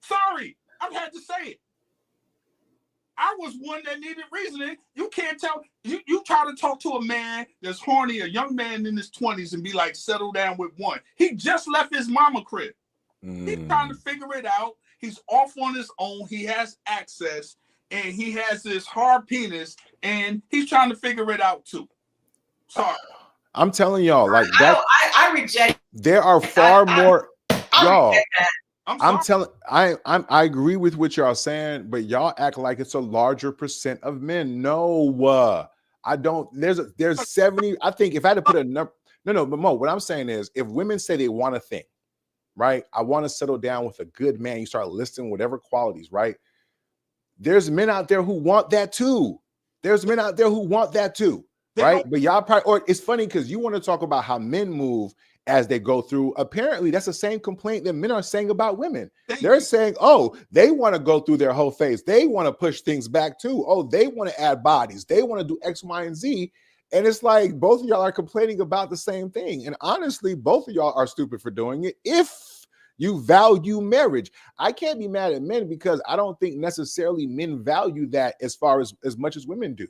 Sorry, I've had to say it. I was one that needed reasoning. You can't tell. You try to talk to a man that's horny, a young man in his 20s, and be like, settle down with one. He just left his mama crib. He's trying to figure it out. He's off on his own. He has access, and he has this hard penis, and he's trying to figure it out too. Sorry. I'm telling y'all, like that. I reject. There are far more. Y'all. I agree with what y'all saying, but y'all act like it's a larger percent of men. No, I don't. There's 70. I think if I had to put a number, no, but Mo, what I'm saying is, if women say they want a thing, right? I want to settle down with a good man. You start listing whatever qualities, right? There's men out there who want that too. Right? But y'all probably, or it's funny because you want to talk about how men move as they go through. Apparently, that's the same complaint that men are saying about women. They're saying, oh, they want to go through their whole phase. They want to push things back too. Oh, they want to add bodies. They want to do X, Y, and Z. And it's like both of y'all are complaining about the same thing. And honestly, both of y'all are stupid for doing it. If you value marriage, I can't be mad at men because I don't think necessarily men value that as much as women do.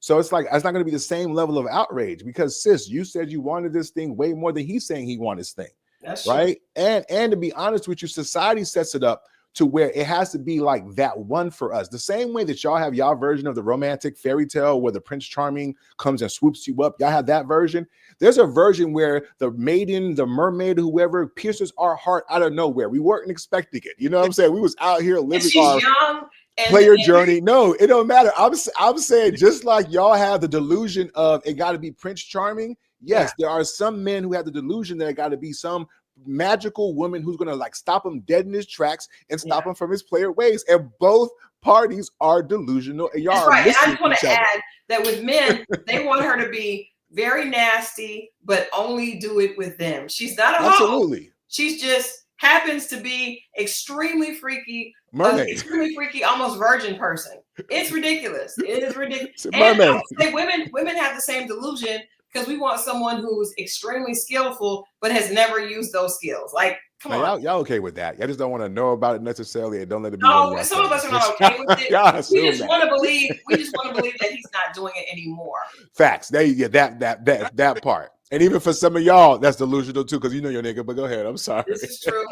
So it's like, it's not going to be the same level of outrage because, sis, you said you wanted this thing way more than he's saying he wants his thing. That's right. True. And to be honest with you, society sets it up to where it has to be like that one for us. The same way that y'all have y'all version of the romantic fairy tale where the Prince Charming comes and swoops you up. Y'all have that version. There's a version where the maiden, the mermaid, whoever pierces our heart out of nowhere. We weren't expecting it. You know what I'm saying? We was out here living our young. Player journey. No, it don't matter. I'm saying just like y'all have the delusion of it got to be Prince Charming. Yes, there are some men who have the delusion that it got to be some magical woman who's going to like stop him dead in his tracks and stop him from his player ways. And both parties are delusional. And y'all are right. And I just want to add that with men, they want her to be very nasty, but only do it with them. She's not a hoe. She's just happens to be extremely freaky, almost virgin person. It's ridiculous. It is ridiculous. And I would say women have the same delusion because we want someone who's extremely skillful but has never used those skills. Like, come on, y'all okay with that? I just don't want to know about it necessarily, and don't let it be. No, some of us are not okay with it. We just want to believe. We just want to believe that he's not doing it anymore. Facts. There you get that part. And even for some of y'all, that's delusional too, because you know your nigga. But go ahead. I'm sorry. This is true.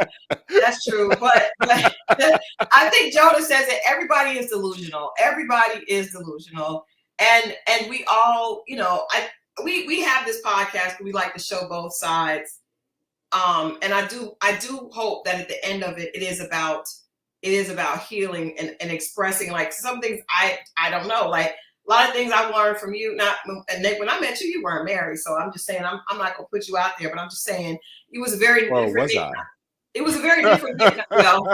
That's true. But I think Jonah says that everybody is delusional. Everybody is delusional, and we all, we have this podcast. We like to show both sides. And I do hope that at the end of it, it is about it is about healing and expressing, like, some things I don't know, like a lot of things I've learned from you. Not, and Nick, when I met you, you weren't married, so I'm just saying, I'm not gonna put you out there, but I'm just saying it was a very Or different was man. I? It was a very different man. Well,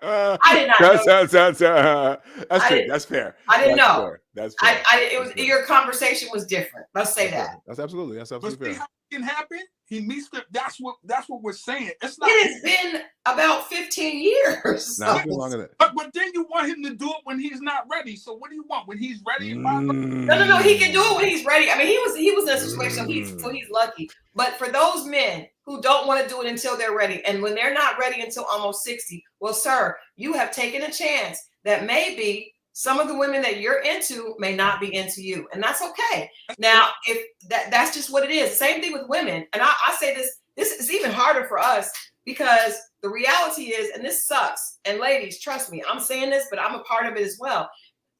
I did not know. That's I true. didn't. That's fair. I didn't That's know. fair. That's fair. It was, your conversation was different. Let's say that. That's absolutely But see fair. how it can happen? He meets the. That's what we're saying. It's not. It has been about 15 years. Nah, it's been longer than. But then you want him to do it when he's not ready. So what do you want when he's ready? No. He can do it when he's ready. I mean, he was in a situation, so he's lucky. But for those men who don't want to do it until they're ready, and when they're not ready until almost 60, well, sir, you have taken a chance that maybe some of the women that you're into may not be into you, and that's okay. Now, if that's just what it is. Same thing with women, and I say this is even harder for us, because the reality is, and this sucks, and ladies, trust me, I'm saying this, but I'm a part of it as well.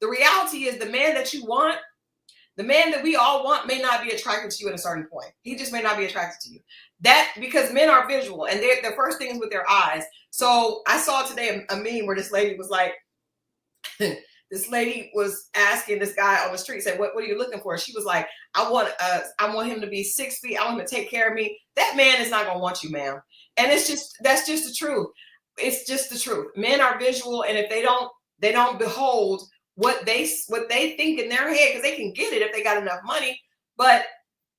The reality is, the man that you want, the man that we all want, may not be attracted to you at a certain point. He just may not be attracted to you. That, because men are visual, and the first thing is with their eyes. So I saw today a meme where this lady was like, this lady was asking this guy on the street, said, what are you looking for? She was like, I want him to be 6 feet. I want him to take care of me. That man is not going to want you, ma'am. And that's just the truth. It's just the truth. Men are visual, and if they don't behold what they think in their head, because they can get it if they got enough money, but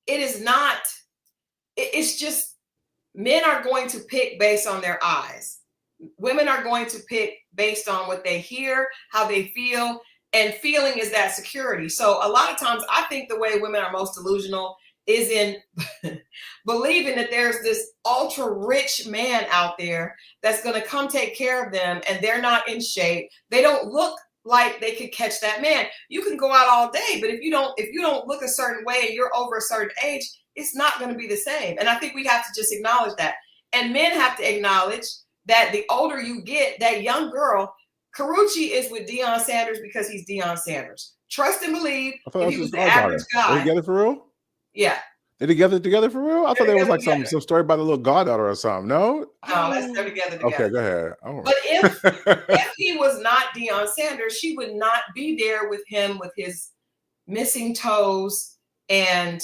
it is not. It's just, men are going to pick based on their eyes. Women are going to pick based on what they hear, how they feel, and feeling is that security. So a lot of times, I think the way women are most delusional is in believing that there's this ultra rich man out there that's going to come take care of them, and they're not in shape. They don't look like they could catch that man. You can go out all day, but if you don't look a certain way and you're over a certain age, it's not going to be the same. And I think we have to just acknowledge that. And men have to acknowledge that the older you get, that young girl, Karuchi is with Deion Sanders because he's Deion Sanders. Trust and believe. I If he was the average guy. They together for real? Yeah. They together for real? I thought there was like some story about a little goddaughter or something. No? No, they're together. Okay, go ahead. But if he was not Deion Sanders, she would not be there with him with his missing toes and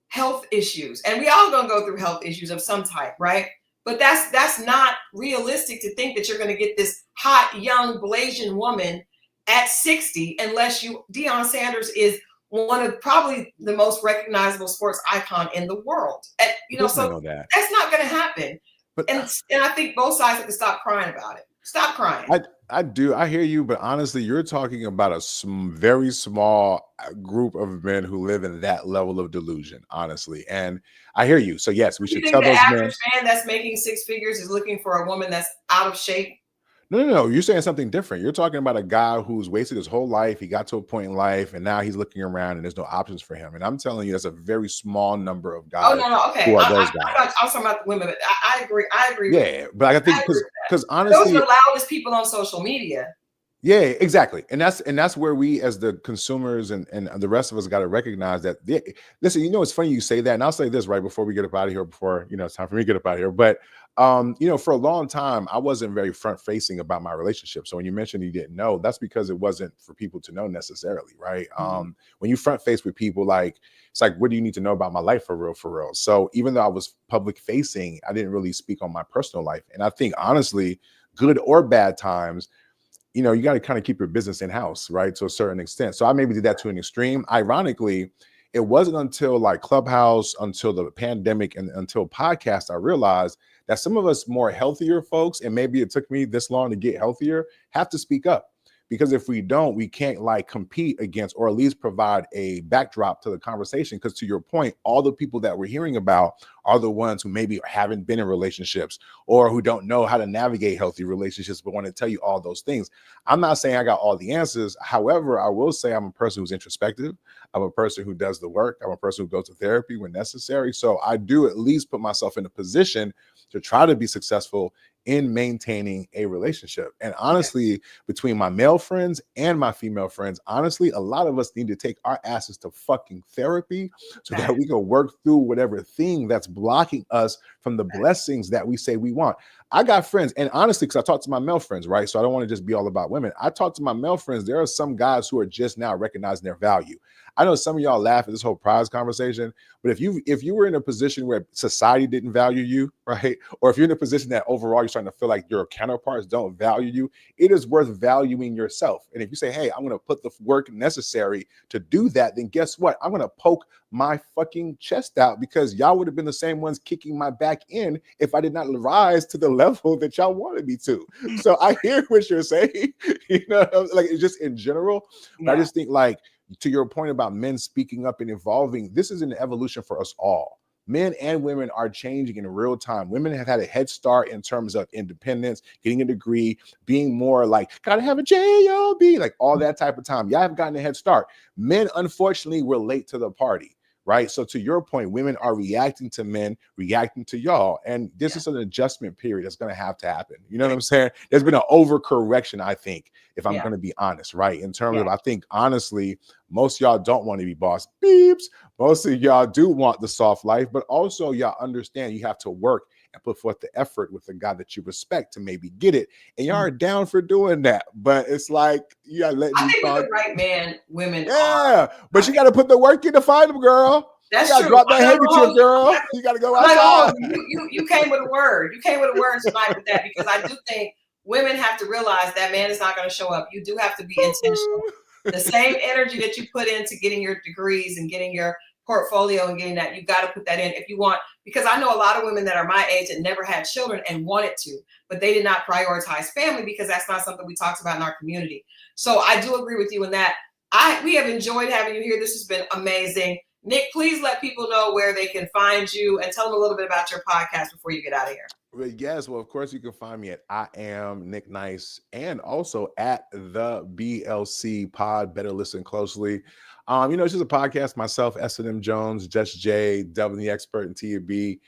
health issues. And we all gonna go through health issues of some type, right? But that's not realistic to think that you're gonna get this hot, young, blazing woman at 60 unless Deion Sanders is one of probably the most recognizable sports icon in the world. And, so that's not going to happen. But, and I think both sides have to stop crying about it. Stop crying. I do. I hear you. But honestly, you're talking about a very small group of men who live in that level of delusion, honestly. And I hear you. So, yes, we should tell those men. The average man that's making 6 figures is looking for a woman that's out of shape. No. You're saying something different. You're talking about a guy who's wasted his whole life. He got to a point in life, and now he's looking around, and there's no options for him. And I'm telling you, that's a very small number of guys. Oh, no. Okay. Who are those guys? I was talking about the women, but I agree. Yeah, but I think because honestly, those are the loudest people on social media. Yeah, exactly. And that's where we as the consumers and the rest of us got to recognize that. Listen, it's funny you say that. And I'll say this right before we get up out of here, before, it's time for me to get up out of here. But, for a long time, I wasn't very front facing about my relationship. So when you mentioned you didn't know, that's because it wasn't for people to know necessarily. Right. Mm-hmm. When you front face with people, it's like, what do you need to know about my life for real? So even though I was public facing, I didn't really speak on my personal life. And I think honestly, good or bad times, you got to kind of keep your business in house, right? To a certain extent. So I maybe did that to an extreme. Ironically, it wasn't until Clubhouse, until the pandemic, and until podcasts, I realized that some of us more healthier folks, and maybe it took me this long to get healthier, have to speak up. Because if we don't, we can't compete against, or at least provide a backdrop to the conversation. Because to your point, all the people that we're hearing about are the ones who maybe haven't been in relationships, or who don't know how to navigate healthy relationships, but want to tell you all those things. I'm not saying I got all the answers. However, I will say I'm a person who's introspective. I'm a person who does the work. I'm a person who goes to therapy when necessary. So I do at least put myself in a position to try to be successful in maintaining a relationship. And honestly, between my male friends and my female friends, honestly, a lot of us need to take our asses to fucking therapy so that we can work through whatever thing that's blocking us from the blessings that we say we want. I got friends, and honestly, because I talk to my male friends, right? So I don't want to just be all about women. I talk to my male friends. There are some guys who are just now recognizing their value. I know some of y'all laugh at this whole prize conversation, but if you were in a position where society didn't value you, right? Or if you're in a position that overall you're starting to feel like your counterparts don't value you, it is worth valuing yourself. And if you say, hey, I'm going to put the work necessary to do that, then guess what? I'm going to poke my fucking chest out, because y'all would have been the same ones kicking my back in if I did not rise to the level that y'all wanted me to. So I hear what you're saying, like it's just in general. But I just think, like, to your point about men speaking up and evolving, this is an evolution for us all. Men and women are changing in real time. Women have had a head start in terms of independence, getting a degree, being more like, gotta have a job, like all that type of time. Y'all have gotten a head start. Men, unfortunately, were late to the party. Right. So to your point, women are reacting to men, reacting to y'all. And this is an adjustment period that's going to have to happen. You know what I'm saying? There's been an overcorrection, I think, if I'm going to be honest, right? In terms of, I think, honestly, most of y'all don't want to be boss beeps. Most of y'all do want the soft life, but also y'all understand you have to work and put forth the effort with the guy that you respect to maybe get it. And y'all are down for doing that. But it's like, you gotta let me I think talk. with the right man, women are. But you got to put the work in to find them, girl. That's you gotta true. drop that handkerchief, girl. You got to go outside. You came with a word. You came with a word tonight with that, because I do think women have to realize that man is not going to show up. You do have to be intentional. The same energy that you put into getting your degrees and getting your portfolio and getting that, you got to put that in if you want, because I know a lot of women that are my age that never had children and wanted to, but they did not prioritize family because that's not something we talked about in our community. So I do agree with you in that. We have enjoyed having you here. This has been amazing. Nic, please let people know where they can find you and tell them a little bit about your podcast before you get out of here. Well, yes, well, of course, you can find me at I am Nic Nice, and also at the BLC Pod. Better listen closely. It's just a podcast. Myself, S&M Jones, Just J, Devin the Expert, and Tia B.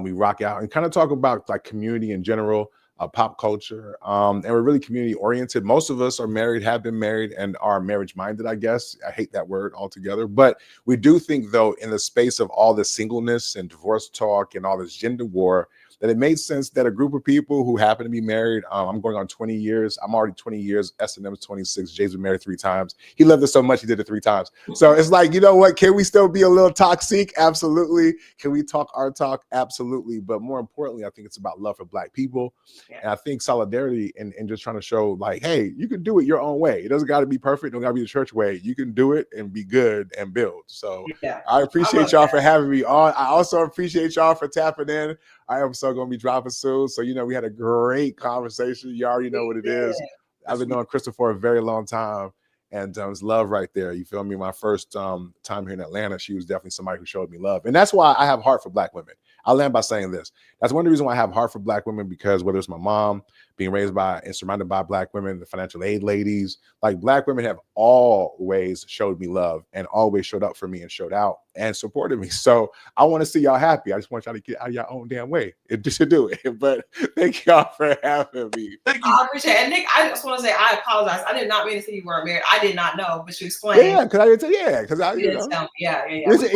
We rock out and kind of talk about like community in general, pop culture, and we're really community oriented. Most of us are married, have been married, and are marriage minded. I guess I hate that word altogether, but we do think, though, in the space of all the singleness and divorce talk and all this gender war, that it made sense that a group of people who happen to be married, I'm going on 20 years. I'm already 20 years. S&M is 26. Jay's been married 3 times. He loved it so much, he did it 3 times. So it's like, you know what? Can we still be a little toxic? Absolutely. Can we talk our talk? Absolutely. But more importantly, I think it's about love for Black people. Yeah. And I think solidarity and just trying to show like, hey, you can do it your own way. It doesn't got to be perfect. It don't got to be the church way. You can do it and be good and build. So I appreciate y'all for having me on. I also appreciate y'all for tapping in. I am so going to be dropping soon. So, we had a great conversation. You already know what it is. I've been knowing Christal for a very long time. And it's love right there. You feel me? My first time here in Atlanta, she was definitely somebody who showed me love. And that's why I have heart for Black women. I'll land by saying this. That's one of the reasons why I have heart for Black women, because whether it's my mom, being raised by and surrounded by Black women, the financial aid ladies, like Black women have always showed me love and always showed up for me and showed out and supported me. So I want to see y'all happy. I just want y'all to get out of your own damn way to do it. But thank y'all for having me. Thank you. I appreciate it. And Nic, I just want to say I apologize. I did not mean to say you weren't married. I did not know, but you explained. Yeah, because I didn't tell you. Because I didn't tell me. Yeah. Listen,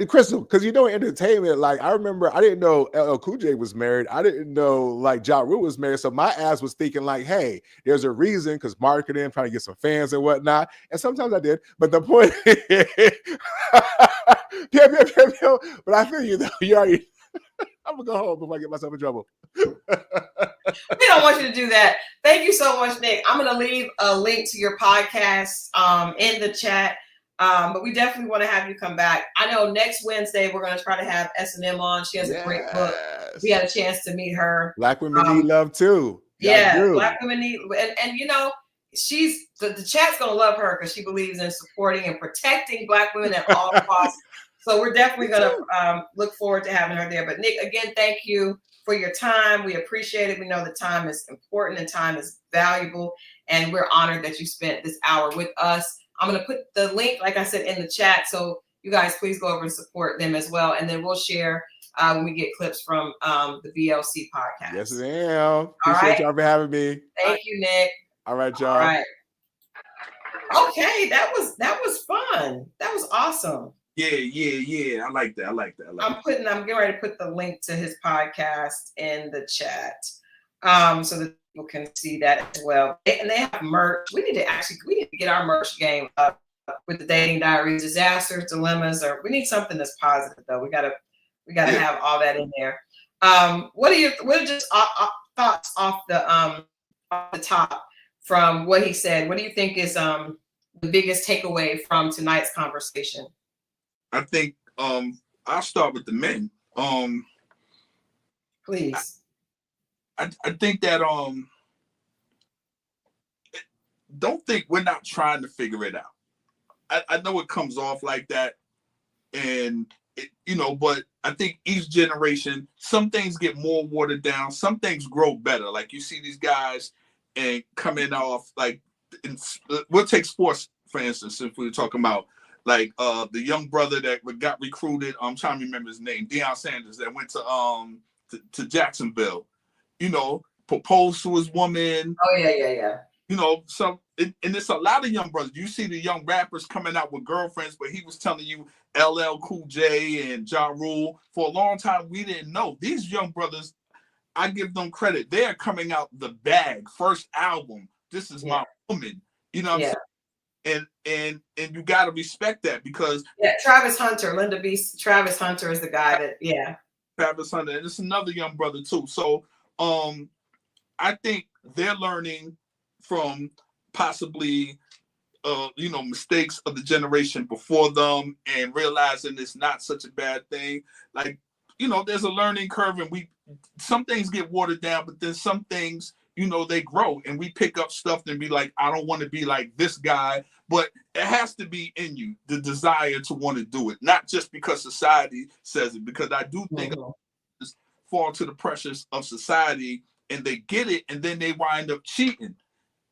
Christal, because in entertainment, like I remember I didn't know LL Cool J was married. I didn't know like Ja Rule was married. So my ass was thinking like, hey, there's a reason, because marketing, trying to get some fans and whatnot. And sometimes I did. But the point but I feel you though. You already I'm gonna go home before I get myself in trouble. We don't want you to do that. Thank you so much, Nic. I'm gonna leave a link to your podcast in the chat. But we definitely want to have you come back. I know next Wednesday we're going to try to have S&M on. She has a great book. We had a chance to meet her. Black women need love too. Black women need, and she's the chat's going to love her because she believes in supporting and protecting Black women at all costs. So we're definitely going to look forward to having her there. But Nic, again, thank you for your time. We appreciate it. We know that time is important and time is valuable, and we're honored that you spent this hour with us. I'm going to put the link, like I said, in the chat. So you guys please go over and support them as well. And then we'll share when we get clips from the VLC podcast. Yes, ma'am. All Appreciate right. y'all for having me. Thank you, Nick. All right, y'all. All right. Okay, that was fun. That was awesome. Yeah. I like that. I'm getting ready to put the link to his podcast in the chat, so that people can see that as well. And they have merch. We need to get our merch game up with the Dating Diaries, disasters, dilemmas, or we need something that's positive though. We gotta have all that in there. What are just thoughts off the top from what he said? What do you think is the biggest takeaway from tonight's conversation? I think I'll start with the men. Please. I think that don't think we're not trying to figure it out. I know it comes off like that, and but I think each generation, some things get more watered down, some things grow better. Like you see these guys and coming off like, we'll take sports for instance, if we were talking about like the young brother that got recruited. I'm trying to remember his name, Deion Sanders, that went to Jacksonville. Proposed to his woman. Oh yeah. So and it's a lot of young brothers. You see the young rappers coming out with girlfriends, but he was telling you LL Cool J and Ja Rule. For a long time, we didn't know. These young brothers, I give them credit. They're coming out the bag. First album. This is my woman. You know what I'm saying? And you got to respect that because Travis Hunter, Linda B. Travis Hunter is the guy that Travis Hunter, and it's another young brother too. So I think they're learning from possibly mistakes of the generation before them and realizing it's not such a bad thing. Like, there's a learning curve, and some things get watered down, but then some things, they grow, and we pick up stuff and be like, I don't want to be like this guy, but it has to be in you, the desire to want to do it, not just because society says it, because I do think fall to the pressures of society and they get it, and then they wind up cheating.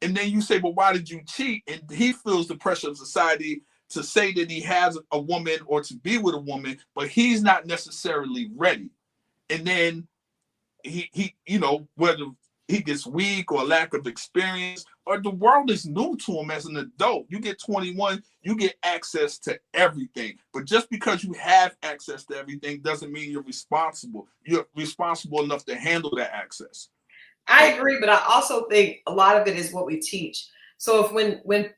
And then you say, well, why did you cheat? And he feels the pressure of society to say that he has a woman or to be with a woman, but he's not necessarily ready. And then he whether he gets weak or lack of experience, or the world is new to him as an adult. You get 21, you get access to everything. But just because you have access to everything doesn't mean you're responsible. You're responsible enough to handle that access. I agree, but I also think a lot of it is what we teach. So if when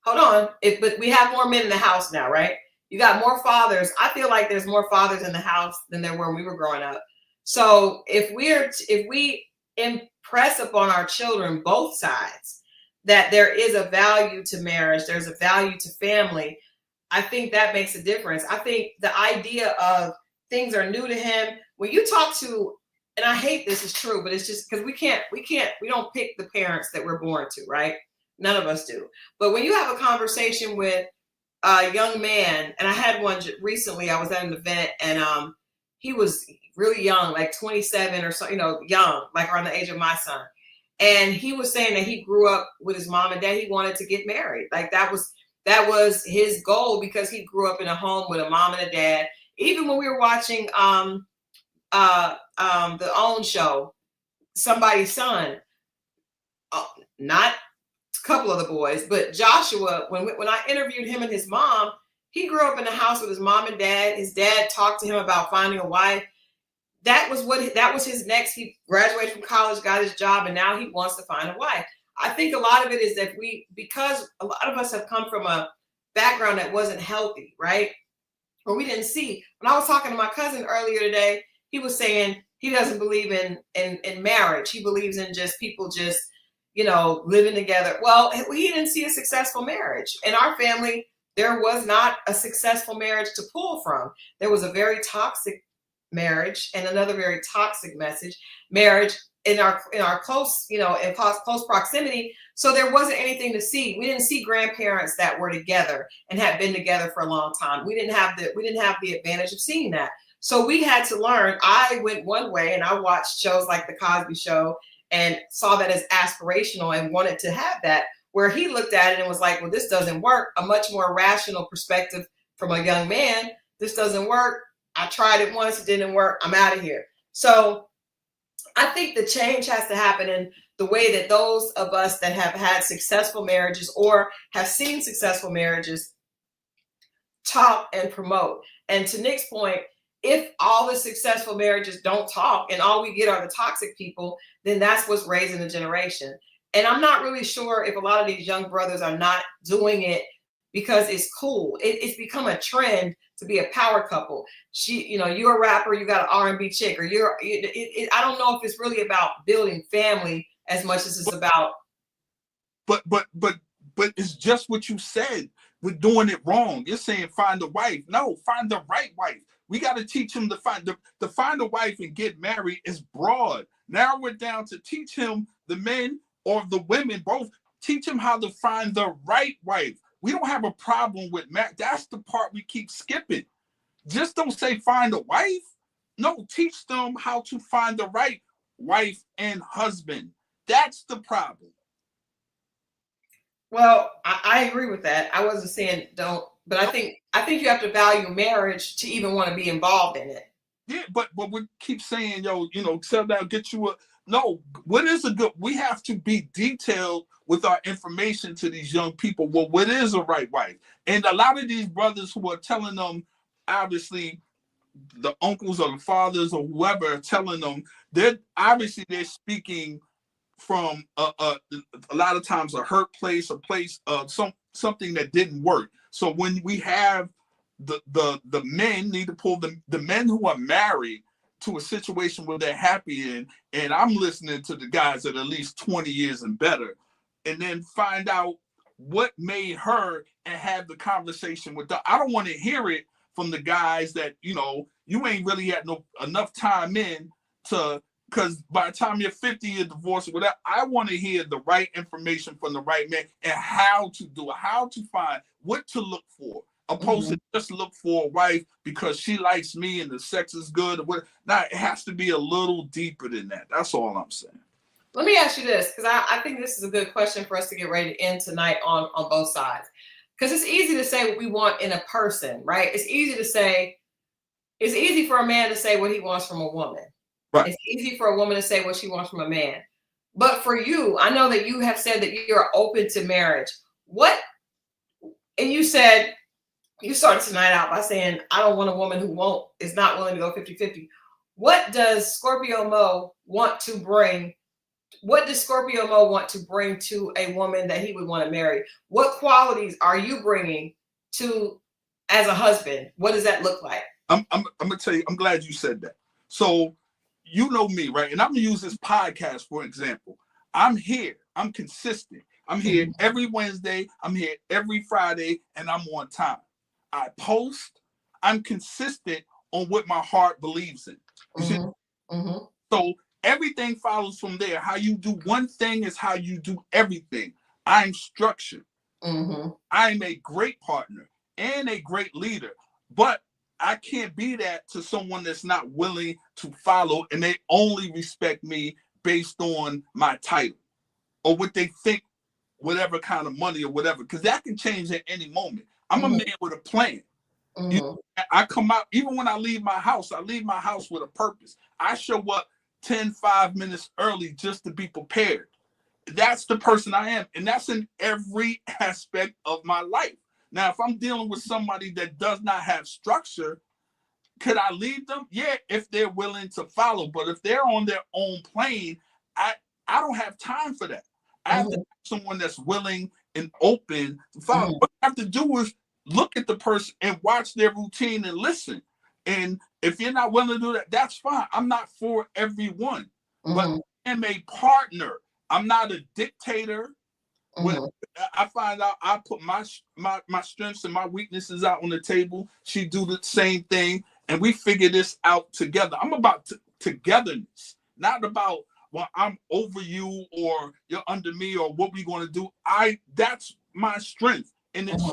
hold on, but we have more men in the house now, right? You got more fathers. I feel like there's more fathers in the house than there were when we were growing up. So if we impress upon our children, both sides, that there is a value to marriage, there's a value to family, I think that makes a difference. I think the idea of things are new to him. When you talk to, and I hate this is true, but it's just because we don't pick the parents that we're born to, right? None of us do. But when you have a conversation with a young man, and I had one recently, I was at an event, and he was really young, like 27 or so, young, like around the age of my son. And he was saying that he grew up with his mom and dad. He wanted to get married. Like that was his goal, because he grew up in a home with a mom and a dad. Even when we were watching the OWN show, Somebody's Son, not a couple of the boys, but Joshua, when I interviewed him and his mom, he grew up in a house with his mom and dad. His dad talked to him about finding a wife. That was his next. He graduated from college, got his job, and now he wants to find a wife. I think a lot of it is that because a lot of us have come from a background that wasn't healthy, right? Or we didn't see. When I was talking to my cousin earlier today, he was saying he doesn't believe in marriage. He believes in just people just, living together. Well, he didn't see a successful marriage. In our family, there was not a successful marriage to pull from. There was a very toxic marriage and another very toxic marriage in our close, in close proximity. So there wasn't anything to see. We didn't see grandparents that were together and had been together for a long time. We didn't have the advantage of seeing that. So we had to learn. I went one way, and I watched shows like The Cosby Show and saw that as aspirational and wanted to have that, where he looked at it and was like, well, this doesn't work. A much more rational perspective from a young man. This doesn't work. I tried it once, it didn't work, I'm out of here. So I think the change has to happen in the way that those of us that have had successful marriages or have seen successful marriages talk and promote. And to Nic's point, if all the successful marriages don't talk and all we get are the toxic people, then that's what's raising the generation. And I'm not really sure if a lot of these young brothers are not doing it because it's cool. It's become a trend to be a power couple. You're a rapper, you got an R&B chick, or I don't know if it's really about building family as much as it's about. But it's just what you said. We're doing it wrong. You're saying find a wife. No, find the right wife. We got to teach him to find a wife and get married is broad. Narrow it down to teach him, the men or the women, both, teach him how to find the right wife. We don't have a problem with marriage. That's the part we keep skipping. Just don't say find a wife. No, teach them how to find the right wife and husband. That's the problem. Well, I agree with that. I wasn't saying don't, but I think you have to value marriage to even want to be involved in it. Yeah, but we keep saying, settle down, get you a no. What is a good? We have to be detailed with our information to these young people. Well, what is a right wife? And a lot of these brothers who are telling them, obviously, the uncles or the fathers or whoever are telling them, they're speaking from a lot of times a hurt place, a place of something that didn't work. So when we have the men need to pull the men who are married to a situation where they're happy in, and I'm listening to the guys that are at least 20 years and better, and then find out what made her and have the conversation with them. I don't want to hear it from the guys that, you ain't really had enough time in to, because by the time you're 50, you're divorced or whatever. I want to hear the right information from the right man and how to do it, how to find what to look for, opposed to just look for a wife because she likes me and the sex is good. Or whatever. Now, it has to be a little deeper than that. That's all I'm saying. Let me ask you this, because I think this is a good question for us to get ready to end tonight on both sides. Because it's easy to say what we want in a person, right? It's easy for a man to say what he wants from a woman. Right. It's easy for a woman to say what she wants from a man. But for you, I know that you have said that you're open to marriage. And you said, you started tonight out by saying, I don't want a woman who is not willing to go 50-50. What does Scorpio Moe want to bring? What does Scorpio Moe want to bring to a woman that he would want to marry? What qualities are you bringing to as a husband? What does that look like? I'm gonna tell you, I'm glad you said that. So you know me, right? And I'm gonna use this podcast for example. I'm here, I'm consistent. I'm here every Wednesday, I'm here every Friday, and I'm on time. I post, I'm consistent on what my heart believes in. So everything follows from there. How you do one thing is how you do everything. I'm structured. I'm a great partner and a great leader, but I can't be that to someone that's not willing to follow and they only respect me based on my title or what they think, whatever kind of money or whatever, because that can change at any moment. I'm a man with a plan. I come out, even when I leave my house with a purpose. I show up 5 minutes early just to be prepared. That's the person I am. And that's in every aspect of my life. Now, if I'm dealing with somebody that does not have structure, could I lead them? Yeah, if they're willing to follow. But if they're on their own plane, I don't have time for that. I have to have someone that's willing and open to follow. What I have to do is look at the person and watch their routine and listen. And if you're not willing to do that, that's fine. I'm not for everyone, but I am a partner. I'm not a dictator. When I find out, I put my strengths and my weaknesses out on the table. She do the same thing, and we figure this out together. I'm about togetherness, not about, well, I'm over you or you're under me or what we're going to do. That's my strength, and it's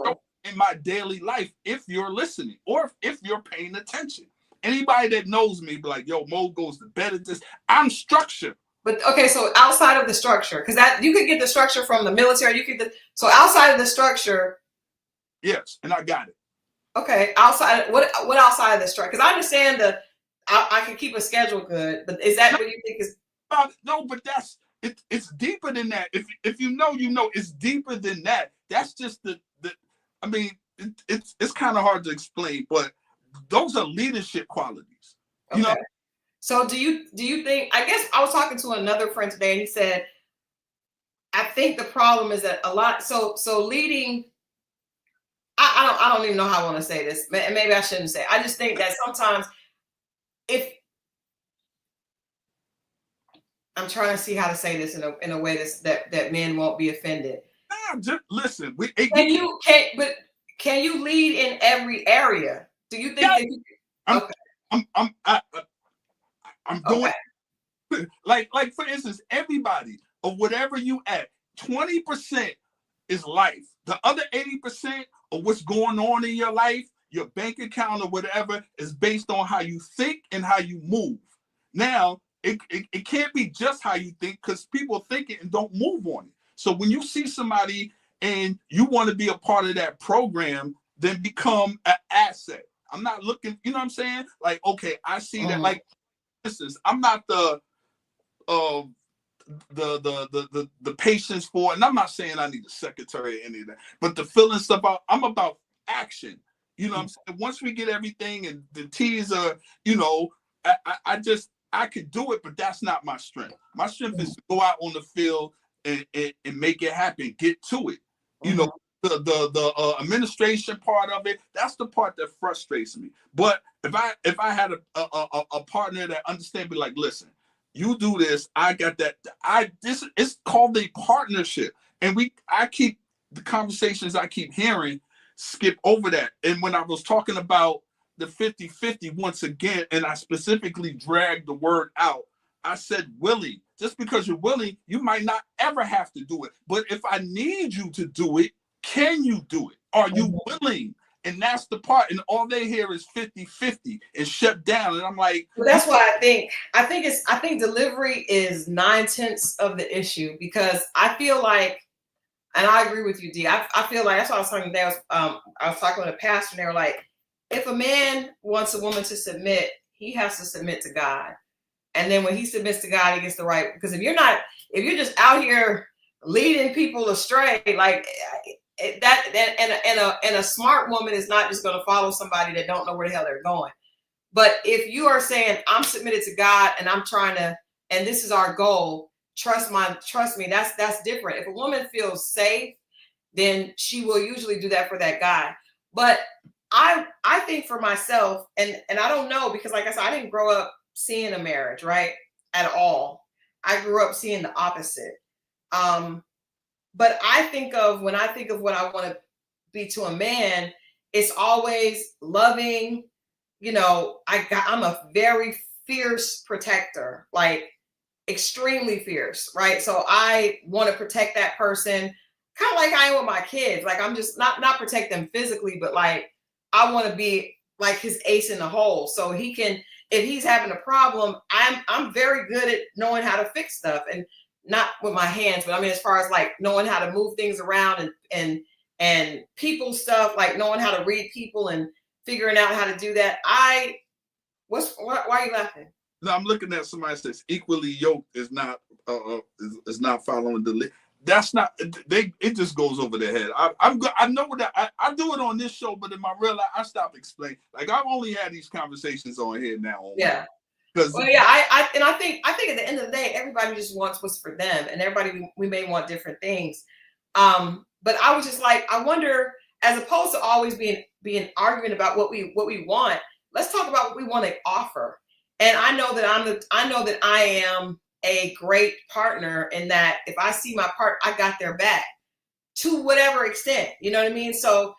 in my daily life if you're listening or if you're paying attention. Anybody that knows me be like, yo, Mo goes to bed at this. I'm structured. But okay, so outside of the structure, because that you could get the structure from the military, so outside of the structure. Yes, and I got it. Okay, outside what outside of the strike? Because I understand I can keep a schedule good, but is that No, what you think is no, but that's it's deeper than that. If you know, you know, it's deeper than that. That's just the. I mean, it's kind of hard to explain, but those are leadership qualities. You know, okay? So do you think? I guess I was talking to another friend today, and he said, I think the problem is that a lot. So leading. I don't even know how I want to say this. Maybe I shouldn't say. I just think that sometimes if I'm trying to see how to say this in a way that men won't be offended. nah, just listen. Can you lead in every area? Do you think Yeah, that you I'm okay, I'm doing okay. like for instance, everybody of whatever you at, 20% is life. The other 80% of what's going on in your life, your bank account or whatever, is based on how you think and how you move. Now, it can't be just how you think because people think it and don't move on it. So when you see somebody and you want to be a part of that program, then become an asset. I'm not looking, you know what I'm saying? Like, okay, I see that. Like, for instance, I'm not uh, the patience for, and I'm not saying I need a secretary or any of that, but the filling stuff out. I'm about action. You know what I'm saying? Once we get everything and the T's are, you know, I could do it, but that's not my strength. My strength is to go out on the field and make it happen, get to it. You know, the administration part of it, that's the part that frustrates me. But if I had a partner that understands, be like, listen, you do this, I got that. This it's called a partnership. And I keep the conversations I keep hearing skip over that. And when I was talking about the 50-50 once again, and I specifically dragged the word out, I said willing. Just because you're willing, you might not ever have to do it. But if I need you to do it, can you do it? Are you willing? And that's the part. And all they hear is 50-50 and shut down. And I'm like, But that's why I think delivery is 9/10 of the issue because I feel like, and I agree with you, D. I feel like that's what I was talking today. I was talking with a pastor and they were like, if a man wants a woman to submit, he has to submit to God. And then when he submits to God, he gets the right. Because if you're just out here leading people astray, like and a smart woman is not just going to follow somebody that don't know where the hell they're going. But if you are saying I'm submitted to God and I'm trying to, and this is our goal, trust me, that's different. If a woman feels safe, then she will usually do that for that guy. But I think for myself, and I don't know because like I said, I didn't grow up seeing a marriage, right? At all. I grew up seeing the opposite. But when I think of what I want to be to a man, it's always loving. You know, I'm a very fierce protector, like extremely fierce, right? So I want to protect that person, kind of like I am with my kids. Like I'm just not protect them physically, but like I want to be like his ace in the hole, so he can. If he's having a problem, I'm very good at knowing how to fix stuff, and not with my hands, but I mean as far as like knowing how to move things around and people stuff, like knowing how to read people and figuring out how to do that. Why are you laughing? no, I'm looking at somebody that says equally yoked is not following the. That's not it just goes over their head. I know that I do it on this show, but in my real life I stop explaining. Like I've only had these conversations on here now. Yeah. Because well, yeah, I think at the end of the day, everybody just wants what's for them, and everybody we may want different things. But I was just like, I wonder, as opposed to always being arguing about what we want, let's talk about what we want to offer. And I know that I am a great partner in that if I see my part, I got their back to whatever extent, you know what I mean? So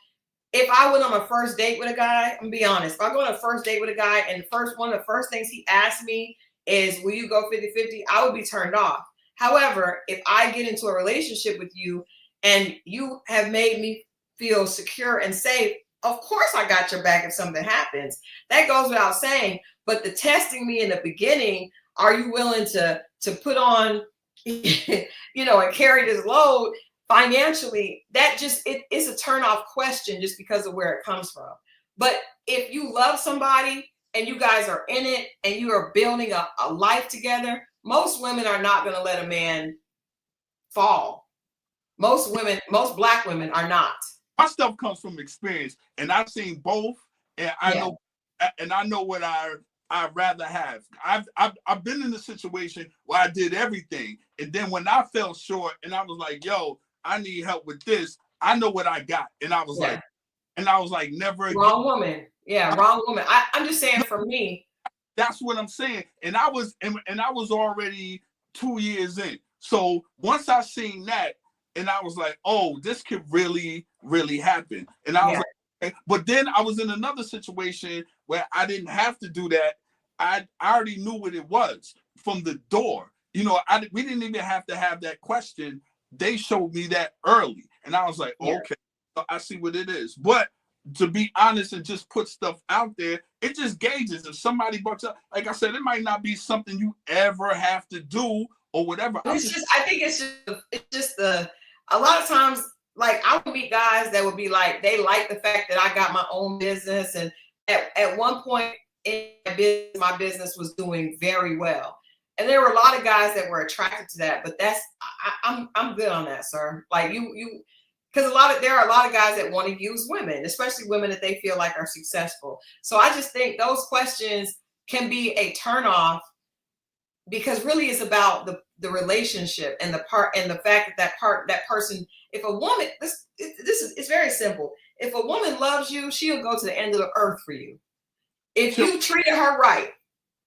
if I went on a first date with a guy, I'm gonna be honest, if I go on a first date with a guy and one of the first things he asked me is, will you go 50-50? I would be turned off. However, if I get into a relationship with you and you have made me feel secure and safe, of course I got your back if something happens. That goes without saying. But the testing me in the beginning, are you willing to put on, and carry this load financially? That just it's a turn off question just because of where it comes from. But if you love somebody and you guys are in it and you are building a life together, most women are not going to let a man fall. Most Black women are not. My stuff comes from experience, and I've seen both, and I know what I rather have. I've been in a situation where I did everything, and then when I fell short, and I was like, "Yo, I need help with this." I know what I got, and I was like, never again. Wrong woman. Yeah, wrong woman. I'm just saying, for me, that's what I'm saying. And I was already 2 years in. So once I seen that, and I was like, oh, this could really, really happen. And I was like, okay. But then I was in another situation where I didn't have to do that. I already knew what it was from the door. You know, we didn't even have to have that question. They showed me that early. And I was like, okay, I see what it is. But to be honest and just put stuff out there, it just gauges. If somebody bucks up, like I said, it might not be something you ever have to do or whatever. I think it's just a lot of times, like, I would meet guys that would be like, they like the fact that I got my own business, and at one point in my business was doing very well. And there were a lot of guys that were attracted to that, but I'm good on that, sir. Like because there are a lot of guys that want to use women, especially women that they feel like are successful. So I just think those questions can be a turnoff, because really it's about the relationship and the fact that person, if a woman, it's very simple. If a woman loves you, she'll go to the end of the earth for you. If you treated her right,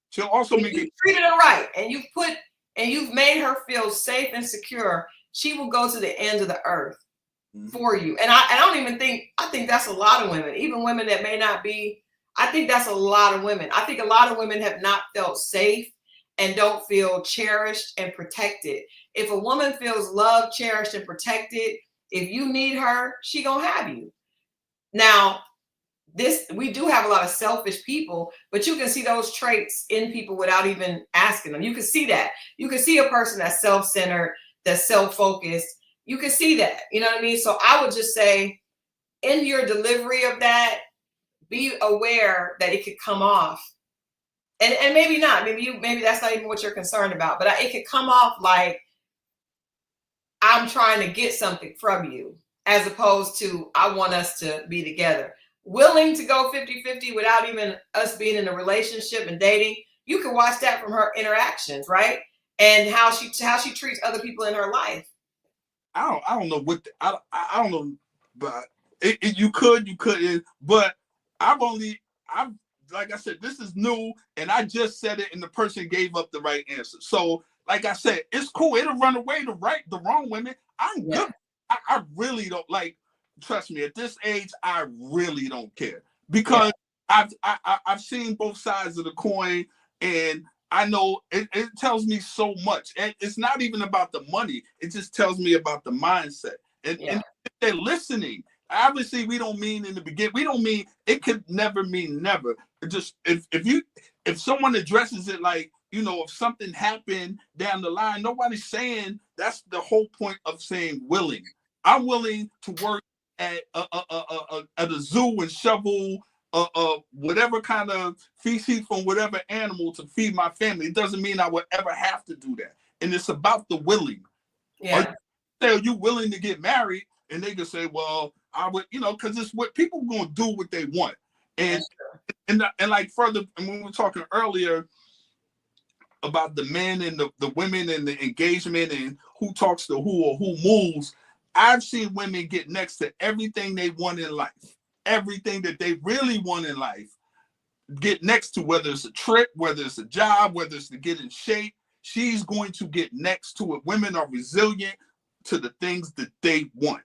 she'll also treated her right, and you've made her feel safe and secure, she will go to the end of the earth for you. And I think that's a lot of women, even women that may not be. I think that's a lot of women. I think a lot of women have not felt safe and don't feel cherished and protected. If a woman feels loved, cherished, and protected, if you need her, she gonna have you. Now, we do have a lot of selfish people, but you can see those traits in people without even asking them. You can see that. You can see a person that's self-centered, that's self-focused. You can see that. You know what I mean? So I would just say, in your delivery of that, be aware that it could come off. And maybe not. Maybe that's not even what you're concerned about. But it could come off like, I'm trying to get something from you, as opposed to, I want us to be together. Willing to go 50-50 without even us being in a relationship and dating. You can watch that from her interactions, right? And how she treats other people in her life. I don't know what I don't know, but you couldn't. But I've like I said, this is new, and I just said it, and the person gave up the right answer. So, like I said, it's cool. It'll run away the wrong women. I'm good. I really don't like. Trust me, at this age, I really don't care, because I've seen both sides of the coin, and I know it tells me so much. And it's not even about the money. It just tells me about the mindset. And if they're listening, obviously we don't mean in the beginning. We don't mean, it could never mean never. It just, if someone addresses it like, you know, if something happened down the line, nobody's saying, that's the whole point of saying willing. I'm willing to work at a zoo and shovel whatever kind of feces from whatever animal to feed my family. It doesn't mean I would ever have to do that. And it's about the willing. Yeah. Are you willing to get married? And they can say, well, I would, you know, because it's what people are going to do what they want. And like further, and when we were talking earlier about the men and the women and the engagement and who talks to who or who moves, I've seen women get next to everything they want in life. Everything that they really want in life, get next to, whether it's a trip, whether it's a job, whether it's to get in shape, she's going to get next to it. Women are resilient to the things that they want.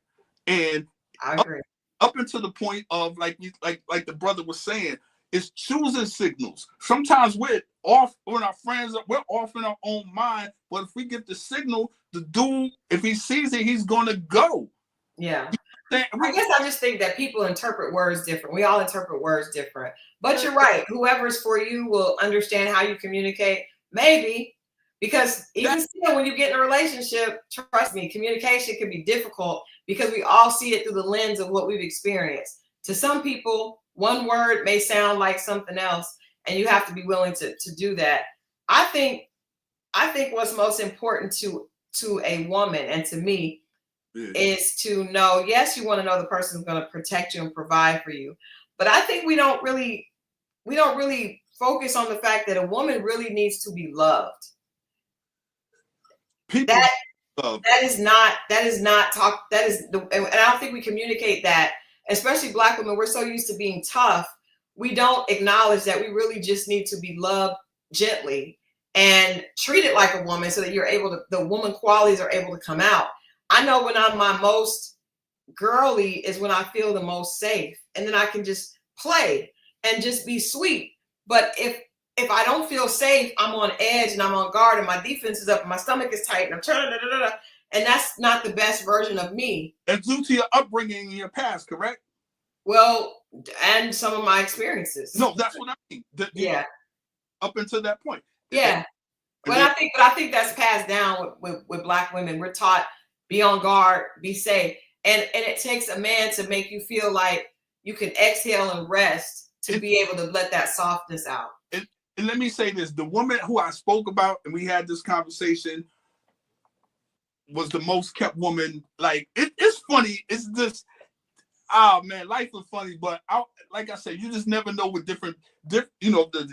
And I agree. Up until the point of like the brother was saying, it's choosing signals. Sometimes we're off when our friends we're off in our own mind, but if we get the signal, the dude, if he sees it, he's gonna go. Yeah. I guess I just think that people interpret words different. We all interpret words different. But you're right. Whoever's for you will understand how you communicate. Maybe. Because even still, when you get in a relationship, trust me, communication can be difficult because we all see it through the lens of what we've experienced. To some people, one word may sound like something else, and you have to be willing to do that. I think what's most important to a woman and to me is to know, yes, you want to know the person who's going to protect you and provide for you. But I think we don't really focus on the fact that a woman really needs to be loved. People that is not talk. That is the, and I don't think we communicate that, especially Black women. We're so used to being tough. We don't acknowledge that we really just need to be loved gently and treated like a woman, so that you're able to, the woman qualities are able to come out. I know when I'm my most girly is when I feel the most safe, and then I can just play and just be sweet. But if I don't feel safe, I'm on edge and I'm on guard and my defense is up and my stomach is tight and I'm trying to, and that's not the best version of me. It's due to your upbringing in your past, correct? Well, and some of my experiences. No, that's what I mean. Yeah. Up until that point. Yeah. But I think that's passed down with Black women. We're taught, be on guard, be safe. And it takes a man to make you feel like you can exhale and rest to be able to let that softness out. And let me say this, the woman who I spoke about and we had this conversation was the most kept woman. Like, it's funny. It's just, oh man, life is funny. But like I said, you just never know with different, the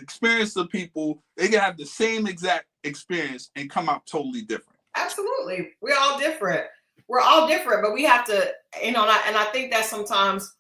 experience of people. They can have the same exact experience and come out totally different. Absolutely. We're all different. But we have to, and I think that sometimes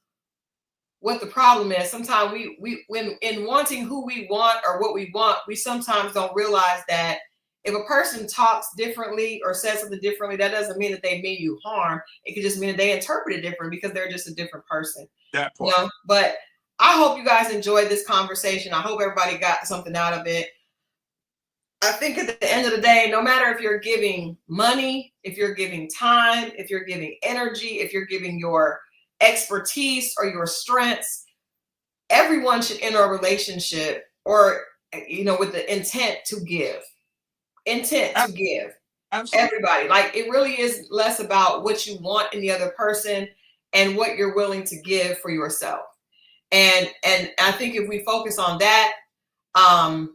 what the problem is, sometimes we when in wanting who we want or what we want, we sometimes don't realize that if a person talks differently or says something differently, that doesn't mean that they mean you harm. It could just mean that they interpret it different because they're just a different person. That part. But I hope you guys enjoyed this conversation. I hope everybody got something out of it. I think at the end of the day, no matter if you're giving money, if you're giving time, if you're giving energy, if you're giving your expertise or your strengths, everyone should enter a relationship or, with the intent to give. Absolutely. Everybody. Like, it really is less about what you want in the other person and what you're willing to give for yourself. And I think if we focus on that, and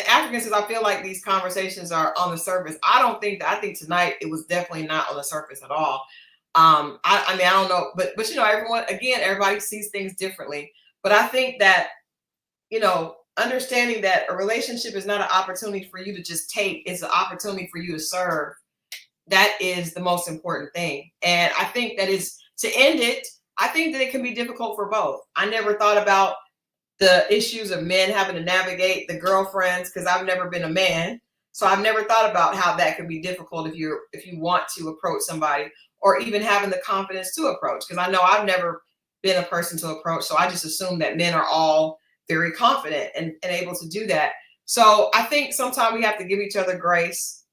African says, I feel like these conversations are on the surface. I think tonight it was definitely not on the surface at all. I don't know, but everybody sees things differently. But I think that, understanding that a relationship is not an opportunity for you to just take, it's an opportunity for you to serve. That is the most important thing. And I think that is to end it. I think that it can be difficult for both. I never thought about the issues of men having to navigate the girlfriends, because I've never been a man. So I've never thought about how that could be difficult if you want to approach somebody, or even having the confidence to approach. Because I know I've never been a person to approach. So I just assume that men are all very confident and able to do that. So I think sometimes we have to give each other grace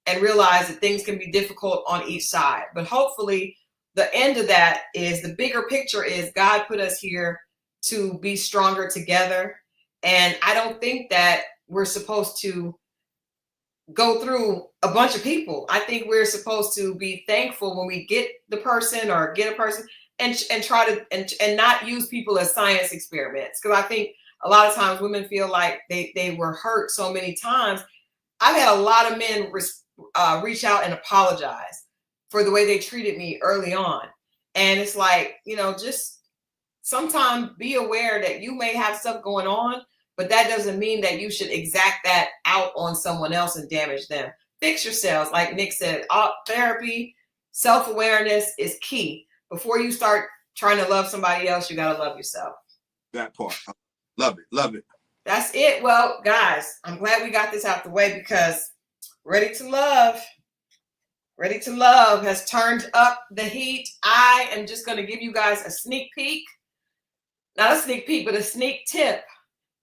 and realize that things can be difficult on each side. But hopefully the end of that is, the bigger picture is, God put us here to be stronger together. And I don't think that we're supposed to go through a bunch of people. I think we're supposed to be thankful when we get the person or get a person, and try to and not use people as science experiments. Because I think a lot of times women feel like they were hurt so many times. I've had a lot of men reach out and apologize for the way they treated me early on. And it's like, just sometimes be aware that you may have stuff going on, but that doesn't mean that you should exact that out on someone else and damage them. Fix yourselves. Like Nic said, therapy, self-awareness is key. Before you start trying to love somebody else, you got to love yourself. That part. Love it. Love it. That's it. Well, guys, I'm glad we got this out the way, because Ready to Love has turned up the heat. I am just going to give you guys a sneak peek. Not a sneak peek, but a sneak tip.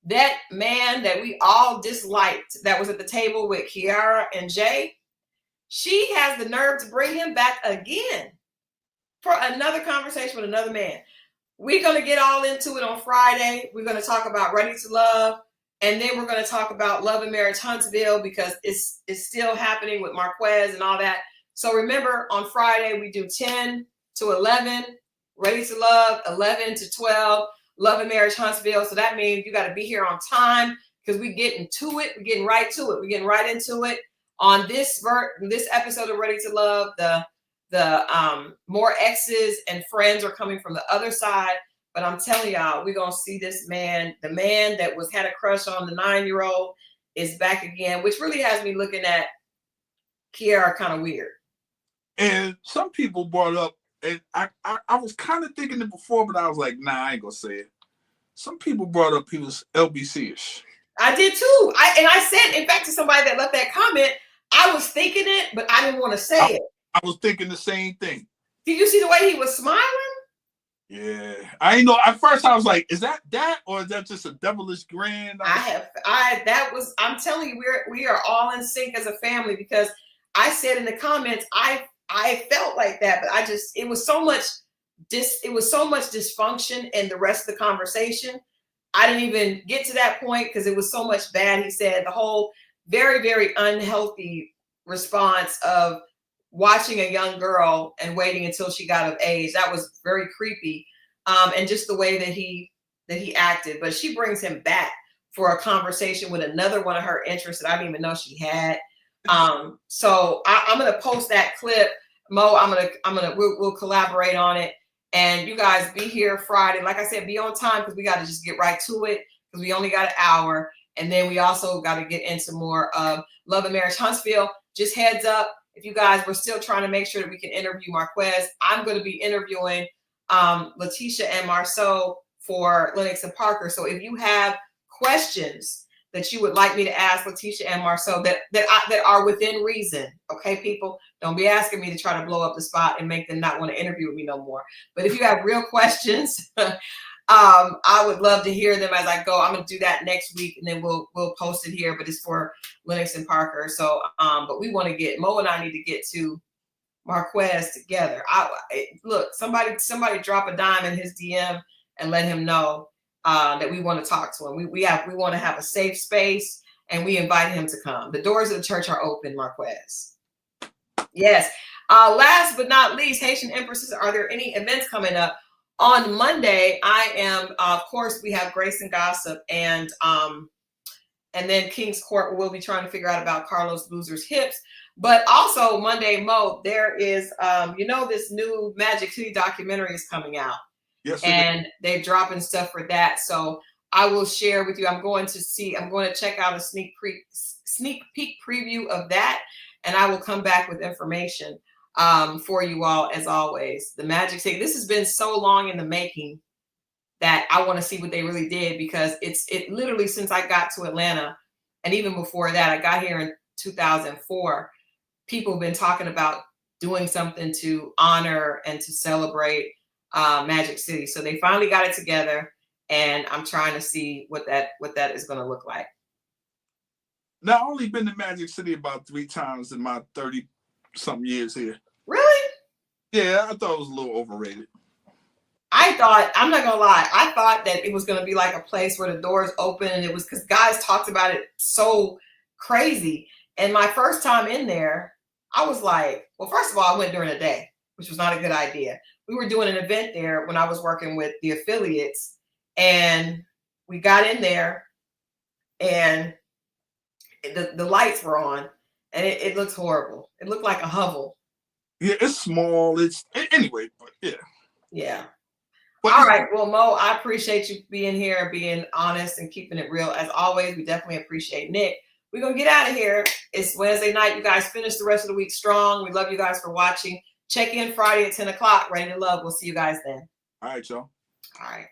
That man that we all disliked, that was at the table with Kiara and Jay, she has the nerve to bring him back again for another conversation with another man. We're going to get all into it on Friday. We're going to talk about Ready to Love. And then we're going to talk about Love and Marriage Huntsville, because it's still happening with Marquez and all that. So remember, on Friday, we do 10 to 11, Ready to Love, 11 to 12. Love and Marriage Huntsville. So that means you got to be here on time because we're getting to it. We're getting right to it. We're getting right into it. On this episode of Ready to Love, the more exes and friends are coming from the other side. But I'm telling y'all, we're gonna see this man, the man that had a crush on the 9-year-old, is back again, which really has me looking at Kiara kind of weird. And some people brought up, and I was kind of thinking it before, but I was like, nah, I ain't gonna say it. Some people brought up he was LBC-ish. I did too. I said, in fact, to somebody that left that comment, I was thinking it, but I didn't want to say it. I was thinking the same thing. Did you see the way he was smiling? Yeah, I know. At first, I was like, "Is that or is that just a devilish grin?" I'm telling you, we are all in sync as a family because I said in the comments, I felt like that, but it was so much dysfunction in the rest of the conversation. I didn't even get to that point because it was so much bad. He said the whole very, very unhealthy response of watching a young girl and waiting until she got of age. That was very creepy. And just the way that he acted. But she brings him back for a conversation with another one of her interests that I didn't even know she had. So I'm gonna post that clip. Mo, we'll collaborate on it. And you guys be here Friday. Like I said, be on time because we got to just get right to it because we only got an hour. And then we also got to get into more of Love and Marriage Huntsville. Just heads up, if you guys, we're still trying to make sure that we can interview Marquez. I'm going to be interviewing Letitia and Marceau for Lennox and Parker. So if you have questions that you would like me to ask Letitia and Marceau that are within reason, okay, people, don't be asking me to try to blow up the spot and make them not want to interview with me no more. But if you have real questions, I would love to hear them as I go. I'm going to do that next week, and then we'll post it here. But it's for Lennox and Parker. So, but we want to get Mo and I need to get to Marquez together. Look, somebody drop a dime in his DM and let him know that we want to talk to him. We want to have a safe space, and we invite him to come. The doors of the church are open, Marquez. Yes. Last but not least, Haitian Empresses, are there any events coming up? On Monday, I am, of course, we have Grace and Gossip, and then King's Court. We'll be trying to figure out about Carlos Boozer's hips. But also Monday, Mo, there is, this new Magic City documentary is coming out. Yes, and they're dropping stuff for that. So I will share with you. I'm going to check out a sneak peek preview of that, and I will come back with information for you all, as always. The Magic City, this has been so long in the making that I want to see what they really did, because it literally, since I got to Atlanta, and even before that, I got here in 2004, people have been talking about doing something to honor and to celebrate Magic City. So they finally got it together, and I'm trying to see what that is going to look like. Now, I've only been to Magic City about 3 times in my 30-something years here. Really? Yeah, I thought it was a little overrated. I'm not gonna lie, I thought that it was gonna be like a place where the doors open, and it was because guys talked about it so crazy. And my first time in there, I was like, well, first of all, I went during the day, which was not a good idea. We were doing an event there when I was working with the affiliates, and we got in there, and the lights were on, and it looked horrible. It looked like a hovel. Yeah, it's small. Anyway, but yeah. Yeah. But all right. Well, Mo, I appreciate you being here and being honest and keeping it real. As always, we definitely appreciate Nick. We're going to get out of here. It's Wednesday night. You guys finish the rest of the week strong. We love you guys for watching. Check in Friday at 10 o'clock. Ready to Love. We'll see you guys then. All right, y'all. All right.